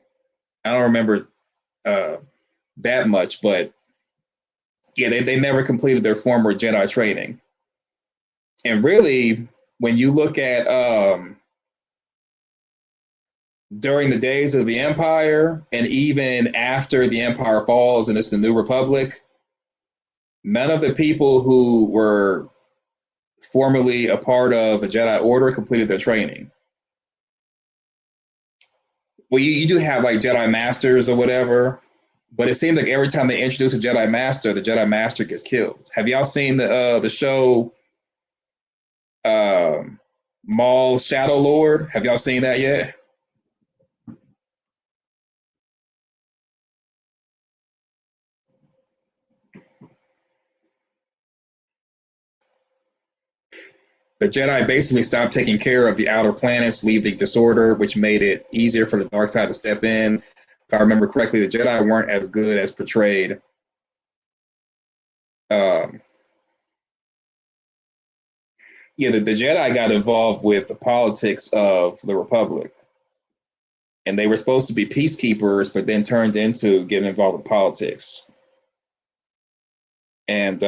I don't remember that much, but yeah, they never completed their former Jedi training. And really, when you look at during the days of the Empire, and even after the Empire falls and it's the New Republic, none of the people who were formerly a part of the Jedi Order completed their training. Well, you do have like Jedi Masters or whatever, but it seems like every time they introduce a Jedi Master, the Jedi Master gets killed. Have y'all seen the show Maul Shadow Lord? Have y'all seen that yet? The Jedi basically stopped taking care of the outer planets, leaving disorder, which made it easier for the dark side to step in. If I remember correctly, the Jedi weren't as good as portrayed. The Jedi got involved with the politics of the Republic. And they were supposed to be peacekeepers, but then turned into getting involved with politics. And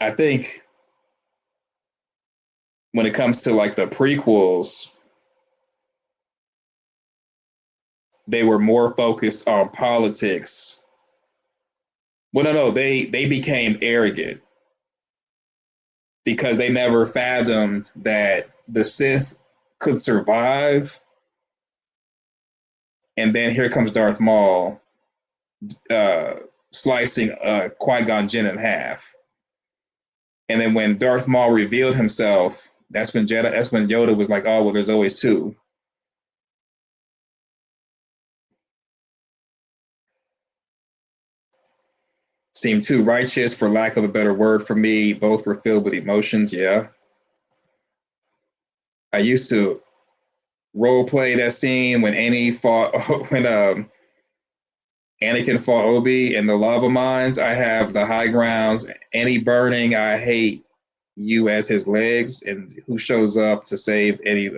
I think when it comes to like the prequels, they were more focused on politics. Well, no, they became arrogant because they never fathomed that the Sith could survive. And then here comes Darth Maul slicing Qui-Gon Jinn in half. And then when Darth Maul revealed himself, that's when Yoda was like, "Oh, well, there's always two." Seemed too righteous, for lack of a better word for me. Both were filled with emotions. Yeah, I used to role play that scene when Anakin fought Obi in the lava mines. I have the high grounds. Annie burning, I hate you as his legs, and who shows up to save Annie?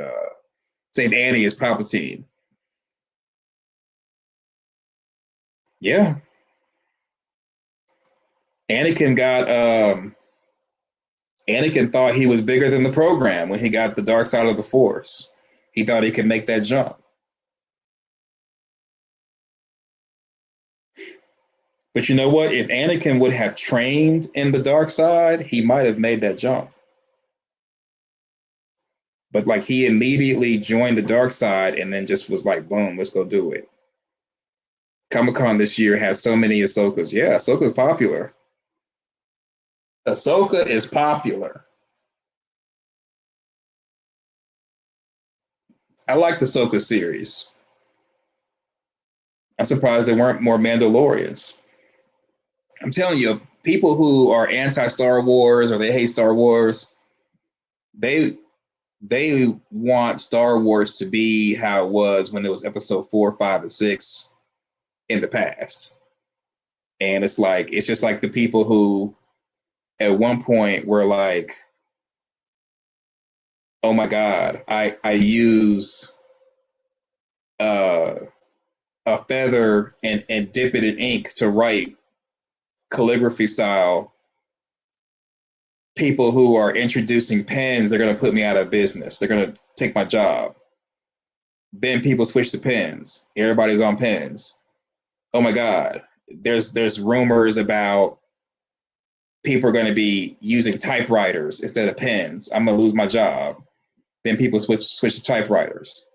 Save Annie is Palpatine. Yeah, Anakin thought he was bigger than the program when he got the dark side of the Force. He thought he could make that jump. But you know what? If Anakin would have trained in the dark side, he might have made that jump. But like he immediately joined the dark side and then just was like, boom, let's go do it. Comic-Con this year has so many Ahsokas. Yeah, Ahsoka's popular. Ahsoka is popular. I like the Ahsoka series. I'm surprised there weren't more Mandalorians. I'm telling you, people who are anti-Star Wars or they hate Star Wars, they want Star Wars to be how it was when it was episode 4, 5, and 6 in the past. And it's just like the people who at one point were like, oh my God, I use a feather and dip it in ink to write calligraphy style, people who are introducing pens, they're going to put me out of business. They're going to take my job. Then people switch to pens. Everybody's on pens. Oh my God. There's rumors about people are going to be using typewriters instead of pens. I'm going to lose my job. Then people switch to typewriters.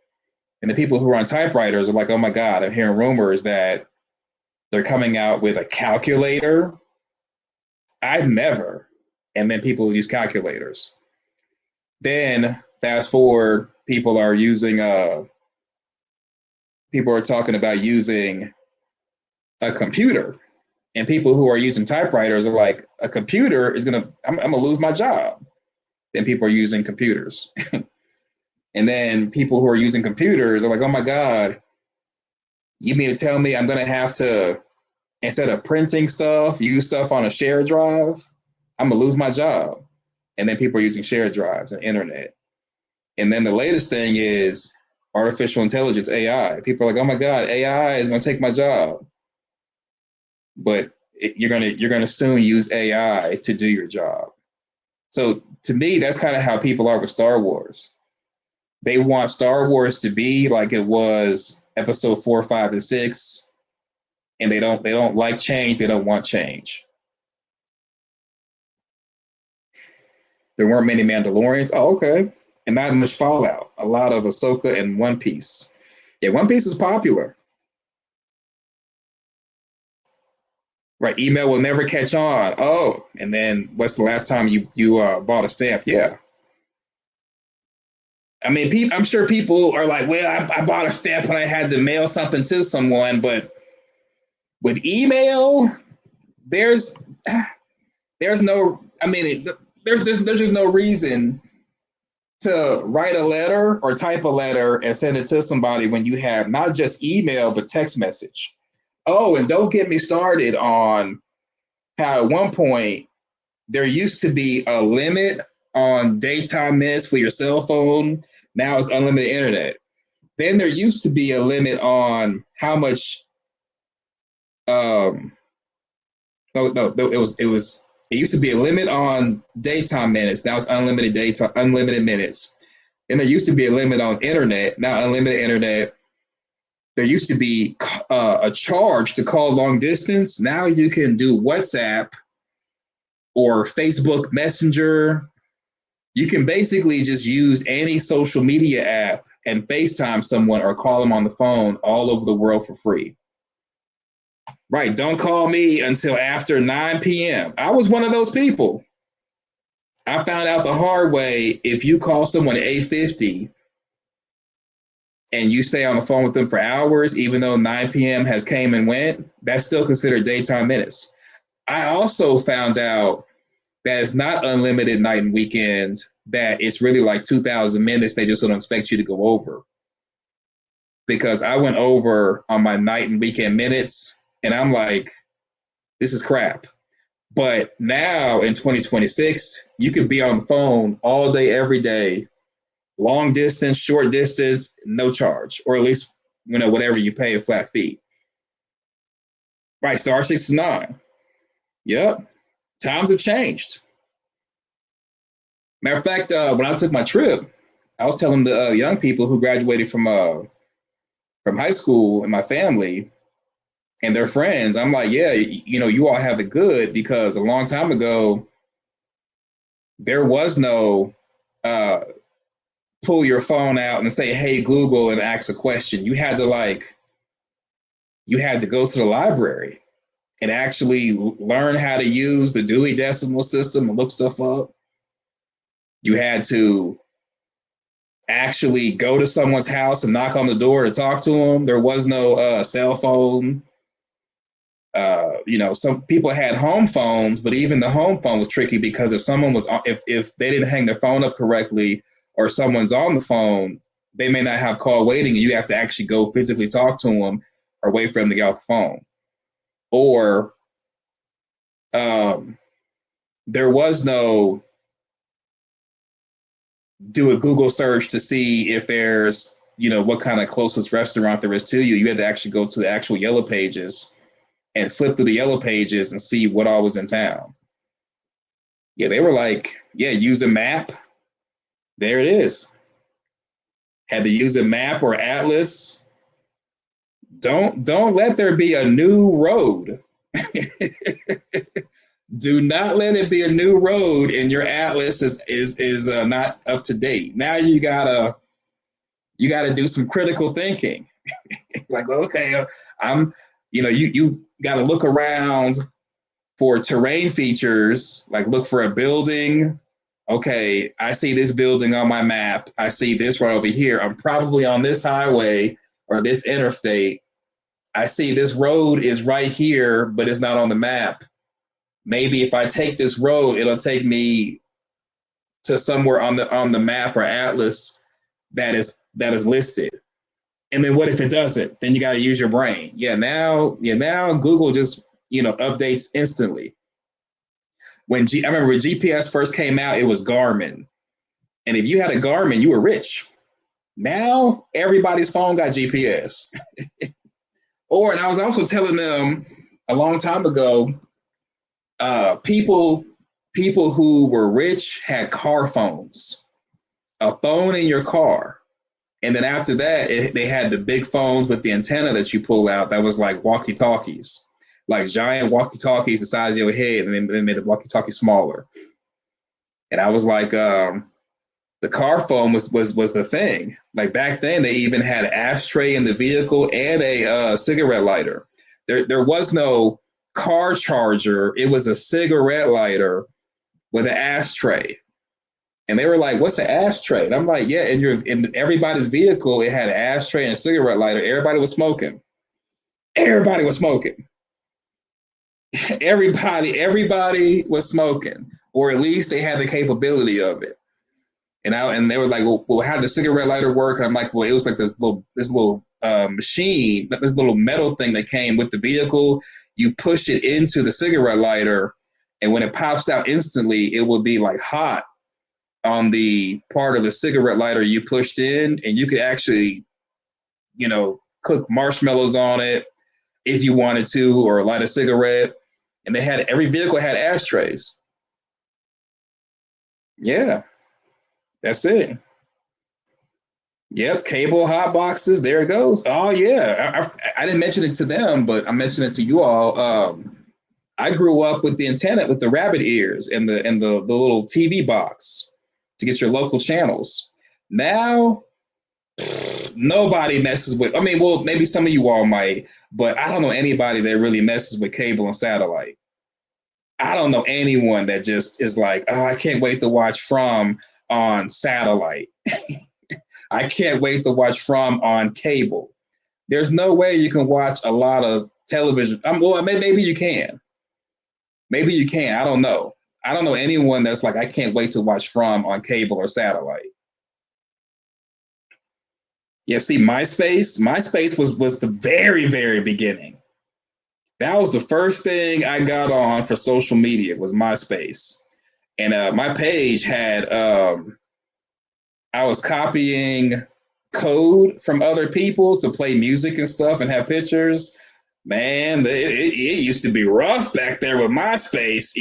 And the people who are on typewriters are like, oh my God, I'm hearing rumors that they're coming out with a calculator. I've never. And then people use calculators. Then fast forward, people are talking about using a computer. And people who are using typewriters are like, a computer is I'm gonna lose my job. Then people are using computers. And then people who are using computers are like, oh my God, you mean to tell me I'm gonna have to, instead of printing stuff, use stuff on a shared drive? I'm gonna lose my job. And then people are using shared drives and internet. And then the latest thing is artificial intelligence, AI. People are like, oh my God, AI is gonna take my job. But you're gonna soon use AI to do your job. So to me, that's kind of how people are with Star Wars. They want Star Wars to be like it was episode 4, 5, and 6. And they don't like change, they don't want change. There weren't many Mandalorians. Oh, okay. And not much Fallout. A lot of Ahsoka and One Piece. Yeah, One Piece is popular. Right, email will never catch on. Oh, and then what's the last time you bought a stamp? Yeah. I mean, I'm sure people are like, well, I bought a stamp when I had to mail something to someone, but with email, there's no, I mean, there's just no reason to write a letter or type a letter and send it to somebody when you have not just email, but text message. Oh, and don't get me started on how at one point there used to be a limit on daytime minutes for your cell phone. Now it's unlimited internet. Then there used to be a limit on how much. It used to be a limit on daytime minutes. Now it's unlimited minutes. And there used to be a limit on internet. Now unlimited internet. There used to be a charge to call long distance. Now you can do WhatsApp or Facebook Messenger. You can basically just use any social media app and FaceTime someone or call them on the phone all over the world for free. Right. Don't call me until after 9 p.m. I was one of those people. I found out the hard way. If you call someone at 8:50 and you stay on the phone with them for hours, even though 9 p.m. has came and went, that's still considered daytime minutes. I also found out that it's not unlimited night and weekends, that it's really like 2,000 minutes. They just don't expect you to go over. Because I went over on my night and weekend minutes, and I'm like, this is crap. But now in 2026, you can be on the phone all day, every day, long distance, short distance, no charge, or at least, whatever you pay a flat fee. Right, star 69. Yep, times have changed. Matter of fact, when I took my trip, I was telling the young people who graduated from high school in my family and their friends, I'm like, yeah, you all have it good, because a long time ago, there was no pull your phone out and say, hey, Google, and ask a question. You had to go to the library and actually learn how to use the Dewey Decimal System and look stuff up. You had to actually go to someone's house and knock on the door to talk to them. There was no cell phone. Some people had home phones, but even the home phone was tricky, because if they didn't hang their phone up correctly, or someone's on the phone, they may not have call waiting, and you have to actually go physically talk to them or wait for them to get off the phone. Or there was no do a Google search to see if there's what kind of closest restaurant there is to you. You had to actually go to the actual Yellow Pages and flip through the Yellow Pages and see what all was in town. Yeah, they were like, yeah, use a map. There it is. Had to use a map or atlas. Don't let there be a new road. Do not let it be a new road and your atlas is not up to date. Now you gotta do some critical thinking. Like, okay, you gotta look around for terrain features, like look for a building. Okay, I see this building on my map. I see this right over here. I'm probably on this highway or this interstate. I see this road is right here, but it's not on the map. Maybe if I take this road, it'll take me to somewhere on the map or atlas that is listed. And then what if it doesn't? Then you got to use your brain. Now Google just updates instantly. I remember when GPS first came out, it was Garmin, and if you had a Garmin, you were rich. Now everybody's phone got GPS. And I was also telling them a long time ago, people who were rich had car phones, a phone in your car. And then after that, they had the big phones with the antenna that you pull out. That was like walkie-talkies, like giant walkie-talkies the size of your head, and then they made the walkie-talkie smaller. And I was like, the car phone was the thing. Like back then, they even had an ashtray in the vehicle and a cigarette lighter. There was no car charger. It was a cigarette lighter with an ashtray. And they were like, what's an ashtray? And I'm like, yeah, in everybody's vehicle, it had an ashtray and a cigarette lighter. Everybody was smoking. Everybody was smoking. Everybody was smoking, or at least they had the capability of it. And they were like, well, how did the cigarette lighter work? And I'm like, well, it was like this little machine, this little metal thing that came with the vehicle. You push it into the cigarette lighter, and when it pops out instantly, it will be like hot on the part of the cigarette lighter you pushed in, and you could actually, cook marshmallows on it if you wanted to, or light a cigarette. And every vehicle had ashtrays. Yeah, that's it. Yep, cable hot boxes. There it goes. Oh yeah, I didn't mention it to them, but I mentioned it to you all. I grew up with the antenna with the rabbit ears and the little TV box to get your local channels. Now, nobody messes with. I mean, well, maybe some of you all might, but I don't know anybody that really messes with cable and satellite. I don't know anyone that just is like, oh, I can't wait to watch From on satellite. I can't wait to watch From on cable. There's no way you can watch a lot of television. Well, maybe you can. Maybe you can. I don't know. I don't know anyone that's like, I can't wait to watch From on cable or satellite. Yeah, see, MySpace was the very, very beginning. That was the first thing I got on for social media was MySpace. And my page had, I was copying code from other people to play music and stuff and have pictures. Man, it used to be rough back there with MySpace.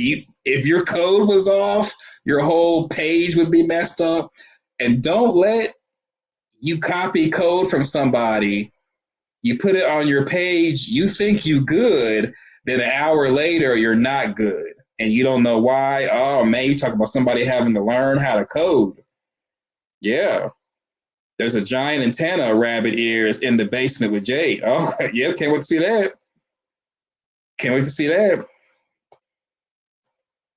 If your code was off, your whole page would be messed up. And don't let you copy code from somebody, you put it on your page, you think you good, then an hour later, you're not good. And you don't know why. Oh, man, you talk about somebody having to learn how to code. Yeah. There's a giant antenna of rabbit ears in the basement with Jade. Oh, yeah, can't wait to see that. Can't wait to see that.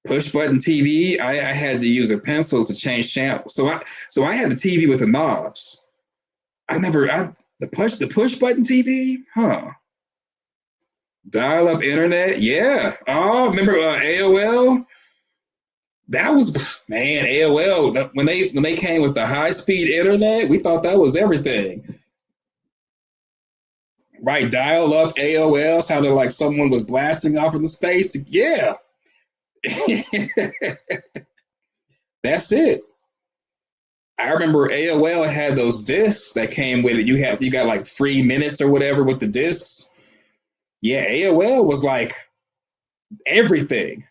Push button TV. I had to use a pencil to change channel. So I had the TV with the knobs. The push button TV? Huh. Dial up internet? Yeah. Oh, remember AOL? That was, man, AOL. When they came with the high speed internet, we thought that was everything. Right, dial up AOL sounded like someone was blasting off into space. Yeah. That's it. I remember AOL had those discs that came with it. You got like free minutes or whatever with the discs. Yeah, AOL was like everything.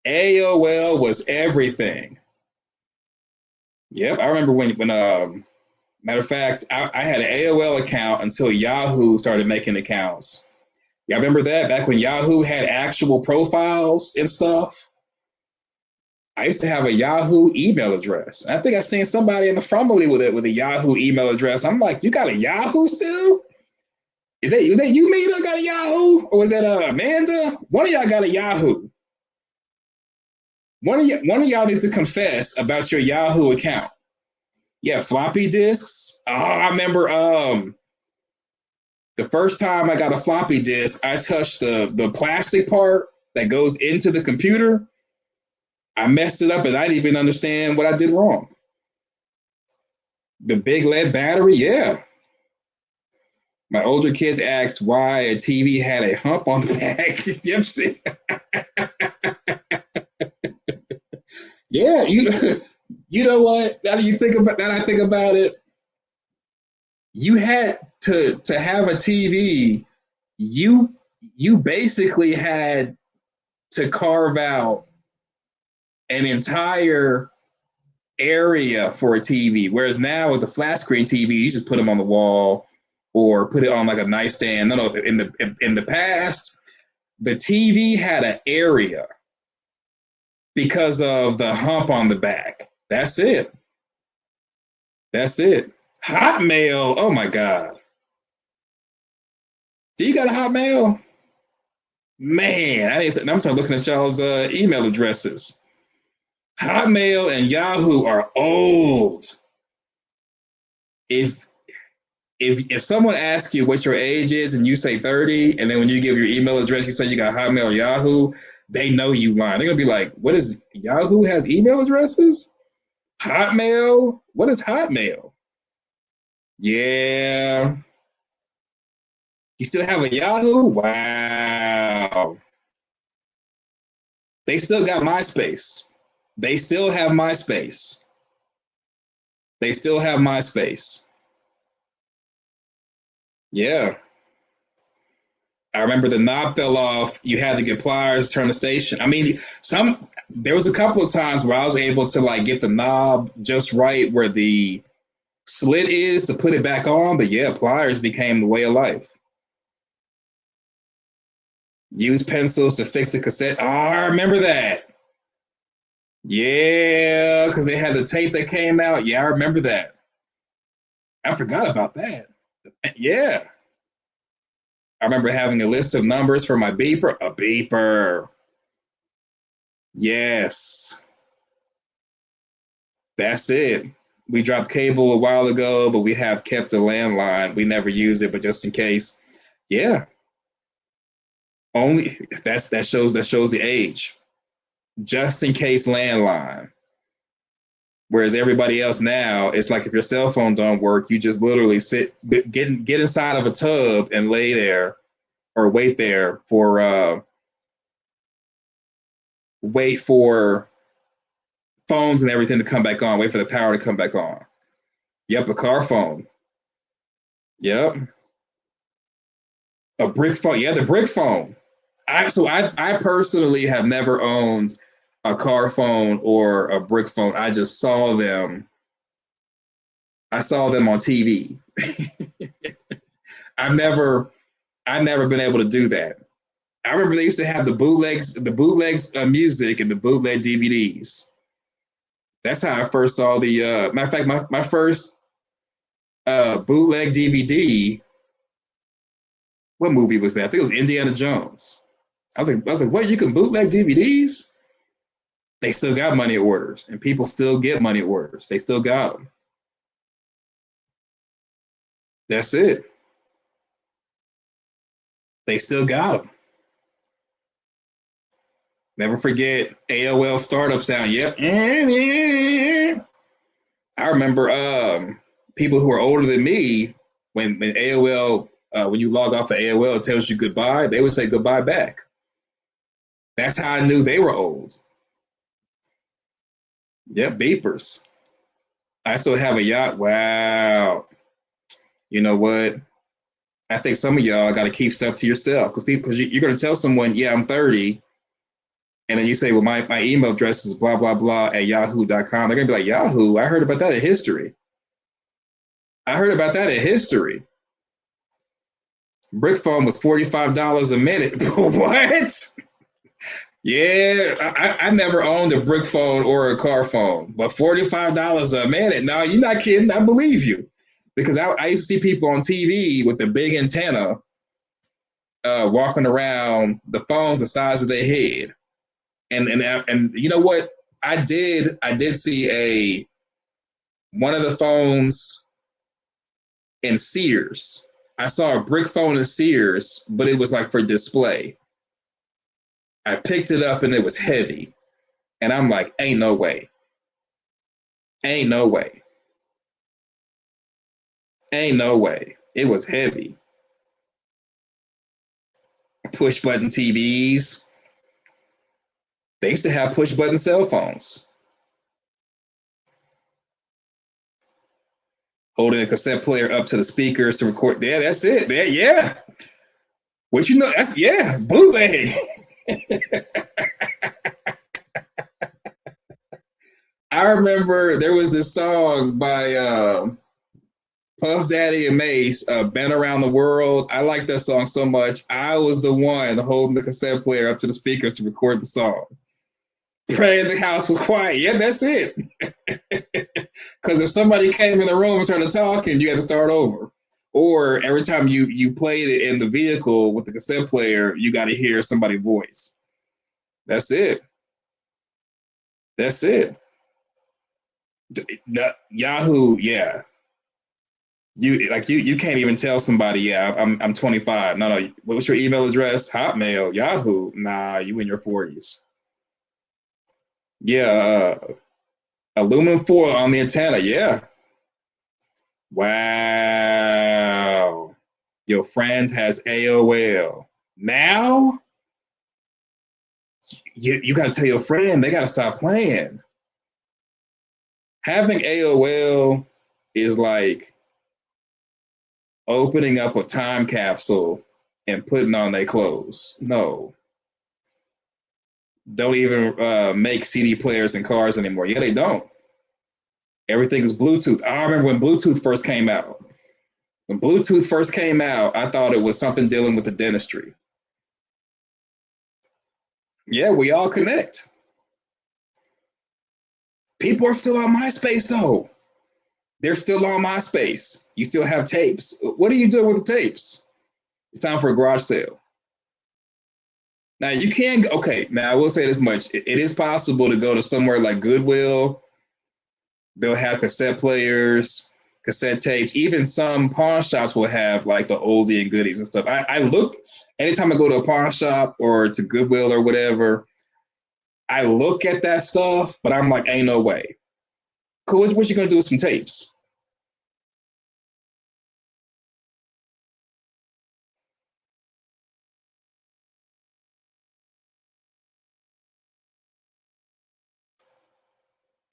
AOL was everything. Yep, I remember when matter of fact, I had an AOL account until Yahoo started making accounts. Y'all remember that? Back when Yahoo had actual profiles and stuff? I used to have a Yahoo email address. I think I seen somebody in the family with a Yahoo email address. I'm like, you got a Yahoo still? Is that you, Mina, got a Yahoo? Or was that Amanda? One of y'all got a Yahoo. One of y'all needs to confess about your Yahoo account. Yeah, floppy disks. Oh, I remember the first time I got a floppy disk, I touched the plastic part that goes into the computer. I messed it up and I didn't even understand what I did wrong. The big lead battery, yeah. My older kids asked why a TV had a hump on the back. Yeah, you know what? Now that I think about it, you had to have a TV. You basically had to carve out an entire area for a TV. Whereas now with the flat screen TV, you just put them on the wall or put it on like a nightstand. No, in the past, the TV had an area because of the hump on the back. That's it. That's it. Hotmail. Oh my God. Do you got a Hotmail? Man, I'm starting looking at y'all's email addresses. Hotmail and Yahoo are old. If someone asks you what your age is and you say 30, and then when you give your email address, you say you got Hotmail or Yahoo, they know you lying. They're gonna be like, "What is Yahoo has email addresses? Hotmail? What is Hotmail?" Yeah. You still have a Yahoo? Wow. They still got MySpace. They still have MySpace. They still have MySpace. Yeah. I remember the knob fell off. You had to get pliers to turn the station. I mean, there was a couple of times where I was able to like get the knob just right where the slit is to put it back on. But yeah, pliers became the way of life. Use pencils to fix the cassette. Oh, I remember that. Yeah, because they had the tape that came out. Yeah, I remember that. I forgot about that. Yeah. I remember having a list of numbers for my beeper. A beeper. Yes. That's it. We dropped cable a while ago, but we have kept a landline. We never use it, but just in case. Yeah. Only that shows the age. Just in case landline. Whereas everybody else now, it's like if your cell phone don't work, you just literally get inside of a tub and lay there or wait there for wait for phones and everything to come back on, wait for the power to come back on. Yep, a car phone. Yep. A brick phone. Yeah, the brick phone. I personally have never owned a car phone or a brick phone. I just saw them. I saw them on TV. I've never been able to do that. I remember they used to have the bootlegs music and the bootleg DVDs. That's how I first saw the. Matter of fact, my first bootleg DVD. What movie was that? I think it was Indiana Jones. I was like, what? You can bootleg DVDs? They still got money orders, and people still get money orders. They still got them. That's it. They still got them. Never forget AOL startup sound. Yep. I remember people who are older than me, when AOL, when you log off of AOL, it tells you goodbye, they would say goodbye back. That's how I knew they were old. Yep, beepers. I still have a yacht. Wow. You know what? I think some of y'all got to keep stuff to yourself because you're going to tell someone, yeah, I'm 30. And then you say, well, my email address is blah, blah, blah at yahoo.com. They're going to be like, Yahoo? I heard about that in history. Brick phone was $45 a minute. What? Yeah, I never owned a brick phone or a car phone, but $45 a minute. No, you're not kidding. I believe you. Because I used to see people on TV with the big antenna walking around the phones the size of their head. And you know what? I did see one of the phones in Sears. I saw a brick phone in Sears, but it was like for display. I picked it up and it was heavy. And I'm like, ain't no way. Ain't no way. Ain't no way. It was heavy. Push button TVs. They used to have push button cell phones. Holding a cassette player up to the speakers to record. Yeah, that's it. Yeah. What you know? That's, yeah, bootleg. I remember there was this song by Puff Daddy and Mace, Been Around the World. I like that song so much. I was the one holding the cassette player up to the speakers to record the song. Praying the house was quiet. Yeah, that's it. Because if somebody came in the room and started talking, you had to start over. Or every time you played it in the vehicle with the cassette player, you got to hear somebody's voice. That's it. That's it. Yahoo, yeah. You can't even tell somebody, yeah, I'm 25. No, what's your email address? Hotmail, Yahoo. Nah, you in your 40s. Yeah, aluminum foil on the antenna. Yeah. Wow. Your friend has AOL. Now you got to tell your friend they got to stop playing. Having AOL is like opening up a time capsule and putting on their clothes. No. Don't even make CD players in cars anymore. Yeah, they don't. Everything is Bluetooth. I remember when Bluetooth first came out. When Bluetooth first came out, I thought it was something dealing with the dentistry. Yeah, we all connect. People are still on MySpace, though. They're still on MySpace. You still have tapes. What are you doing with the tapes? It's time for a garage sale. Now, you can, okay, now I will say this much. It is possible to go to somewhere like Goodwill. They'll have cassette players, cassette tapes. Even some pawn shops will have like the oldie and goodies and stuff. I look, anytime I go to a pawn shop or to Goodwill or whatever, I look at that stuff, but I'm like, ain't no way. Cool, what you gonna do with some tapes?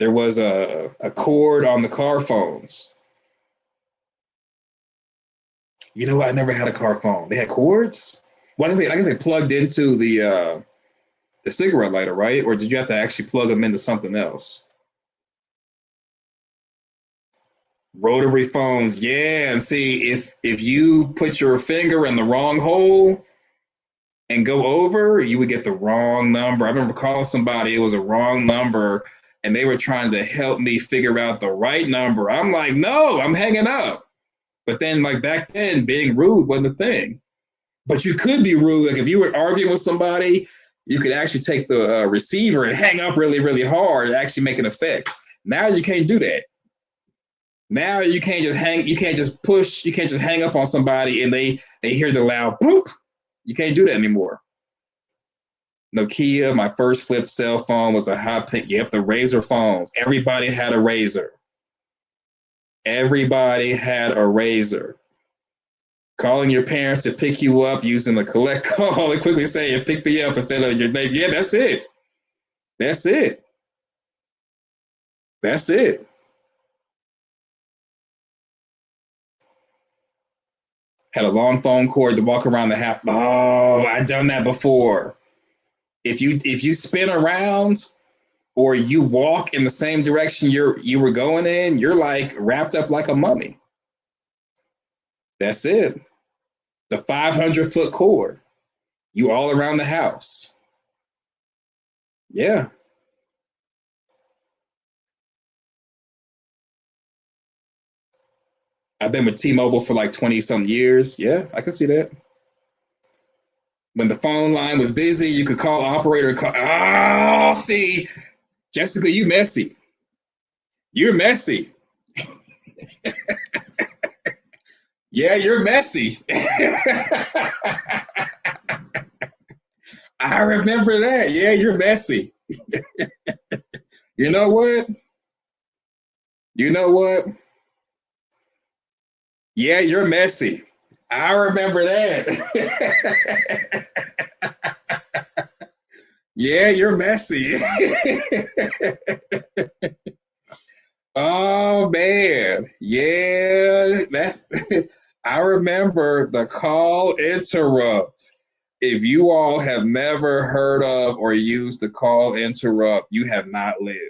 There was a cord on the car phones. You know what? I never had a car phone. They had cords? Well, I guess they plugged into the cigarette lighter, right? Or did you have to actually plug them into something else? Rotary phones, yeah. And see, if you put your finger in the wrong hole and go over, you would get the wrong number. I remember calling somebody, it was a wrong number, and they were trying to help me figure out the right number. I'm like, no, I'm hanging up. But then, like back then, being rude wasn't a thing. But you could be rude. Like if you were arguing with somebody, you could actually take the receiver and hang up really, really hard and actually make an effect. Now you can't do that. Now you can't just hang up on somebody and they hear the loud boop. You can't do that anymore. Nokia, my first flip cell phone was a hot pink. Yep, the Razor phones. Everybody had a Razor. Everybody had a Razor. Calling your parents to pick you up using a collect call and quickly saying, pick me up instead of your name. Yeah, that's it. That's it. That's it. Had a long phone cord to walk around the house. Oh, I've done that before. If you spin around or you walk in the same direction you were going in, you're like wrapped up like a mummy. That's it. The 500-foot cord. You all around the house. Yeah. I've been with T-Mobile for like 20-some years. Yeah, I can see that. When the phone line was busy, you could call operator. Oh, see, Jessica, you messy. You're messy. Yeah, you're messy. I remember that. Yeah, you're messy. You know what? You know what? Yeah, you're messy. I remember that. Yeah, you're messy. Oh man. Yeah, that's I remember the call interrupt. If you all have never heard of or used the call interrupt, you have not lived.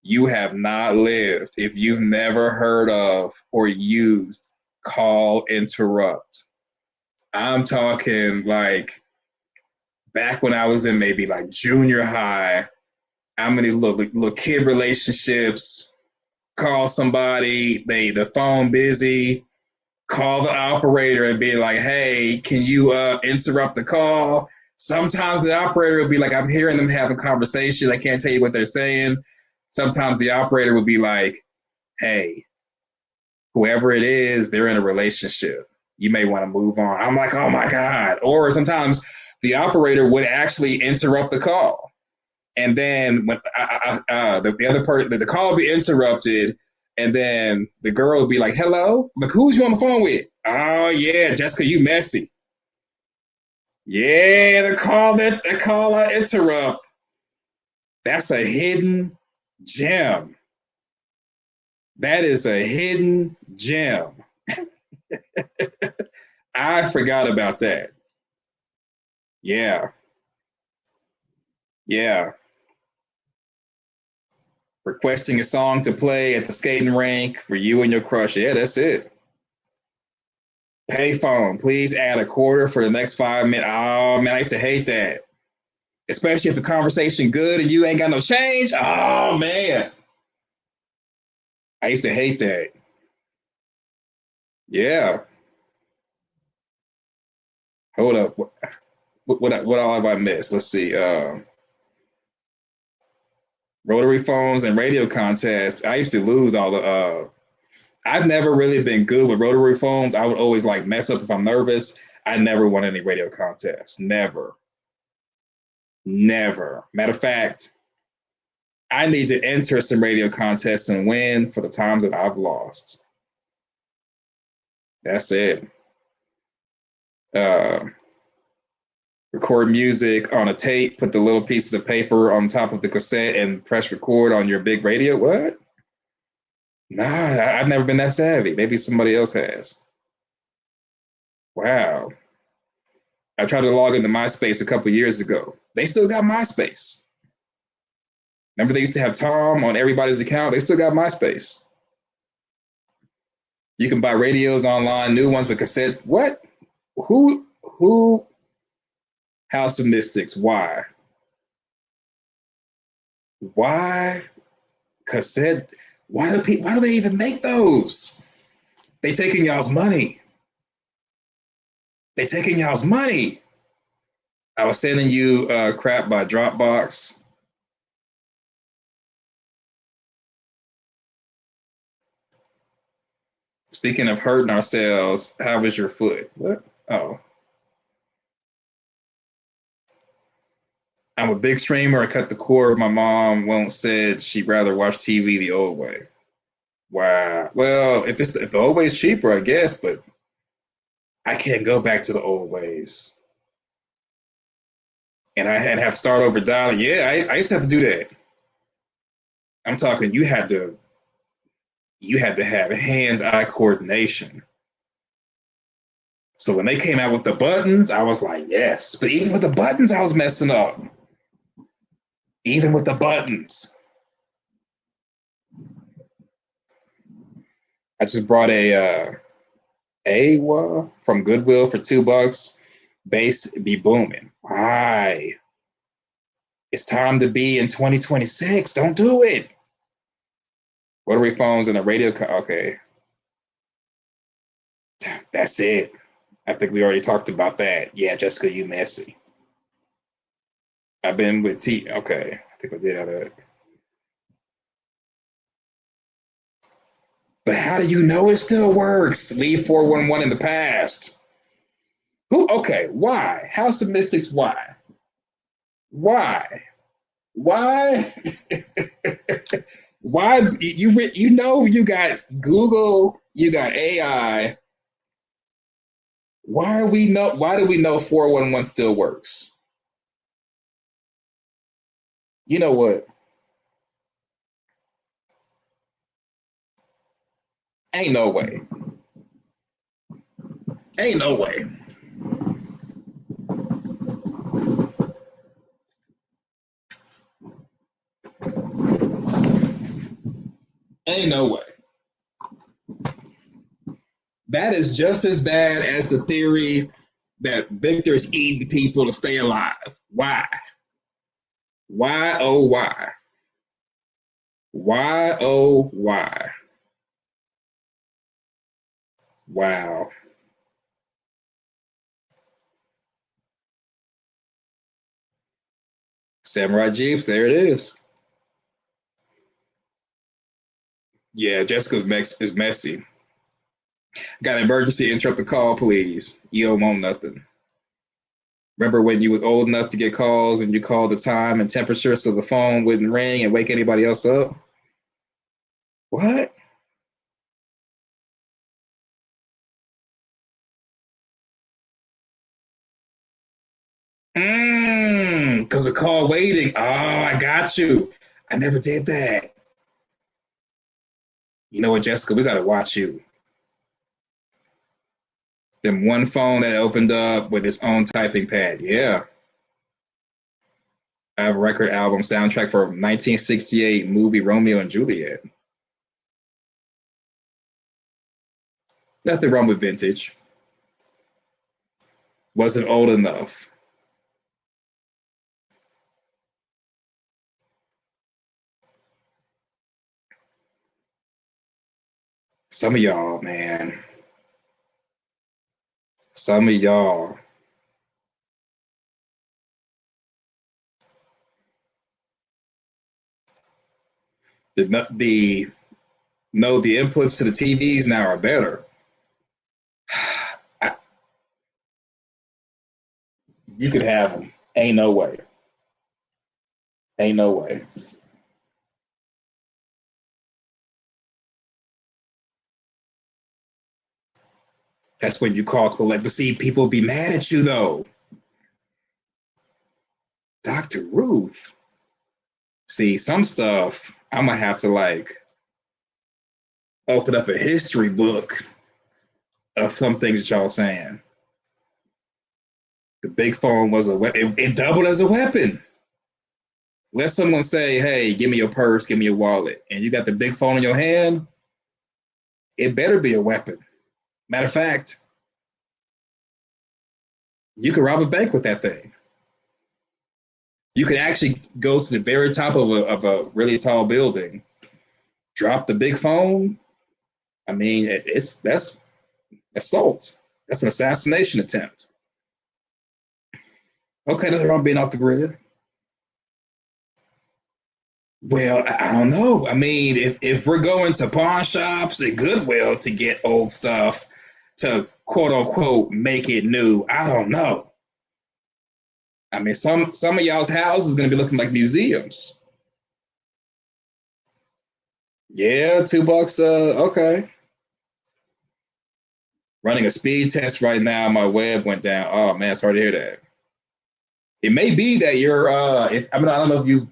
You have not lived if you've never heard of or used call interrupt. I'm talking like back when I was in maybe like junior high. How many little kid relationships, call somebody, the phone busy, call the operator and be like, hey, can you interrupt the call? Sometimes the operator will be like, I'm hearing them having a conversation. I can't tell you what they're saying. Sometimes the operator will be like, hey, whoever it is, they're in a relationship. You may want to move on. I'm like, oh my God. Or sometimes the operator would actually interrupt the call. And then when the other person, the call would be interrupted, and then the girl would be like, hello? Like, who's you on the phone with? Oh yeah, Jessica, you messy. Yeah, the call interrupt. That's a hidden gem. That is a hidden gem. I forgot about that. Yeah. Yeah. Requesting a song to play at the skating rink for you and your crush. Yeah, that's it. Payphone, please add a quarter for the next 5 minutes. Oh man, I used to hate that. Especially if the conversation good and you ain't got no change. Oh man. I used to hate that. Yeah. Hold up. What all have I missed? Let's see. Rotary phones and radio contests. I used to lose all the I've never really been good with rotary phones. I would always like mess up if I'm nervous. I never won any radio contests. Never. Never. Matter of fact, I need to enter some radio contests and win for the times that I've lost. That's it. Record music on a tape, put the little pieces of paper on top of the cassette and press record on your big radio. What? Nah, I've never been that savvy. Maybe somebody else has. Wow. I tried to log into MySpace a couple of years ago. They still got MySpace. Remember they used to have Tom on everybody's account? They still got MySpace. You can buy radios online, new ones with cassette. What? Who? House of Mystics. Why? Why? Cassette? Why do they even make those? They taking y'all's money. They taking y'all's money. I was sending you crap by Dropbox. Speaking of hurting ourselves, how was your foot? What? Oh. I'm a big streamer. I cut the cord. My mom won't said she'd rather watch TV the old way. Wow. Well, if the old way is cheaper, I guess, but I can't go back to the old ways. And I had to have to start over dialing. Yeah, I used to have to do that. I'm talking you had to have hand-eye coordination. So when they came out with the buttons, I was like, yes. But even with the buttons, I was messing up. Even with the buttons. I just brought a AWA from Goodwill for $2. Bass be booming. Why? It's time to be in 2026. Don't do it. Rotary phones and a radio. Okay. That's it. I think we already talked about that. Yeah, Jessica, you messy. I've been with T. Okay. I think we did other. But how do you know it still works? Leave 411 in the past. Who? Okay. Why? House of Mystics, why? Why? Why? Why? You know you got Google, you got AI. Why do we know 411 still works? You know what? Ain't no way. Ain't no way. Ain't no way. That is just as bad as the theory that Victor's eating people to stay alive. Why? Why, oh, why? Why, oh, why? Wow. Samurai Jeeps, there it is. Yeah, Jessica's is messy. Got an emergency, interrupt the call, please. You don't want nothing. Remember when you was old enough to get calls and you called the time and temperature so the phone wouldn't ring and wake anybody else up? What? Because the call waiting. Oh, I got you. I never did that. You know what, Jessica? We got to watch you. Then one phone that opened up with its own typing pad. Yeah. I have a record album soundtrack for 1968 movie Romeo and Juliet. Nothing wrong with vintage. Wasn't old enough. Some of y'all, man. Some of y'all. The inputs to the TVs now are better. You could have them. Ain't no way. Ain't no way. That's when you call collect. But see, people be mad at you though. Dr. Ruth. See, some stuff I'm gonna have to like open up a history book of some things that y'all saying. The big phone was a weapon. It doubled as a weapon. Let someone say, hey, give me your purse, give me your wallet, and you got the big phone in your hand, it better be a weapon. Matter of fact, you could rob a bank with that thing. You could actually go to the very top of a really tall building, drop the big phone. I mean, that's assault. That's an assassination attempt. Okay, nothing wrong being off the grid. Well, I don't know. I mean, if we're going to pawn shops and Goodwill to get old stuff to quote unquote make it new, I don't know. I mean, some of y'all's houses is going to be looking like museums. Yeah, $2. Okay. Running a speed test right now. My web went down. Oh man, sorry to hear that. It may be that you're. I don't know if you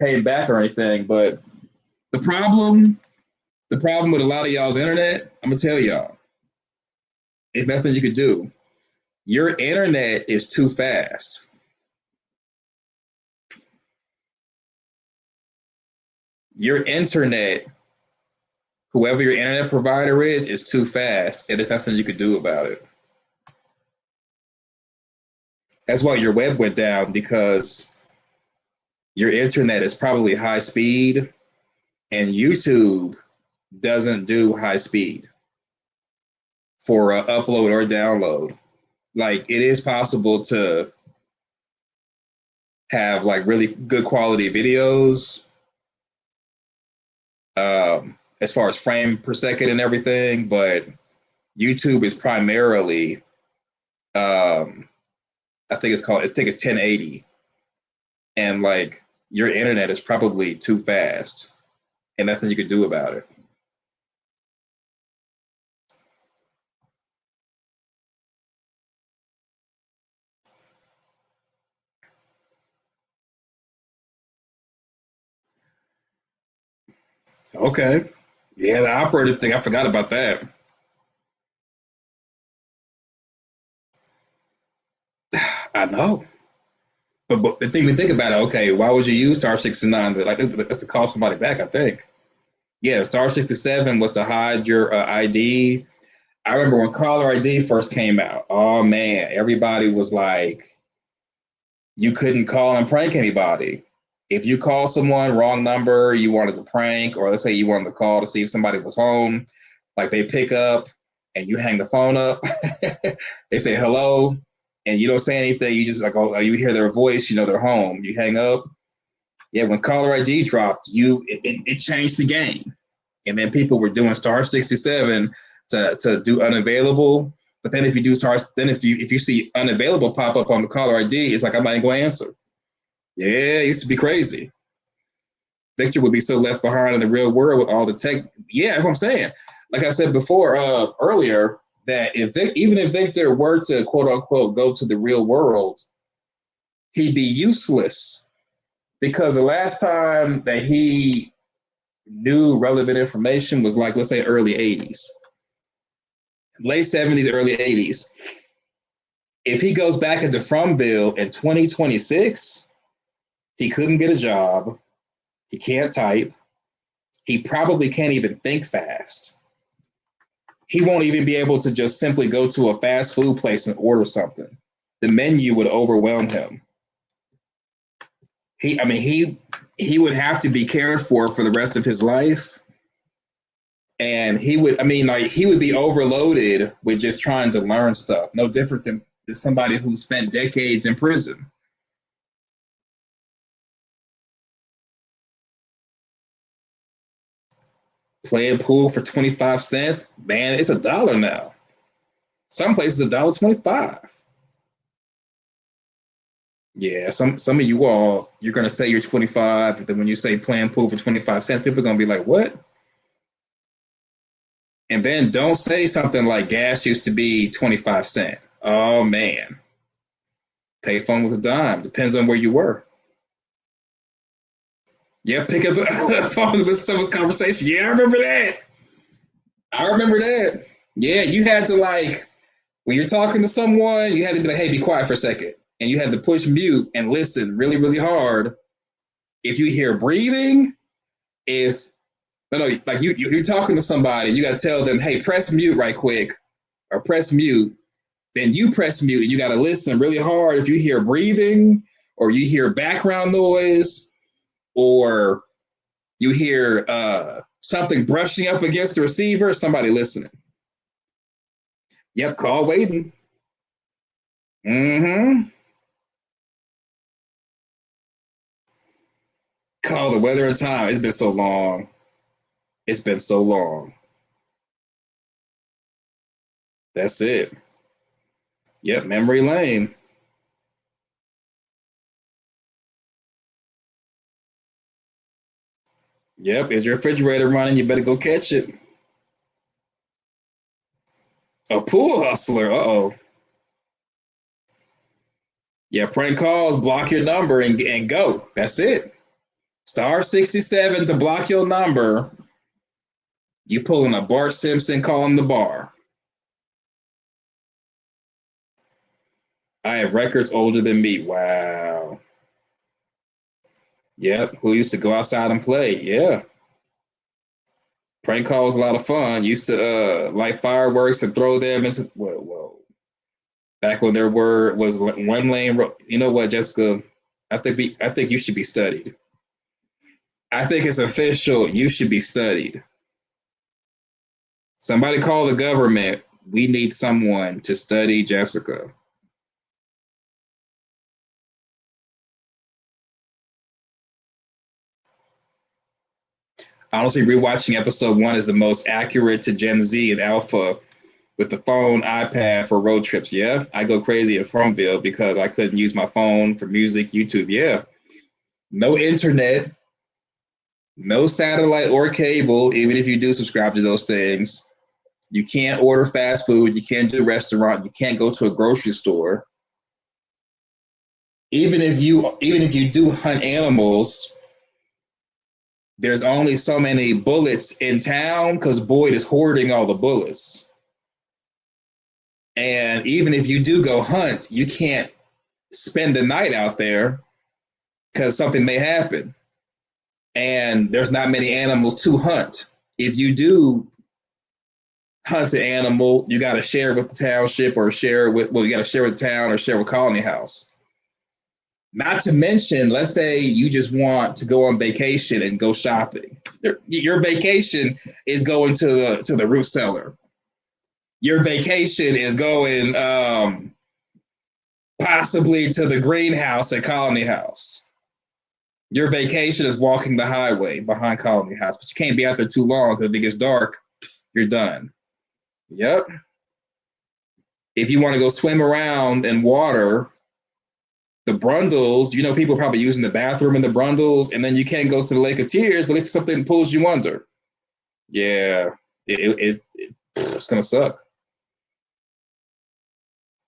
came back or anything, but the problem with a lot of y'all's internet, I'm gonna tell y'all, it's nothing you could do. Your internet is too fast. Your internet, whoever your internet provider is too fast, and there's nothing you could do about it. That's why your web went down, because your internet is probably high speed, and YouTube doesn't do high speed for upload or download. Like, it is possible to have like really good quality videos, as far as frame per second and everything, but YouTube is primarily, I think it's 1080, and like your internet is probably too fast, and nothing you could do about it. Okay. Yeah, the operator thing, I forgot about that. I know. But the thing we think about it, okay, why would you use star 69? Like, that's to call somebody back, I think. Yeah, star 67 was to hide your ID. I remember when caller ID first came out. Oh man, everybody was like, you couldn't call and prank anybody. If you call someone wrong number, you wanted to prank, or let's say you wanted to call to see if somebody was home, like they pick up and you hang the phone up. They say hello, and you don't say anything. You just like, oh, you hear their voice, you know they're home. You hang up. Yeah, when caller ID dropped, it changed the game, and then people were doing star 67 to do unavailable. But then if you do if you see unavailable pop up on the caller ID, it's like I'm not even going to answer. Yeah, it used to be crazy. Victor would be so left behind in the real world with all the tech. Yeah, that's what I'm saying. Like I said before, earlier, that even if Victor were to quote unquote go to the real world, he'd be useless, because the last time that he knew relevant information was like, let's say, early 80s, late 70s, early 80s. If he goes back into Fromville in 2026, he couldn't get a job. He can't type. He probably can't even think fast. He won't even be able to just simply go to a fast food place and order something. The menu would overwhelm him. He would have to be cared for the rest of his life. And he would be overloaded with just trying to learn stuff. No different than somebody who spent decades in prison. Playing pool for 25 cents, man, it's $1 now. Some places $1.25. Yeah, some of you all, you're gonna say you're 25, but then when you say playing pool for 25 cents, people are gonna be like, what? And then don't say something like gas used to be 25 cents. Oh man. Payphone was a dime. Depends on where you were. Yeah, pick up the phone and listen to this conversation. Yeah, I remember that. Yeah, you had to, like, when you're talking to someone, you had to be like, hey, be quiet for a second. And you had to push mute and listen really, really hard. If you hear breathing, you're talking to somebody, you got to tell them, hey, press mute right quick, or press mute. Then you press mute and you got to listen really hard if you hear breathing, or you hear background noise, or you hear something brushing up against the receiver, somebody listening. Yep, call waiting. Mm-hmm. Call the weather and time. It's been so long. That's it. Yep, memory lane. Yep, is your refrigerator running? You better go catch it. A pool hustler. Uh-oh. Yeah, prank calls, block your number and go. That's it. Star 67 to block your number. You pulling a Bart Simpson calling the bar. I have records older than me. Wow. Yep. Who used to go outside and play? Yeah. Prank call was a lot of fun. Used to light fireworks and throw them into whoa. Back when there was one lane road. You know what, Jessica? I think you should be studied. I think it's official. You should be studied. Somebody call the government. We need someone to study Jessica. Honestly, rewatching episode 1 is the most accurate to Gen Z and Alpha with the phone, iPad for road trips. Yeah, I go crazy in Farmville because I couldn't use my phone for music, YouTube. Yeah, no internet, no satellite or cable, even if you do subscribe to those things. You can't order fast food. You can't do a restaurant. You can't go to a grocery store. Even if you do hunt animals, there's only so many bullets in town because Boyd is hoarding all the bullets. And even if you do go hunt, you can't spend the night out there because something may happen. And there's not many animals to hunt. If you do hunt an animal, you got to share with the township or you got to share with the town or share with Colony House. Not to mention, let's say you just want to go on vacation and go shopping. Your vacation is going to the root cellar. Your vacation is going possibly to the greenhouse at Colony House. Your vacation is walking the highway behind Colony House, but you can't be out there too long because if it gets dark, you're done. Yep. If you want to go swim around in water, the Brundles, people are probably using the bathroom in the Brundles, and then you can't go to the Lake of Tears, but if something pulls you under, yeah, it's going to suck.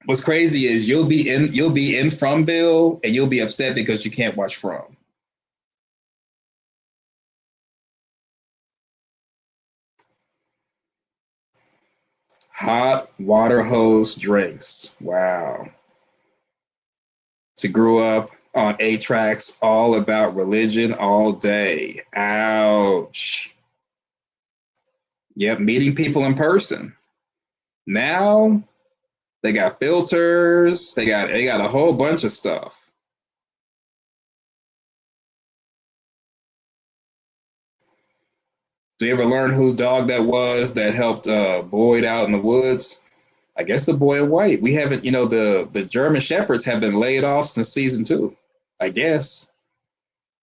What's crazy is you'll be in From Bill, and you'll be upset because you can't watch From. Hot water hose drinks. Wow. To grow up on 8 tracks, all about religion all day. Ouch. Yep, meeting people in person. Now they got filters. They got a whole bunch of stuff. Do you ever learn whose dog that was that helped Boyd out in the woods? I guess the boy in white. We haven't, the German Shepherds have been laid off since season 2, I guess.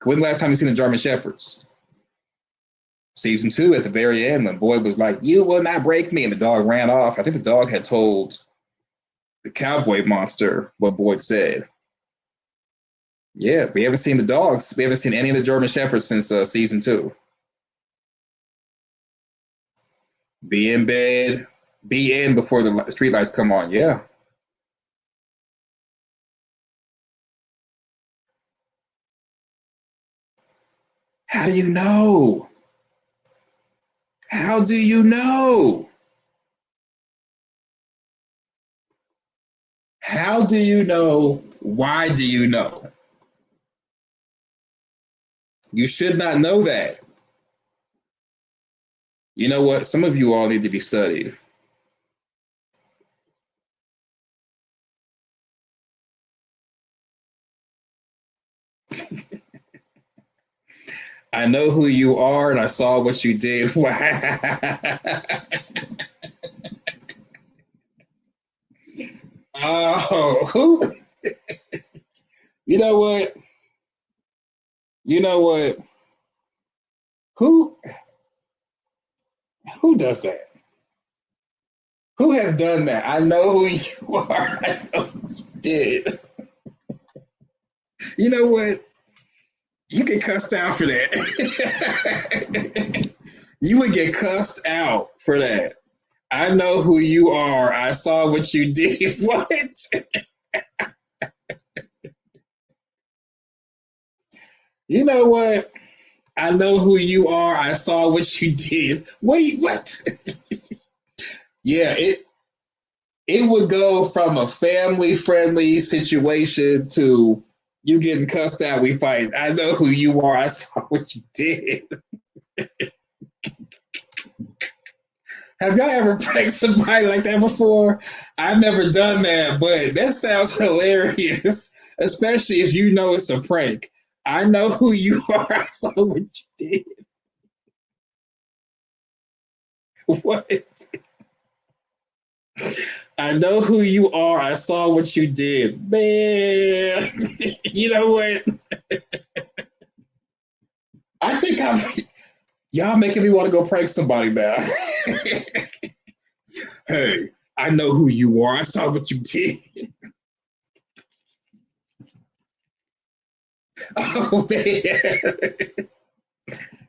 When the last time you seen the German Shepherds? Season 2 at the very end when Boyd was like, "You will not break me," and the dog ran off. I think the dog had told the cowboy monster what Boyd said. Yeah, we haven't seen the dogs. We haven't seen any of the German Shepherds since season 2. Be in bed. Be in before the streetlights come on. Yeah. How do you know? How do you know? How do you know? Why do you know? You should not know that. You know what? Some of you all need to be studied. I know who you are, and I saw what you did. Oh, who? You know what? You know what? Who does that? Who has done that? I know who you are. I know you did. You know what? You get cussed out for that. You would get cussed out for that. I know who you are. I saw what you did. What? You know what? I know who you are. I saw what you did. Wait, what? Yeah, it would go from a family-friendly situation to you getting cussed out, we fight. I know who you are. I saw what you did. Have y'all ever pranked somebody like that before? I've never done that, but that sounds hilarious, especially if you know it's a prank. I know who you are. I saw what you did. What? I know who you are. I saw what you did. Man, you know what? I think y'all making me want to go prank somebody now. Hey, I know who you are. I saw what you did. Oh man.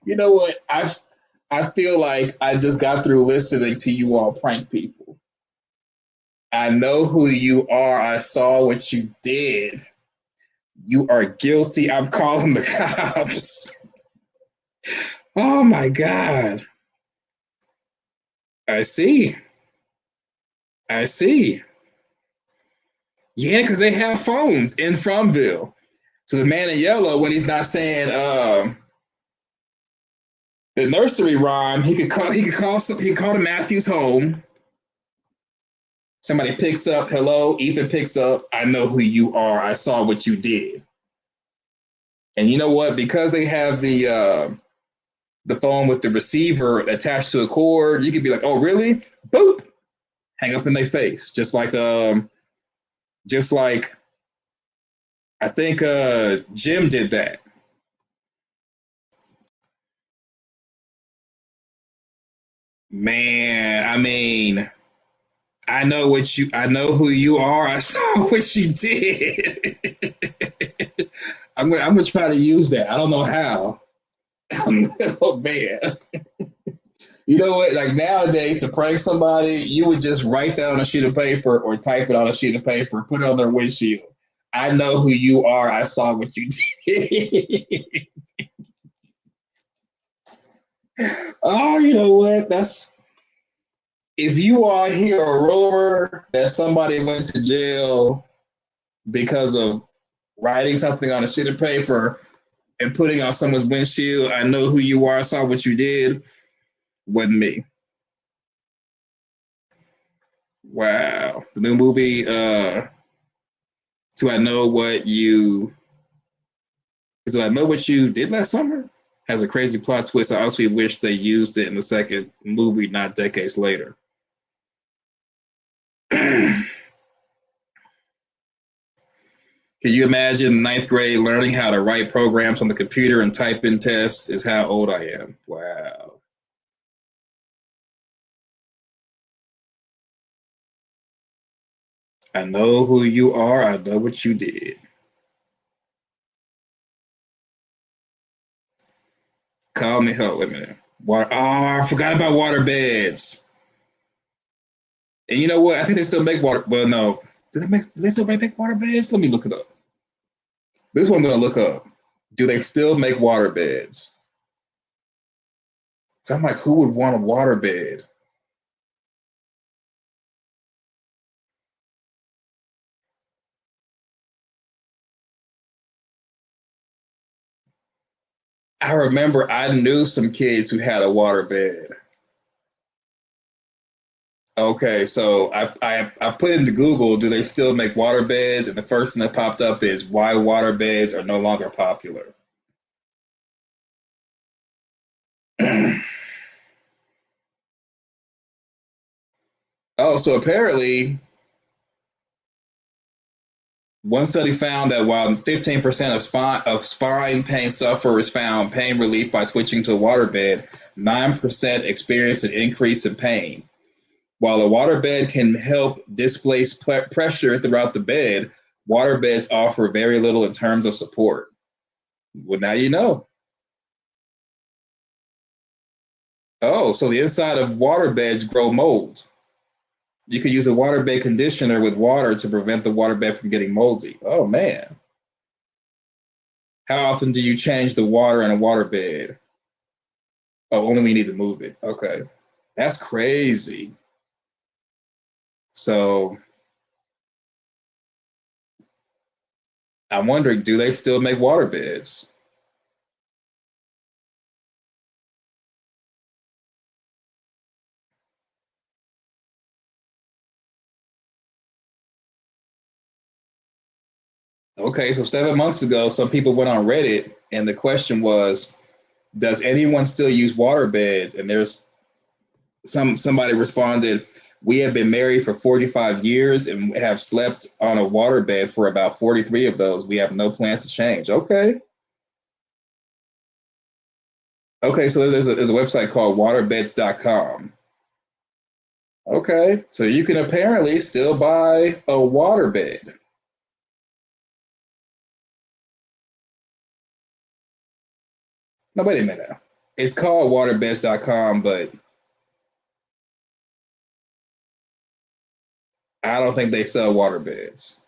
You know what? I feel like I just got through listening to you all prank people. I know who you are. I saw what you did. You are guilty. I'm calling the cops. Oh my God. I see. Yeah, because they have phones in Fromville. So the man in yellow, when he's not saying the nursery rhyme, he could call to Matthew's home. Somebody picks up, hello, Ethan picks up, I know who you are. I saw what you did. And you know what? Because they have the phone with the receiver attached to a cord, you could be like, oh, really? Boop. Hang up in their face. Just like I think Jim did that. Man, I mean, I know who you are. I saw what you did. I'm gonna try to use that. I don't know how. Oh man. You know what? Like nowadays, to prank somebody, you would just write that on a sheet of paper or type it on a sheet of paper, put it on their windshield. I know who you are. I saw what you did. Oh, you know what? If you all hear a rumor that somebody went to jail because of writing something on a sheet of paper and putting on someone's windshield, I know who you are. I saw what you did. Wasn't me. Wow. The new movie, I know what you did last summer, has a crazy plot twist. I also wish they used it in the second movie, not decades later. Can you imagine ninth grade learning how to write programs on the computer and type in tests is how old I am. Wow. I know who you are. I know what you did. Call me. Help. Wait a minute. Water. Oh, I forgot about water beds. And you know what? I think they still make water. Well, no. Do they still make water beds? Let me look it up. This is what I'm going to look up. Do they still make water beds? So I'm like, who would want a water bed? I remember I knew some kids who had a water bed. Okay, so I put into Google, do they still make water beds? And the first thing that popped up is why water beds are no longer popular. Oh, so apparently one study found that while 15% of spine pain sufferers found pain relief by switching to a waterbed, 9% experienced an increase in pain. While a waterbed can help displace pressure throughout the bed, waterbeds offer very little in terms of support. Well, now you know. Oh, so the inside of waterbeds grow mold. You could use a waterbed conditioner with water to prevent the waterbed from getting moldy. Oh, man. How often do you change the water in a waterbed? Oh, only when you need to move it. Okay. That's crazy. So I'm wondering, do they still make waterbeds? Okay, so 7 months ago, some people went on Reddit, and the question was, does anyone still use waterbeds? And there's somebody responded, we have been married for 45 years and have slept on a waterbed for about 43 of those. We have no plans to change. Okay. Okay, so there's a website called waterbeds.com. Okay, so you can apparently still buy a waterbed. No, wait a minute. It's called waterbeds.com, but I don't think they sell waterbeds.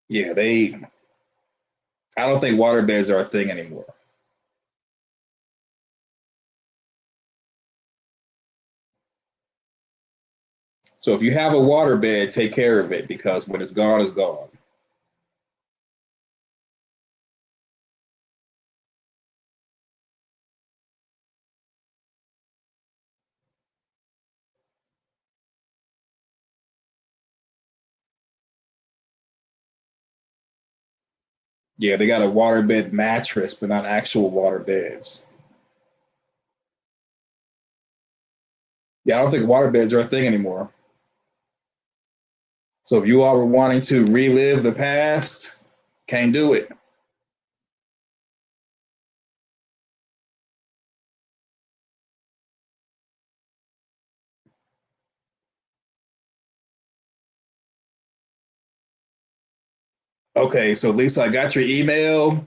Yeah, I don't think waterbeds are a thing anymore. So if you have a waterbed, take care of it, because when it's gone, it's gone. Yeah, they got a waterbed mattress, but not actual waterbeds. Yeah, I don't think waterbeds are a thing anymore. So if you all were wanting to relive the past, can't do it. Okay, so Lisa, I got your email.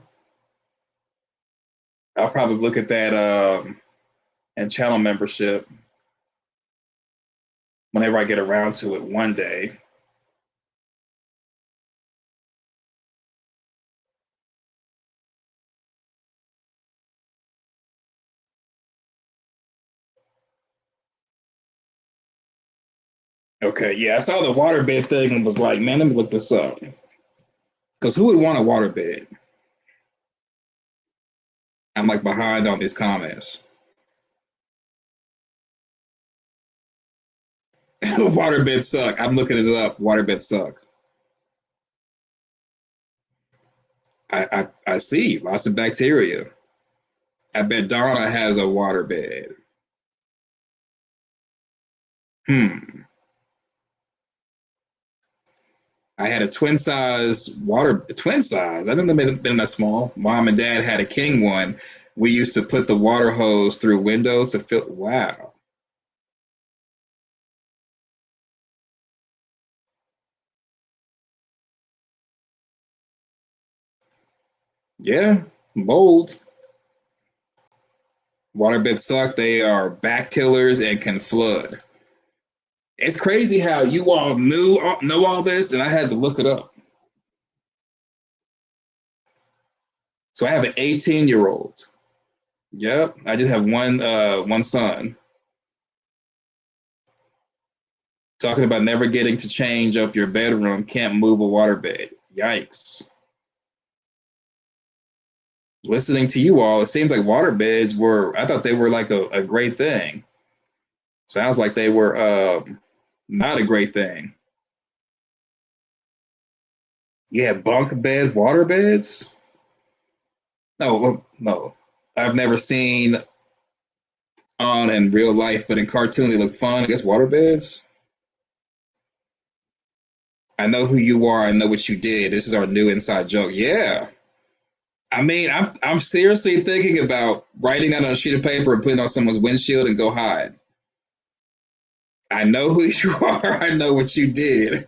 I'll probably look at that and channel membership whenever I get around to it one day. Okay, yeah, I saw the waterbed thing and was like, man, let me look this up. Because who would want a waterbed? I'm like behind on these comments. Waterbeds suck. I'm looking it up. Waterbeds suck. I see lots of bacteria. I bet Donna has a waterbed. I had a twin size. I didn't know they'd been that small. Mom and dad had a king one. We used to put the water hose through windows to fill. Wow. Yeah, mold. Waterbeds suck. They are back killers and can flood. It's crazy how you all know all this, and I had to look it up. So I have an 18-year-old. Yep, I just have one son. Talking about never getting to change up your bedroom, can't move a waterbed. Yikes. Listening to you all, it seems like waterbeds I thought they were like a great thing. Sounds like they were not a great thing. Yeah, bunk bed waterbeds? No. I've never seen on in real life, but in cartoon they look fun. I guess waterbeds? I know who you are. I know what you did. This is our new inside joke. Yeah. I mean, I'm seriously thinking about writing that on a sheet of paper and putting on someone's windshield and go hide. I know who you are. I know what you did.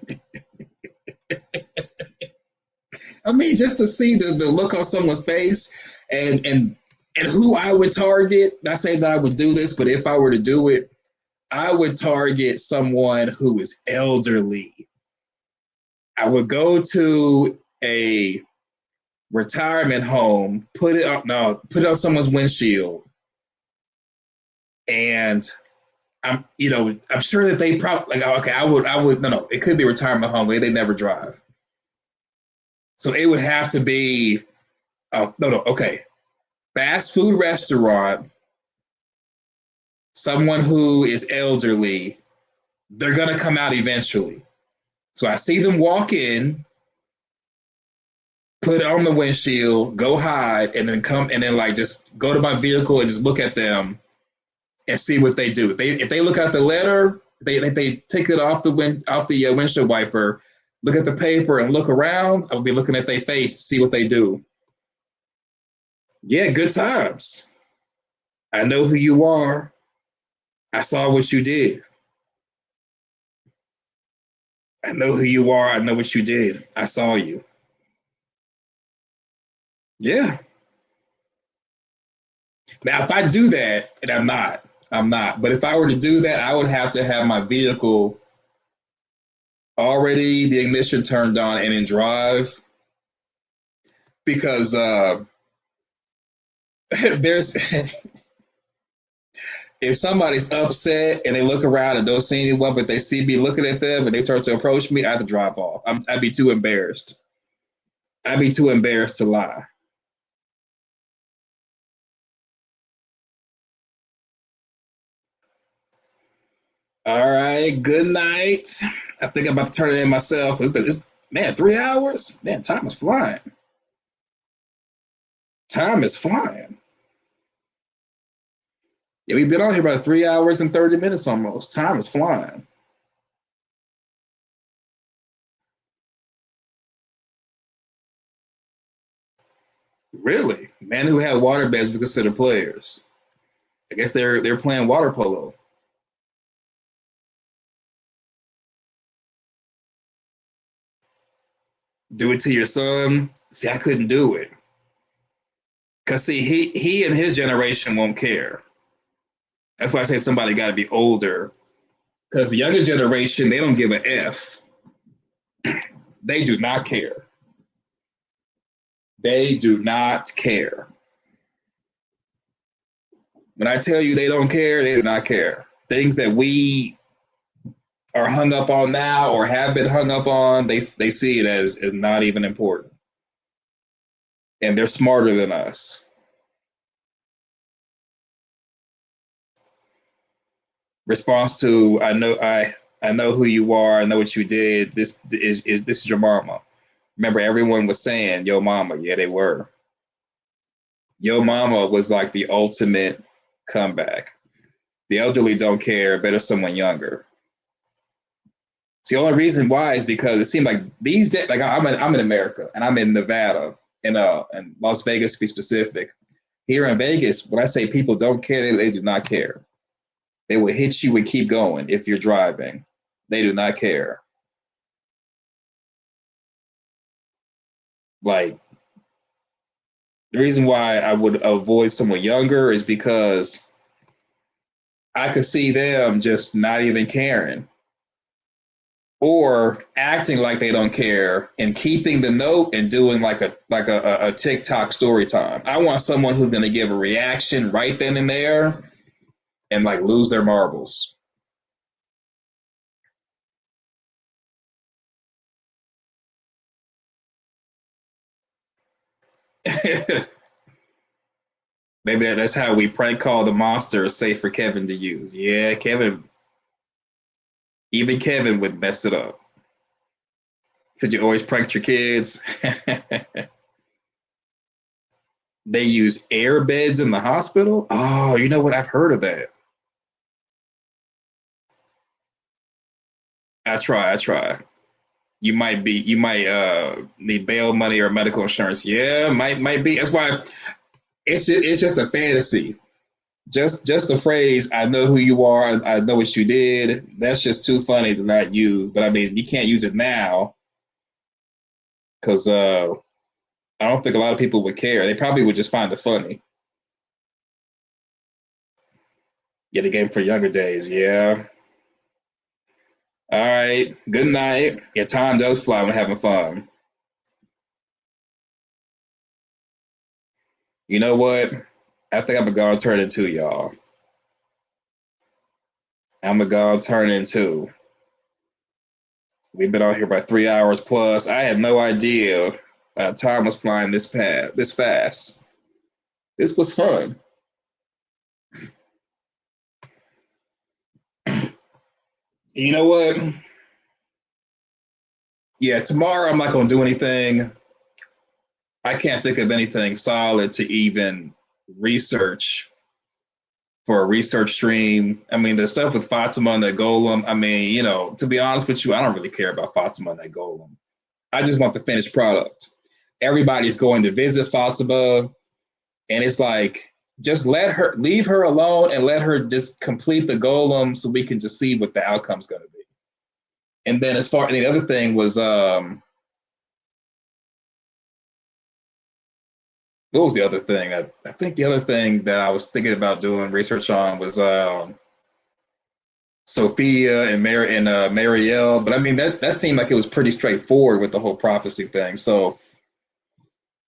I mean, just to see the look on someone's face and who I would target. Not saying that I would do this, but if I were to do it, I would target someone who is elderly. I would go to a retirement home, put it on someone's windshield, and I'm sure that they probably okay. I would no. It could be retirement home. They never drive, so it would have to be. Oh no, okay. Fast food restaurant. Someone who is elderly. They're gonna come out eventually. So I see them walk in, put it on the windshield, go hide, and then come and then like just go to my vehicle and just look at them and see what they do. If they look at the letter, they take it off the windshield wiper, look at the paper and look around. I'll be looking at their face, see what they do. Yeah, good times. I know who you are. I saw what you did. I know who you are. I know what you did. I saw you. Yeah. Now, if I do that, and I'm not. But if I were to do that, I would have to have my vehicle already, the ignition turned on, and in drive, because there's if somebody's upset and they look around and don't see anyone, but they see me looking at them and they start to approach me, I have to drive off. I'd be too embarrassed. I'd be too embarrassed to lie. All right, good night. I think I'm about to turn it in myself. Man, 3 hours? Man, time is flying. Time is flying. Yeah, we've been on here about 3 hours and 30 minutes almost. Time is flying. Really? Men who have water beds be considered players. I guess they're playing water polo. Do it to your son. See, I couldn't do it. Cause see, he and his generation won't care. That's why I say somebody got to be older. Because the younger generation, they don't give a F. They do not care. They do not care. When I tell you they don't care, they do not care. Things that we are hung up on now or have been hung up on, they see it as not even important. And they're smarter than us. Response to I know who you are, I know what you did. This is your mama. Remember, everyone was saying, yo mama. Yeah, they were. Yo mama was like the ultimate comeback. The elderly don't care, better someone younger. See, the only reason why is because it seemed like these days, like I'm in America and I'm in Nevada and Las Vegas to be specific. Here in Vegas, when I say people don't care, they do not care. They will hit you and keep going if you're driving. They do not care. Like, the reason why I would avoid someone younger is because I could see them just not even caring or acting like they don't care and keeping the note and doing like a TikTok story time. I want someone who's going to give a reaction right then and there and like lose their marbles. Maybe that's how we prank call the monster, safe for Kevin to use. Yeah, even Kevin would mess it up. Said you always pranked your kids. They use air beds in the hospital. Oh, you know what? I've heard of that. I try. You might need bail money or medical insurance. Yeah, might be. That's why it's just a fantasy. Just the phrase, I know who you are, I know what you did. That's just too funny to not use. But I mean, you can't use it now because I don't think a lot of people would care. They probably would just find it funny. Yeah, the game for younger days. Yeah. All right. Good night. Yeah, time does fly when having fun. You know what? I think I'm going to turn it to y'all. I'm a god turning two. We've been out here by 3 hours plus. I had no idea time was flying this fast. This was fun. You know what? Yeah, tomorrow I'm not going to do anything. I can't think of anything solid to even research for a research stream. I mean, the stuff with Fatima and the Golem, I mean, you know, to be honest with you, I don't really care about Fatima and that Golem. I just want the finished product. Everybody's going to visit Fatima, and it's like, just leave her alone and let her just complete the Golem so we can just see what the outcome's going to be. And then as far as the other thing was, what was the other thing? I think the other thing that I was thinking about doing research on was Sophia and Marielle. But I mean, that seemed like it was pretty straightforward with the whole prophecy thing. So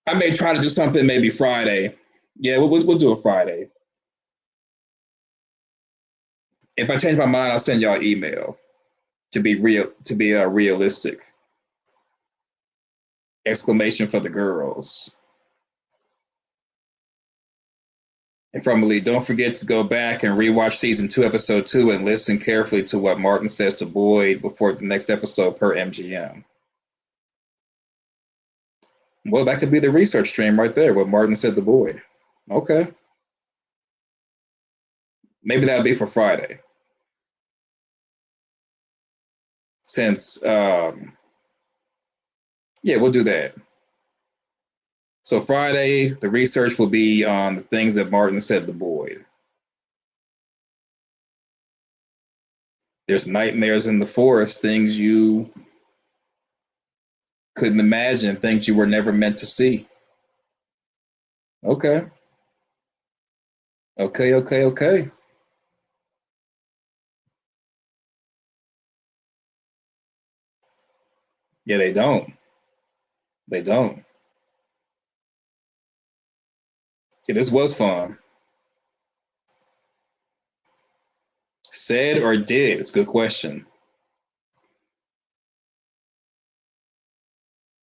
I may try to do something maybe Friday. Yeah, we'll do it Friday. If I change my mind, I'll send y'all an email to be realistic. Exclamation for the girls. And from Lee, don't forget to go back and rewatch season 2, episode 2, and listen carefully to what Martin says to Boyd before the next episode per MGM. Well, that could be the research stream right there, what Martin said to Boyd. Okay. Maybe that'll be for Friday. Since, yeah, we'll do that. So Friday, the research will be on the things that Martin said to Boyd. There's nightmares in the forest, things you couldn't imagine, things you were never meant to see. Okay. Okay. Yeah, they don't. They don't. Yeah, this was fun. Said or did? It's a good question.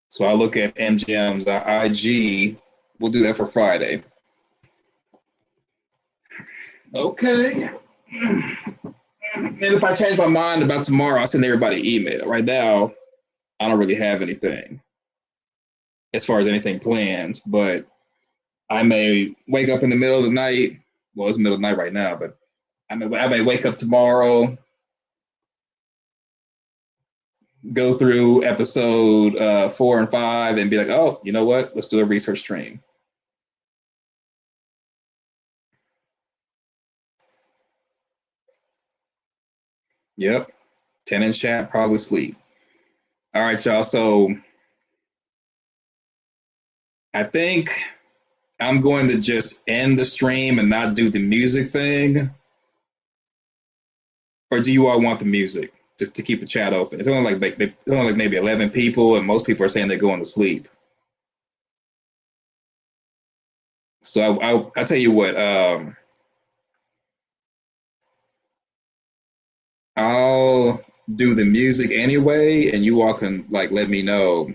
So I look at MGM's IG. We'll do that for Friday. Okay. And if I change my mind about tomorrow, I'll send everybody an email. Right now, I don't really have anything as far as anything planned, but I may wake up in the middle of the night. Well, it's the middle of the night right now, but I may wake up tomorrow, go through episode 4 and 5 and be like, oh, you know what? Let's do a research stream. Yep. 10 in chat, probably sleep. All right, y'all. So I think I'm going to just end the stream and not do the music thing. Or do you all want the music just to keep the chat open? It's only like maybe 11 people, and most people are saying they're going to sleep. So I'll tell you what. I'll do the music anyway, and you all can like let me know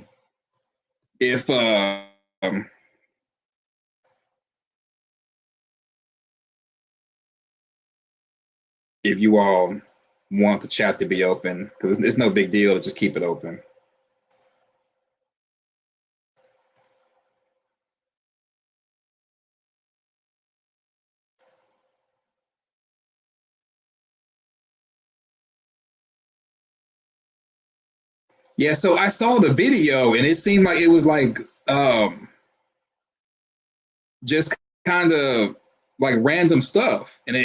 if you all want the chat to be open, because it's no big deal to just keep it open. Yeah, so I saw the video and it seemed like it was like just kind of like random stuff, and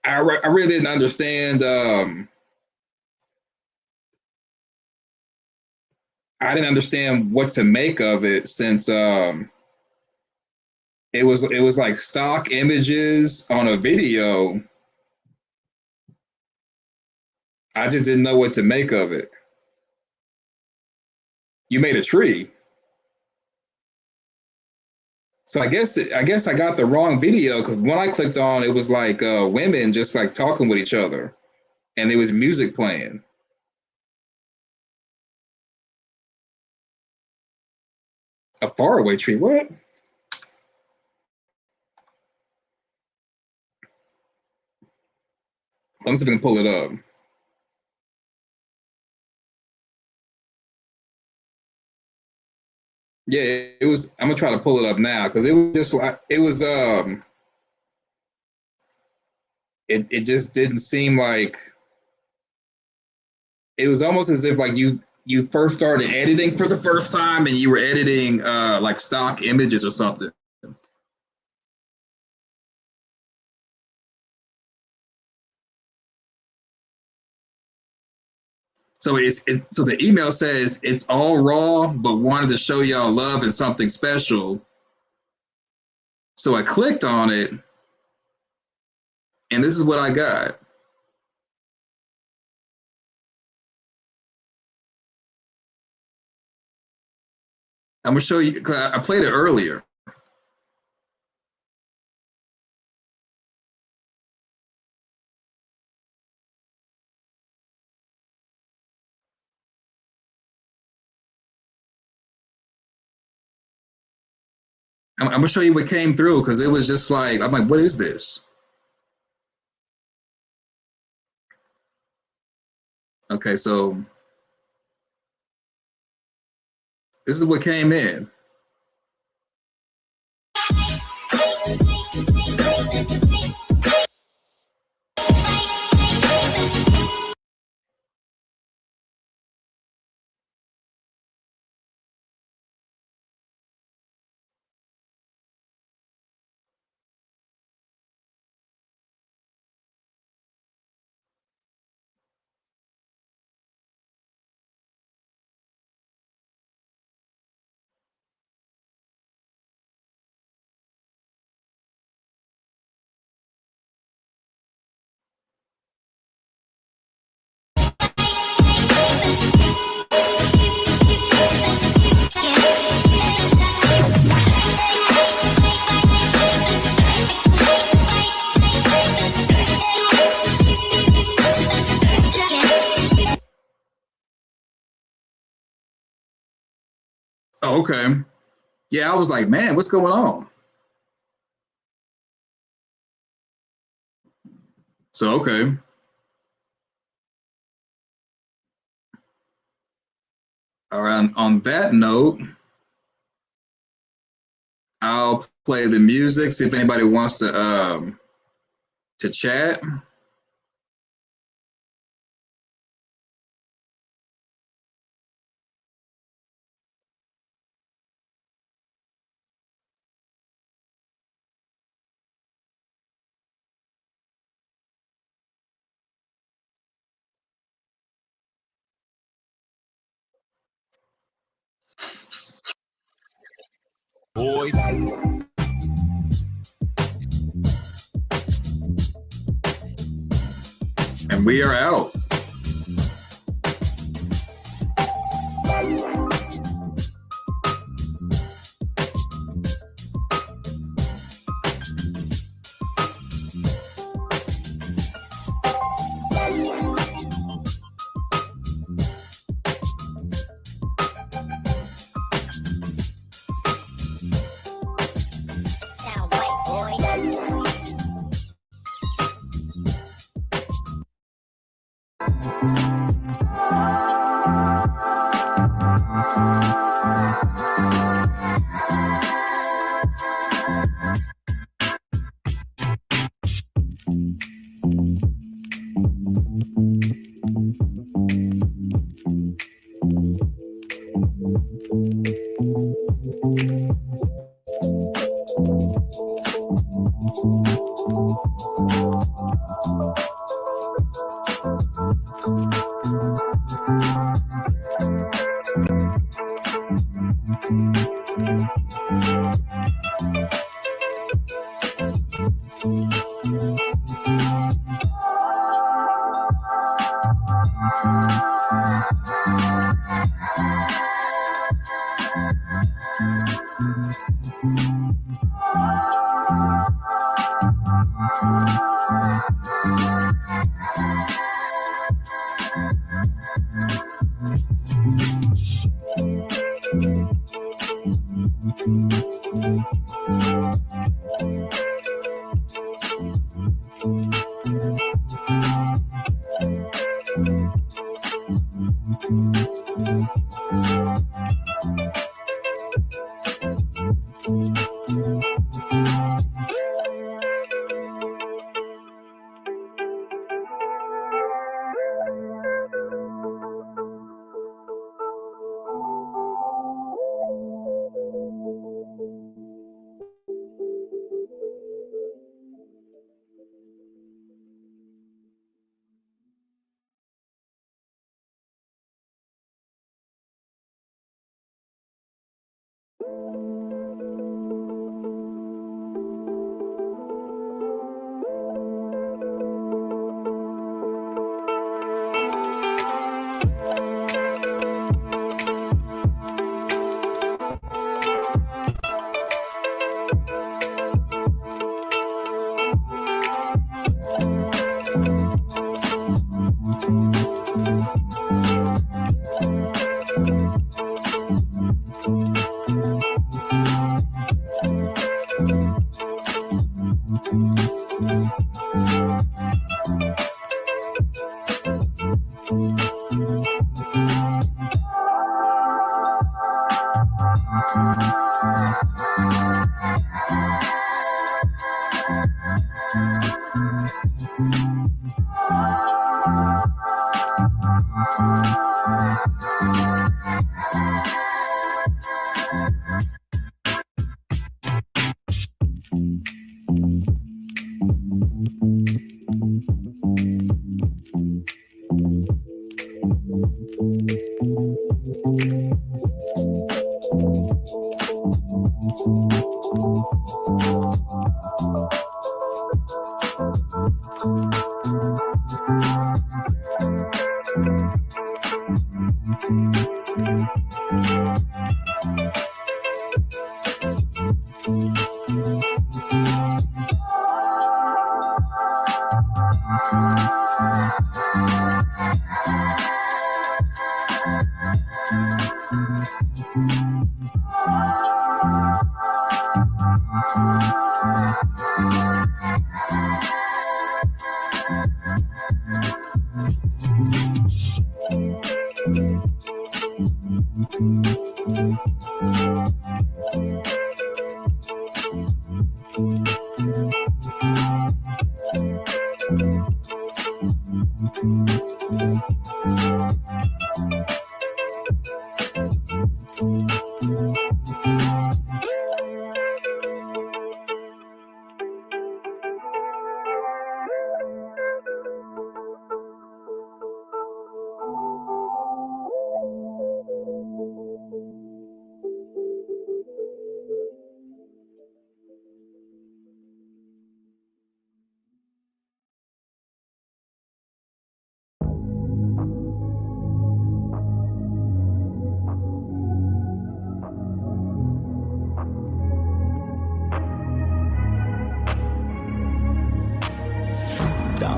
I really didn't understand. I didn't understand what to make of it, since it was like stock images on a video. I just didn't know what to make of it. You made a tree. So I guess I got the wrong video, because when I clicked on, it was like women just like talking with each other. and there was music playing. A faraway tree, what? Let me see if I can pull it up. Yeah, it was. I'm gonna try to pull it up now because it was just like it was. It just didn't seem like. It was almost as if like you first started editing for the first time and you were editing like stock images or something. So so the email says it's all raw, but wanted to show y'all love and something special. So I clicked on it, and this is what I got. I'm gonna show you because I played it earlier. I'm gonna show you what came through because it was just like I'm like, what is this? Okay, so this is what came in. Oh, okay. Yeah, I was like, man, what's going on? So, okay. All right. On that note, I'll play the music. See if anybody wants to chat. Boys. And we are out.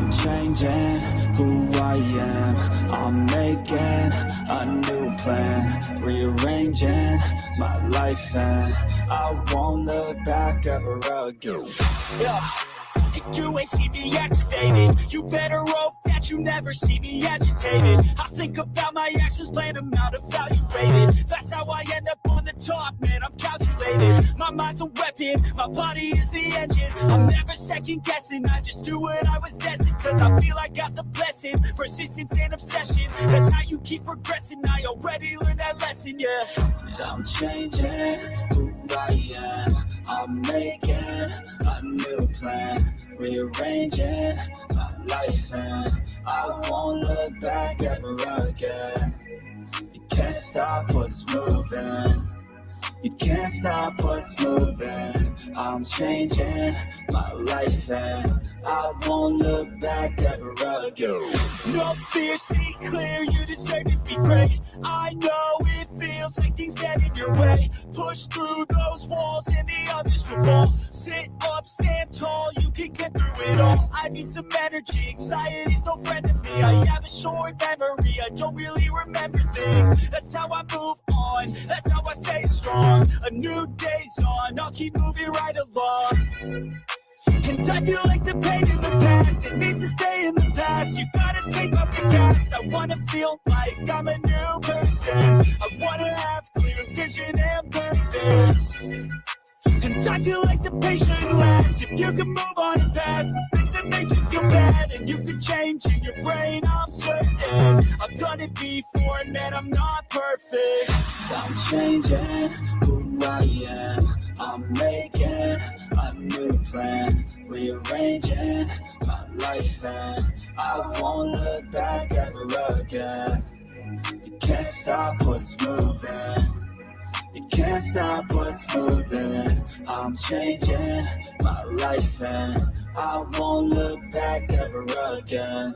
I'm changing who I am. I'm making a new plan, rearranging my life, and I won't look back ever again. Yeah. You ain't see me activated. You better hope that you never see me agitated. I think about my actions, plan them out, evaluated. That's how I end up on the top, man, I'm calculated. My mind's a weapon, my body is the engine. I'm never second guessing, I just do what I was destined. Cause I feel I got the blessing, persistence and obsession. That's how you keep progressing, I already learned that lesson, yeah. I'm changing who I am. I'm making a new plan, rearranging my life, and I won't look back ever again. You can't stop what's moving. You can't stop what's moving. I'm changing my life, and I won't look back ever again. No fear, see clear, you deserve to be great. I know it feels like things get in your way. Push through those walls and the others will fall. Sit up, stand tall, you can get through it all. I need some energy, anxiety's no friend to me. I have a short memory, I don't really remember things. That's how I move on, that's how I stay strong. A new day's on, I'll keep moving right along. And I feel like the pain in the past, it needs to stay in the past. You gotta take off the gas. I wanna feel like I'm a new person. I wanna have clear vision and purpose. And I feel like the patient lasts. If you can move on and past the things that make you feel bad, and you can change in your brain, I'm certain. I've done it before, and man, I'm not perfect. I'm changing who I am. I'm making a new plan, rearranging my life, and I won't look back ever again. You can't stop what's moving. You can't stop what's moving. I'm changing my life, and I won't look back ever again.